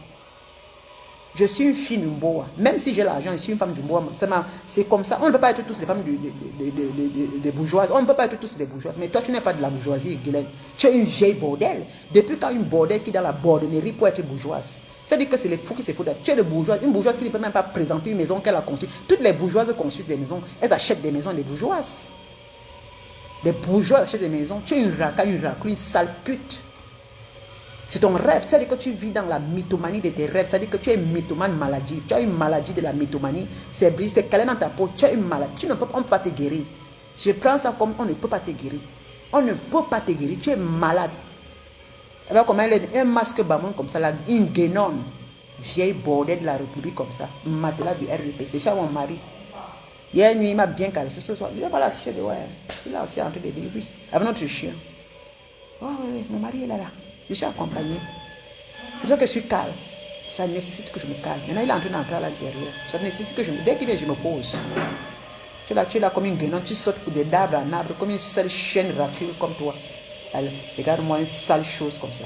Je suis une fille Mboa. Même si j'ai l'argent, je suis une femme du Mboa. C'est comme ça. On ne peut pas être tous des femmes des bourgeoises. On ne peut pas être tous des bourgeoises. Mais toi, tu n'es pas de la bourgeoisie, Guylaine. Tu es une vieille bordel. Depuis quand une bordel qui est dans la bordellerie pour être bourgeoise? C'est-à-dire que c'est les fous qui se foutent. Tu es une bourgeoise qui ne peut même pas présenter une maison qu'elle a conçue. Toutes les bourgeoises construisent des maisons. Elles achètent des maisons des bourgeoises. Les bourgeois achètent des maisons. Tu es une raclée, une sale pute. C'est ton rêve. C'est-à-dire que tu vis dans la mythomanie de tes rêves. C'est-à-dire que tu es une mythomane maladie. Tu as une maladie de la mythomanie. C'est brisé, c'est calé dans ta peau. Tu as une maladie. On ne peut pas te guérir. Je prends ça comme on ne peut pas te guérir. On ne peut pas te guérir. Tu es malade. Et bien, comme un masque bamon comme ça, là, une guénonne, vieille bordel de la République comme ça, matelas du RDP. C'est ça mon mari. Hier nuit, il m'a bien caressé ce soir. Il est pas là, c'est ouais. Il est aussi en train de dire oui. Avec notre chien. Oh oui, mon mari est là. Je suis accompagné. C'est vrai que je suis calme. Ça nécessite que je me calme. Maintenant, il est en train d'entrer à l'intérieur. Ça nécessite que je me... Dès qu'il vient, je me pose. Tu es là comme une guénonne. Tu sautes d'arbre en arbre comme une seule chienne racule comme toi. Alors, regarde-moi une sale chose comme ça.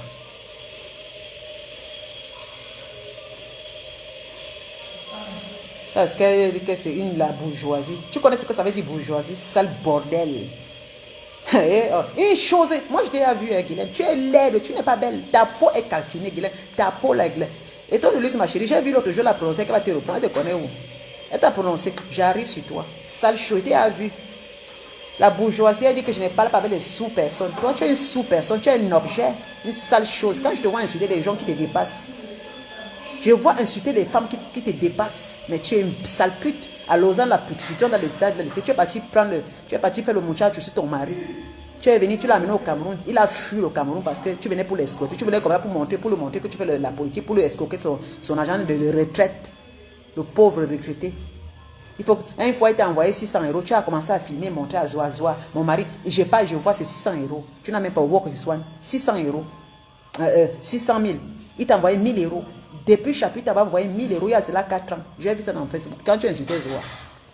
Parce qu'elle dit que c'est la bourgeoisie. Tu connais ce que ça veut dire bourgeoisie? Sale bordel. Une chose, moi je t'ai vu, Guylaine, tu es laide, tu n'es pas belle. Ta peau est calcinée, Guylaine. Ta peau là, Guylaine. Et toi, Louise, ma chérie, j'ai vu l'autre jour la prononcer, qu'elle va te reprendre. Elle te connaît où? Elle t'a prononcé, j'arrive sur toi. Sale chose, tu as vu. La bourgeoisie, elle dit que je ne parle pas avec les sous-personnes. Toi, tu es une sous-personne, tu es un objet, une sale chose. Quand je te vois insulter les gens qui te dépassent, je vois insulter les femmes qui te dépassent. Mais tu es une sale pute. À Lausanne, la putréfaction dans les stades, tu es parti faire le mouchage sur ton mari. Tu es venu, tu l'as amené au Cameroun. Il a fui au Cameroun parce que tu venais pour l'escroquer. Tu venais comme ça pour lui montrer que tu fais la politique, pour lui escroquer son agent de retraite. Le pauvre retraité. Une fois, il t'a envoyé 600 €. Tu as commencé à filmer, montrer à Zoa. Mon mari, je vois, c'est 600 €. Tu n'as même pas oublié que ce soit 600 €. 600 000. Il t'a envoyé 1000 €. Depuis le chapitre, il t'a envoyé 1000 € il y a cela 4 ans. J'ai vu ça dans Facebook. Quand tu as insulté Zoa,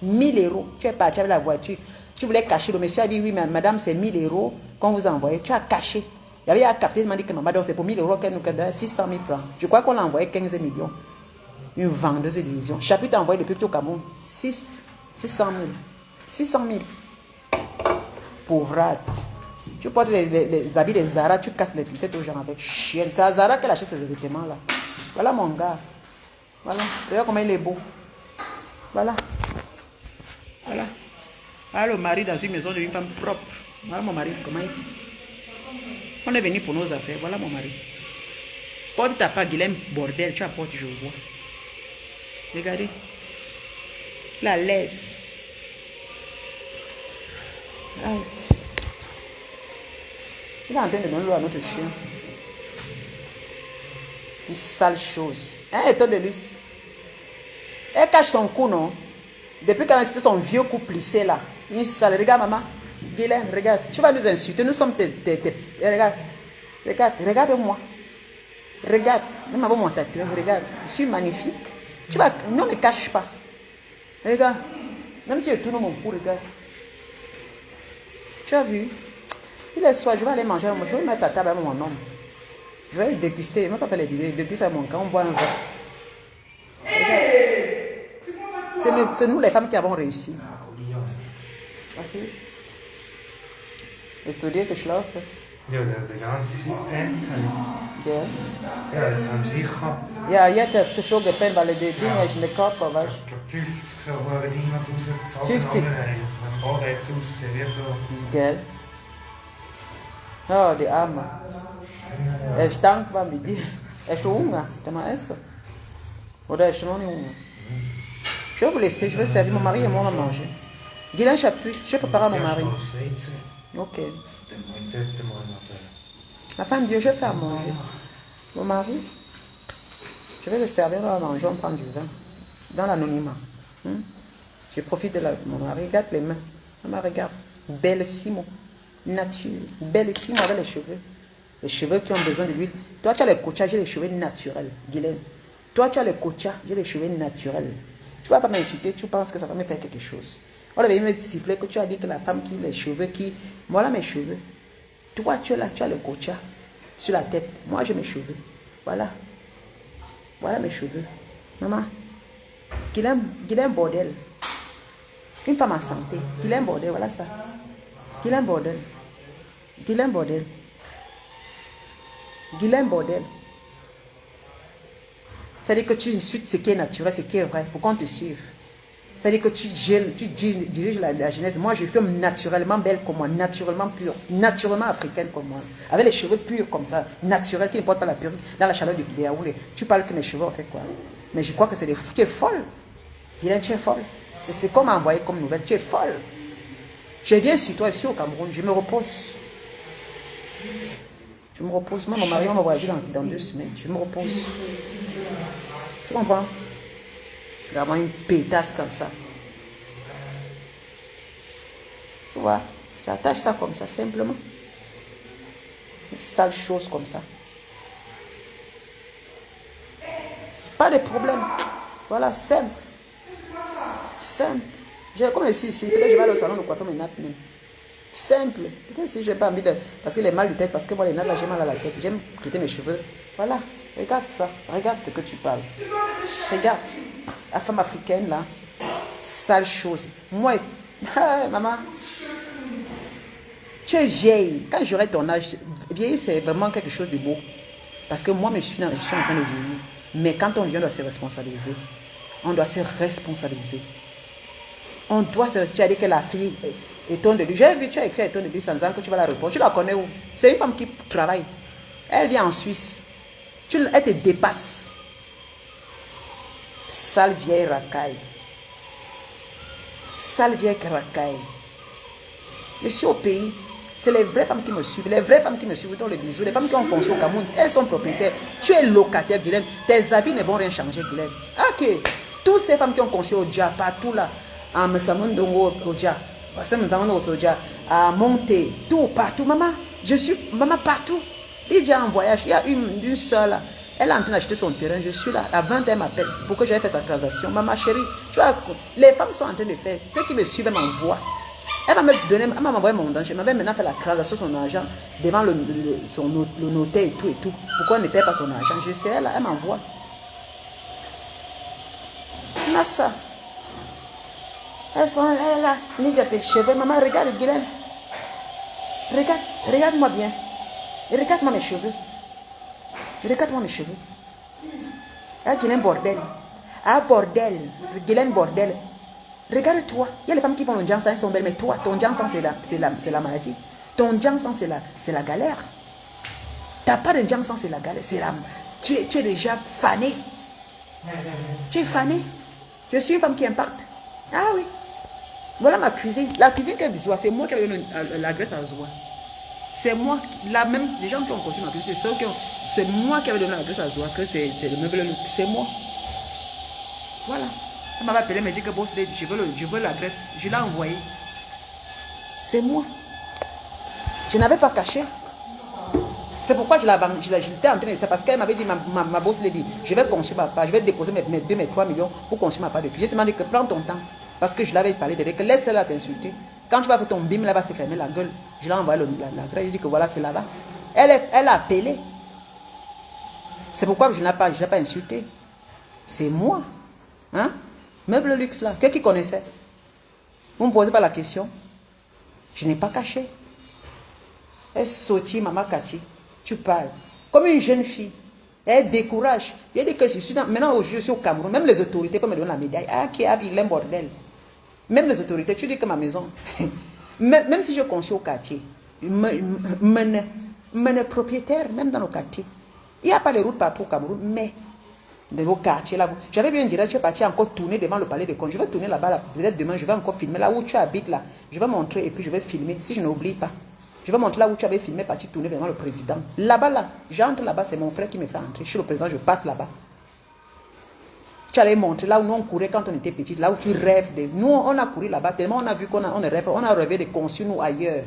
1000 €. Tu es parti avec la voiture. Tu voulais cacher. Le monsieur a dit oui, mais madame, c'est 1000 € qu'on vous a envoyé. Tu as caché. Il y avait un capté, il m'a dit que maman, c'est pour 1000 € qu'elle nous donne 600 000 francs. Je crois qu'on l'a envoyé 15 millions. Une vendeuse d'illusions. Chapitre a envoyé depuis que tu es au Cameroun 600 000. 600 000. Pauvrate. Tu portes les habits des Zara, tu casses les têtes aux gens avec chienne. C'est à Zara qu'elle achète ces vêtements là. Voilà mon gars. Voilà. Regarde comment il est beau. Voilà. Voilà. Voilà le mari dans une maison d'une femme propre. Voilà mon mari. Comment il est. On est venu pour nos affaires. Voilà mon mari. Porte ta part, Guilhem, bordel. Tu apportes, je vois. Regardez. La laisse. Ah. Il est en train de donner l'eau à notre chien. Une sale chose. Hein, étonne de lui. Elle cache son cou, non? Depuis qu'elle a insulté son vieux cou plissé là. Une sale. Regarde, maman. Guilhem, regarde. Tu vas nous insulter. Nous sommes Regarde. Regarde-moi. Regarde. Même avant mon tatouage. Regarde. Je suis magnifique. Tu vas. Non, ne cache pas. Regarde. Même si je tourne mon cou, regarde. Tu as vu? Il est soir, je vais aller manger. Je vais mettre à table avec mon homme. Je vais déguster. Je ne vais pas faire les dîners. Déguster avec mon camp. On boit un verre. C'est nous les femmes qui avons réussi. Willst du dir geschlafen? Ja, die ganze Zeit endlich. Ja. Ja, jetzt haben sie sicher. Ja, jetzt hast du schon gepennt, weil die Dinge ist in der Körper, weißt Ich glaube 50 so hohe Dinge rausgezogen. 50? Mein Ball hat es ausgesehen wie so. du? Gell? Oh, die Arme. Er ist dankbar mit dir. Hast du Hunger? Dann mal essen. Oder hast du noch nicht Hunger? Je vais vous laisser, je vais servir mon mari et moi on va manger. Guylaine Chapuis, je vais préparer à mon mari. Ok. La femme Dieu, je vais faire manger. Mon mari, je vais le servir, on va manger, on prend du vin. Dans l'anonymat. Je profite de mon mari, regarde les mains. Maman, regarde. Bellissimo. Nature. Bellissimo avec les cheveux. Les cheveux qui ont besoin de l'huile. Toi, tu as les coachas, j'ai les cheveux naturels. Guylaine. Toi, tu as les coachas, j'ai les cheveux naturels. Tu ne vas pas m'insulter, tu penses que ça va me faire quelque chose. On avait me siffler que tu as dit que la femme qui les cheveux qui... Voilà mes cheveux. Toi, tu es là, tu as le cocha sur la tête. Moi, j'ai mes cheveux. Voilà. Voilà mes cheveux. Maman, qu'il ait un bordel. Une femme en santé, qu'il ait un bordel, voilà ça. Qu'il ait un bordel. Qu'il ait un bordel. Qu'il ait un bordel. C'est-à-dire que tu insultes ce qui est naturel, ce qui est vrai, pour qu'on te suive. C'est-à-dire que tu diriges la jeunesse. Moi, je suis naturellement belle comme moi, naturellement pure, naturellement africaine comme moi. Avec les cheveux purs comme ça, naturels, qui ne portent pas la perruque, dans la chaleur du Yaoundé. Tu parles que mes cheveux ont fait quoi? Mais je crois que c'est des fous. Tu es folle. Viens, tu es folle. C'est comme envoyer comme nouvelle. Tu es folle. Je viens sur toi ici au Cameroun. Je me repose. Je me repose. Moi, mon mari, on va voyager dans 2 semaines. Je me repose. Tu comprends? Vraiment une pétasse comme ça. Tu vois? J'attache ça comme ça, simplement. Une sale chose comme ça. Pas de problème. Voilà, simple. Simple. Comme ici, peut-être que je vais aller au salon de coiffure, mes nattes même. Simple. Peut-être si je n'ai pas envie de... Parce qu'il est mal de tête, parce que moi, les nattes, là, j'ai mal à la tête. J'aime traiter mes cheveux. Voilà. Regarde ça. Regarde ce que tu parles. Regarde. La femme africaine, là. Sale chose. Moi, maman. Tu es vieille. Quand j'aurai ton âge, vieille, c'est vraiment quelque chose de beau. Parce que moi, je suis en train de vieillir. Mais quand on vient, on doit se responsabiliser. On doit se responsabiliser. On doit se... Tu as dit que la fille étonne de lui. J'ai vu, tu as écrit étonne de lui sans dire que tu vas la répondre. Tu la connais où? C'est une femme qui travaille. Elle vient en Suisse. Elle te dépasse. Sale vieille racaille. Sale vieille racaille. Je suis au pays. C'est les vraies femmes qui me suivent. Les vraies femmes qui me suivent dans le bisou. Les femmes qui ont construit au Cameroun, elles sont propriétaires. Tu es locataire, Guylaine. Tes habits ne vont rien changer, Guylaine. Ok. Toutes ces femmes qui ont construit au Dja, partout là, à Messamondongo au Dja, à Monté, tout, partout. Maman, je suis, maman, partout. Il est déjà en voyage. Il y a une soeur là. Elle est en train d'acheter son terrain. Je suis là. À 20 elle m'appelle pour que j'aille faire sa transaction. Maman chérie, tu vois, les femmes sont en train de faire. Ceux qui me suivent, elles m'envoient. Elle va me donner, elle m'a envoyé mon danger. Elle m'avait maintenant fait la transaction de son argent devant le notaire et tout. Pourquoi elle ne paie pas son argent? Je sais, elle m'envoie. On a ça. Elles sont là. Lydia, ses cheveux. Maman, regarde, Guylaine. Regarde-moi bien. Regarde-moi mes cheveux. Regarde-moi mes cheveux. Ah, Guylaine, bordel. Ah, bordel. Guylaine, bordel. Regarde-toi. Il y a les femmes qui font le Jiang sang, elles sont belles. Mais toi, ton Jiang sang, c'est la maladie. Ton Jiang sang, c'est la galère. Tu n'as pas de Jiang sang, c'est la galère. Tu es déjà fané. Tu es fané. Je suis une femme qui impacte. Ah oui. Voilà ma cuisine. La cuisine que Zoua, c'est moi qui ai eu la graisse à Zoua. C'est moi, là même, les gens qui ont construit ma cuisine, c'est moi qui avais donné la graisse à Zoua, que c'est le meuble, c'est moi. Voilà. Elle m'avait appelé, elle m'a dit que bon, je veux la graisse. Je l'ai envoyé. C'est moi. Je n'avais pas caché. C'est pourquoi je l'étais en train de... C'est parce qu'elle m'avait dit, ma boss l'a dit, je vais construire ma part, je vais déposer mes 2, mes 3 millions pour construire ma part de cuisine. Je te demandé que prends ton temps. Parce que je l'avais parlé de que laisse-la t'insulter. Quand tu vas faire ton bim, là va se fermer la gueule. Je l'ai envoyé la graisse, je dis que voilà, c'est là-bas. Elle a appelé. C'est pourquoi je ne l'ai pas insulté. C'est moi. Hein? Meuble luxe là. Quelqu'un qui connaissait? Vous ne me posez pas la question. Je n'ai pas caché. Elle sautit, maman Cathy. Tu parles. Comme une jeune fille. Elle décourage. Elle dit que je suis maintenant je suis au Cameroun. Même les autorités peuvent me donner la médaille. Ah, qui a vu un bordel. Même les autorités, tu dis que ma maison. Même si je construis au quartier. Mon propriétaire, même dans le quartier. Il n'y a pas de routes partout au Cameroun, mais dans nos quartiers là. J'avais vu un direct, tu es parti encore tourner devant le palais de Conde. Je vais tourner là-bas, là. Peut-être demain, je vais encore filmer là où tu habites là. Je vais montrer et puis je vais filmer, si je n'oublie pas. Je vais montrer là où tu avais filmé, parti tourner devant le président. Là-bas, là, j'entre là-bas, c'est mon frère qui me fait entrer. Je suis le président, je passe là-bas. Tu allais montrer là où nous on courait quand on était petit, là où tu rêves de... Nous, on a couru là-bas, tellement on a vu qu'on a rêvé de construire nous ailleurs.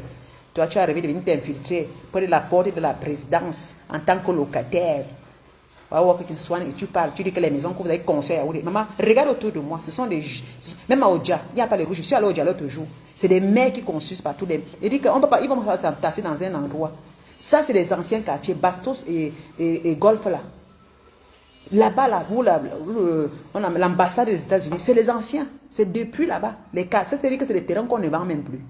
Toi, tu as rêvé de venir t'infiltrer près de la porte de la présidence en tant que locataire. Que tu soignes et tu parles, tu dis que les maisons que vous avez construites à Yaoundé. Maman, regarde autour de moi, ce sont des... Même à Odja, il n'y a pas les rouges, je suis allé à Odja l'autre jour. C'est des mères qui construisent partout. Ils disent qu'on peut pas, ils vont s'entasser dans un endroit. Ça, c'est les anciens quartiers, Bastos et Golf là. Là-bas, là, on a l'ambassade des États-Unis, c'est les anciens. C'est depuis là-bas. Les cas, c'est-à-dire que c'est des terrains qu'on ne vend même plus.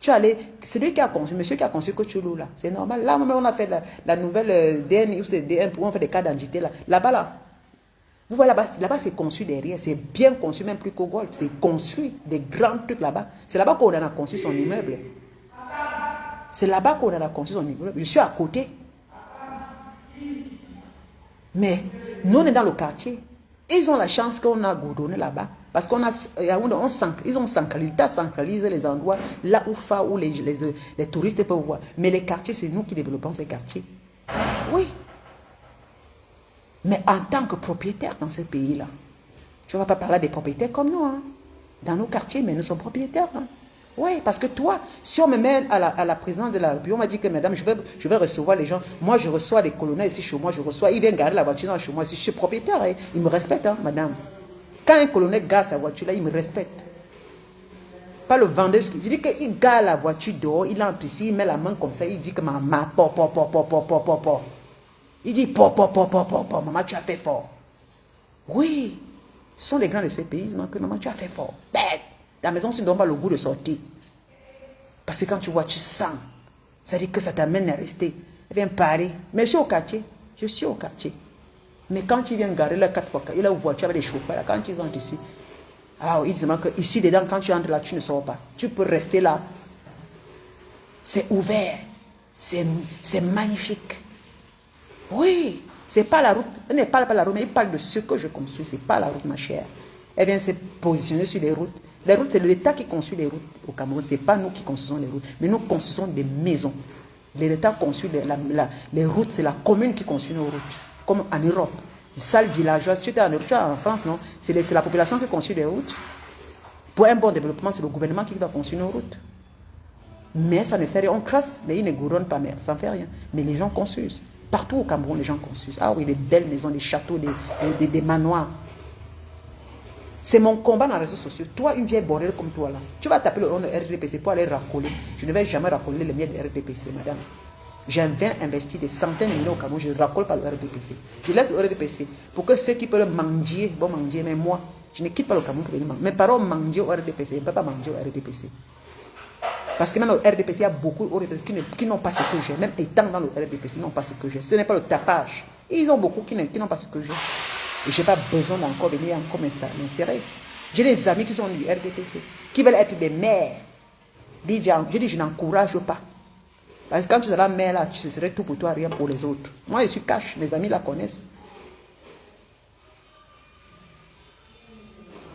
Tu es allé, celui qui a conçu, monsieur qui a conçu Cochulou, là, c'est normal. Là, on a fait la nouvelle DN, ou c'est DN, pour on fait des cas d'identité, là. Là-bas, là. Vous voyez, là-bas, c'est conçu derrière. C'est bien conçu, même plus qu'au golf. C'est construit des grands trucs là-bas. C'est là-bas qu'on a conçu son immeuble. C'est là-bas qu'on a construit son immeuble. Je suis à côté. Mais nous, on est dans le quartier. Ils ont la chance qu'on a goudronné là-bas. Parce qu'on a, ils ont centralisé les endroits là où les touristes peuvent voir. Mais les quartiers, c'est nous qui développons ces quartiers. Oui. Mais en tant que propriétaire dans ce pays-là, tu ne vas pas parler des propriétaires comme nous. Hein. Dans nos quartiers, mais nous sommes propriétaires. Hein. Oui, parce que toi, si on me met à la présidence de la République, on m'a dit que, madame, je vais recevoir les gens. Moi, je reçois les colonels ici chez moi, ils viennent garer la voiture chez moi. Si je suis propriétaire, hein, ils me respectent, hein, madame. Quand un colonel gare sa voiture, là, il me respecte. Pas le vendeur. Je dis qu'il gare la voiture dehors, il entre ici, il met la main comme ça, il dit que maman, il dit, maman, tu as fait fort. Oui, ce sont les grands de ces pays, que maman, tu as fait fort. Bête. La maison, tu ne donnes pas le goût de sortir. Parce que quand tu vois, tu sens. Ça dit que ça t'amène à rester. Il vient parler. Mais je suis au quartier. Je suis au quartier. Mais quand il vient garer là 4x4, il a une voiture avec des chauffeurs. Là, quand ils entrent ici, ils disent que ici dedans, quand tu entres là, tu ne sors pas. Tu peux rester là. C'est ouvert. C'est magnifique. Oui. C'est pas la route. Elle ne parle pas de la route, mais il parle de ce que je construis. C'est pas la route, ma chère. Elle vient se positionner sur les routes. Les routes, c'est l'État qui construit les routes au Cameroun. Ce n'est pas nous qui construisons les routes. Mais nous construisons des maisons. L'État construit les routes, c'est la commune qui construit nos routes. Comme en Europe. Les salles villageoises, tu es en France, non? C'est la population qui construit les routes. Pour un bon développement, c'est le gouvernement qui doit construire nos routes. Mais ça ne fait rien. On crasse, mais ils ne goudronnent pas, mais ça ne fait rien. Mais les gens construisent. Partout au Cameroun, les gens construisent. Ah oui, les belles maisons, les châteaux, des manoirs. C'est mon combat dans les réseaux sociaux. Toi, une vieille bordelle comme toi là, tu vas taper le nom de RDPC pour aller racoler. Je ne vais jamais racoler le mien de RDPC, madame. J'ai investi des centaines de millions au Cameroun, je ne racole pas le RDPC. Je laisse le RDPC pour que ceux qui peuvent manger, bon manger, mais moi, je ne quitte pas le Cameroun pour venir manger. Mes parents mangent au RDPC, je ne peux pas manger au RDPC. Parce que même au RDPC, il y a beaucoup qui n'ont pas ce que j'ai. Même étant dans le RDPC, ils n'ont pas ce que j'ai. Ce n'est pas le tapage. Ils ont beaucoup qui n'ont pas ce que j'ai. Et je n'ai pas besoin d'encore venir encore m'insérer. J'ai des amis qui sont du RDPC, qui veulent être des maires. Je dis, je n'encourage pas. Parce que quand tu seras mère là, ce serait tout pour toi, rien pour les autres. Moi, je suis cash, mes amis la connaissent.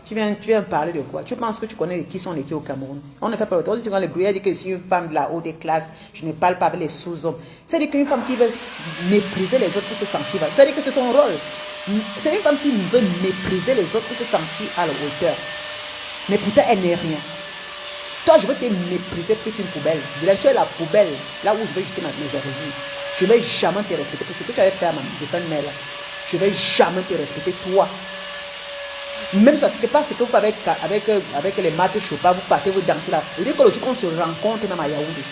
Tu viens parler de quoi? Tu penses que tu connais qui sont les qui au Cameroun? On ne fait pas le temps. Tu vois, le bruit dit que je suis une femme de la haute des classes, je ne parle pas avec les sous-hommes. C'est-à-dire qu'une femme qui veut mépriser les autres pour se sentir. C'est-à-dire que c'est son rôle. C'est une femme qui veut mépriser les autres pour se sentir à la hauteur. Mais pourtant, elle n'est rien. Toi, je veux te mépriser plus qu'une poubelle. Tu es la poubelle, là où je vais jeter mes ordures. Je ne vais jamais te respecter. Parce que ce que tu avais fait à ma mère là, je ne vais jamais te respecter, toi. Même ça, ce qui passe, c'est que vous, avec les maths chopas, vous partez, vous dansez là. Je dis que le jour qu'on se rencontre dans ma Yaoundé,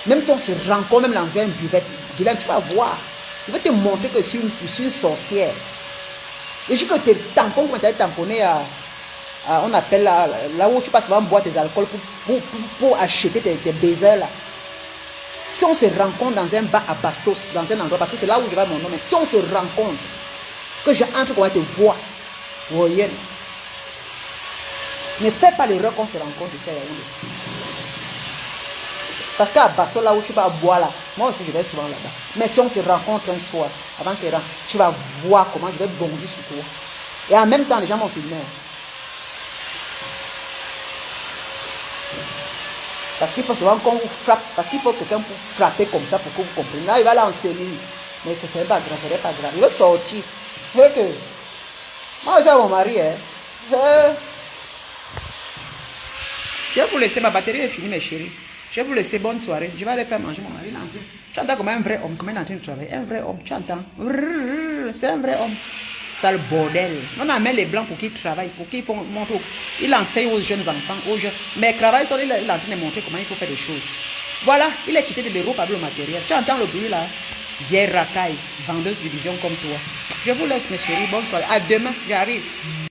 même si on se rencontre, même dans un buvette, tu vas voir. Je vais te montrer que je suis une sorcière. Et je dis que tes tampons, quand tu as tamponné on appelle là où tu passes souvent boire tes alcools pour acheter tes baisers là. Si on se rencontre dans un bar à Bastos, dans un endroit, parce que c'est là où je vais mon nom, mais si on se rencontre, que je entre, qu'on te voit, voyez. Ne fais pas l'erreur qu'on se rencontre ici à Yaoundé. Parce qu'à Bastos, là où tu vas boire là, moi aussi je vais souvent là-bas. Mais si on se rencontre un soir, avant qu'il rentre, tu vas voir comment je vais bondir sur toi. Et en même temps, les gens vont filmer. Parce qu'il faut souvent qu'on vous frappe, parce qu'il faut quelqu'un pour frapper comme ça pour que vous compreniez. Là, il va l'enseigner. Mais ce n'est pas grave, ce n'est pas grave. Il va sortir. Vous voyez que moi, j'ai mon mari. Je vais vous laisser, ma batterie est finie, mes chéris. Je vais vous laisser, bonne soirée. Je vais aller faire manger mon mari. Tu entends comme un vrai homme, comme il est en train de travailler. Un vrai homme, tu entends. C'est un vrai homme. Sale bordel. On amène les blancs pour qu'ils travaillent, pour qu'ils font montre. Il enseigne aux jeunes enfants, aux jeunes. Mais travail, il est en train de montrer comment il faut faire des choses. Voilà, il est quitté de l'Europe avec le matériel. Tu entends le bruit là? Vieille racaille, vendeuse de vision comme toi. Je vous laisse, mes chéris. Bonne soirée. À demain, j'arrive.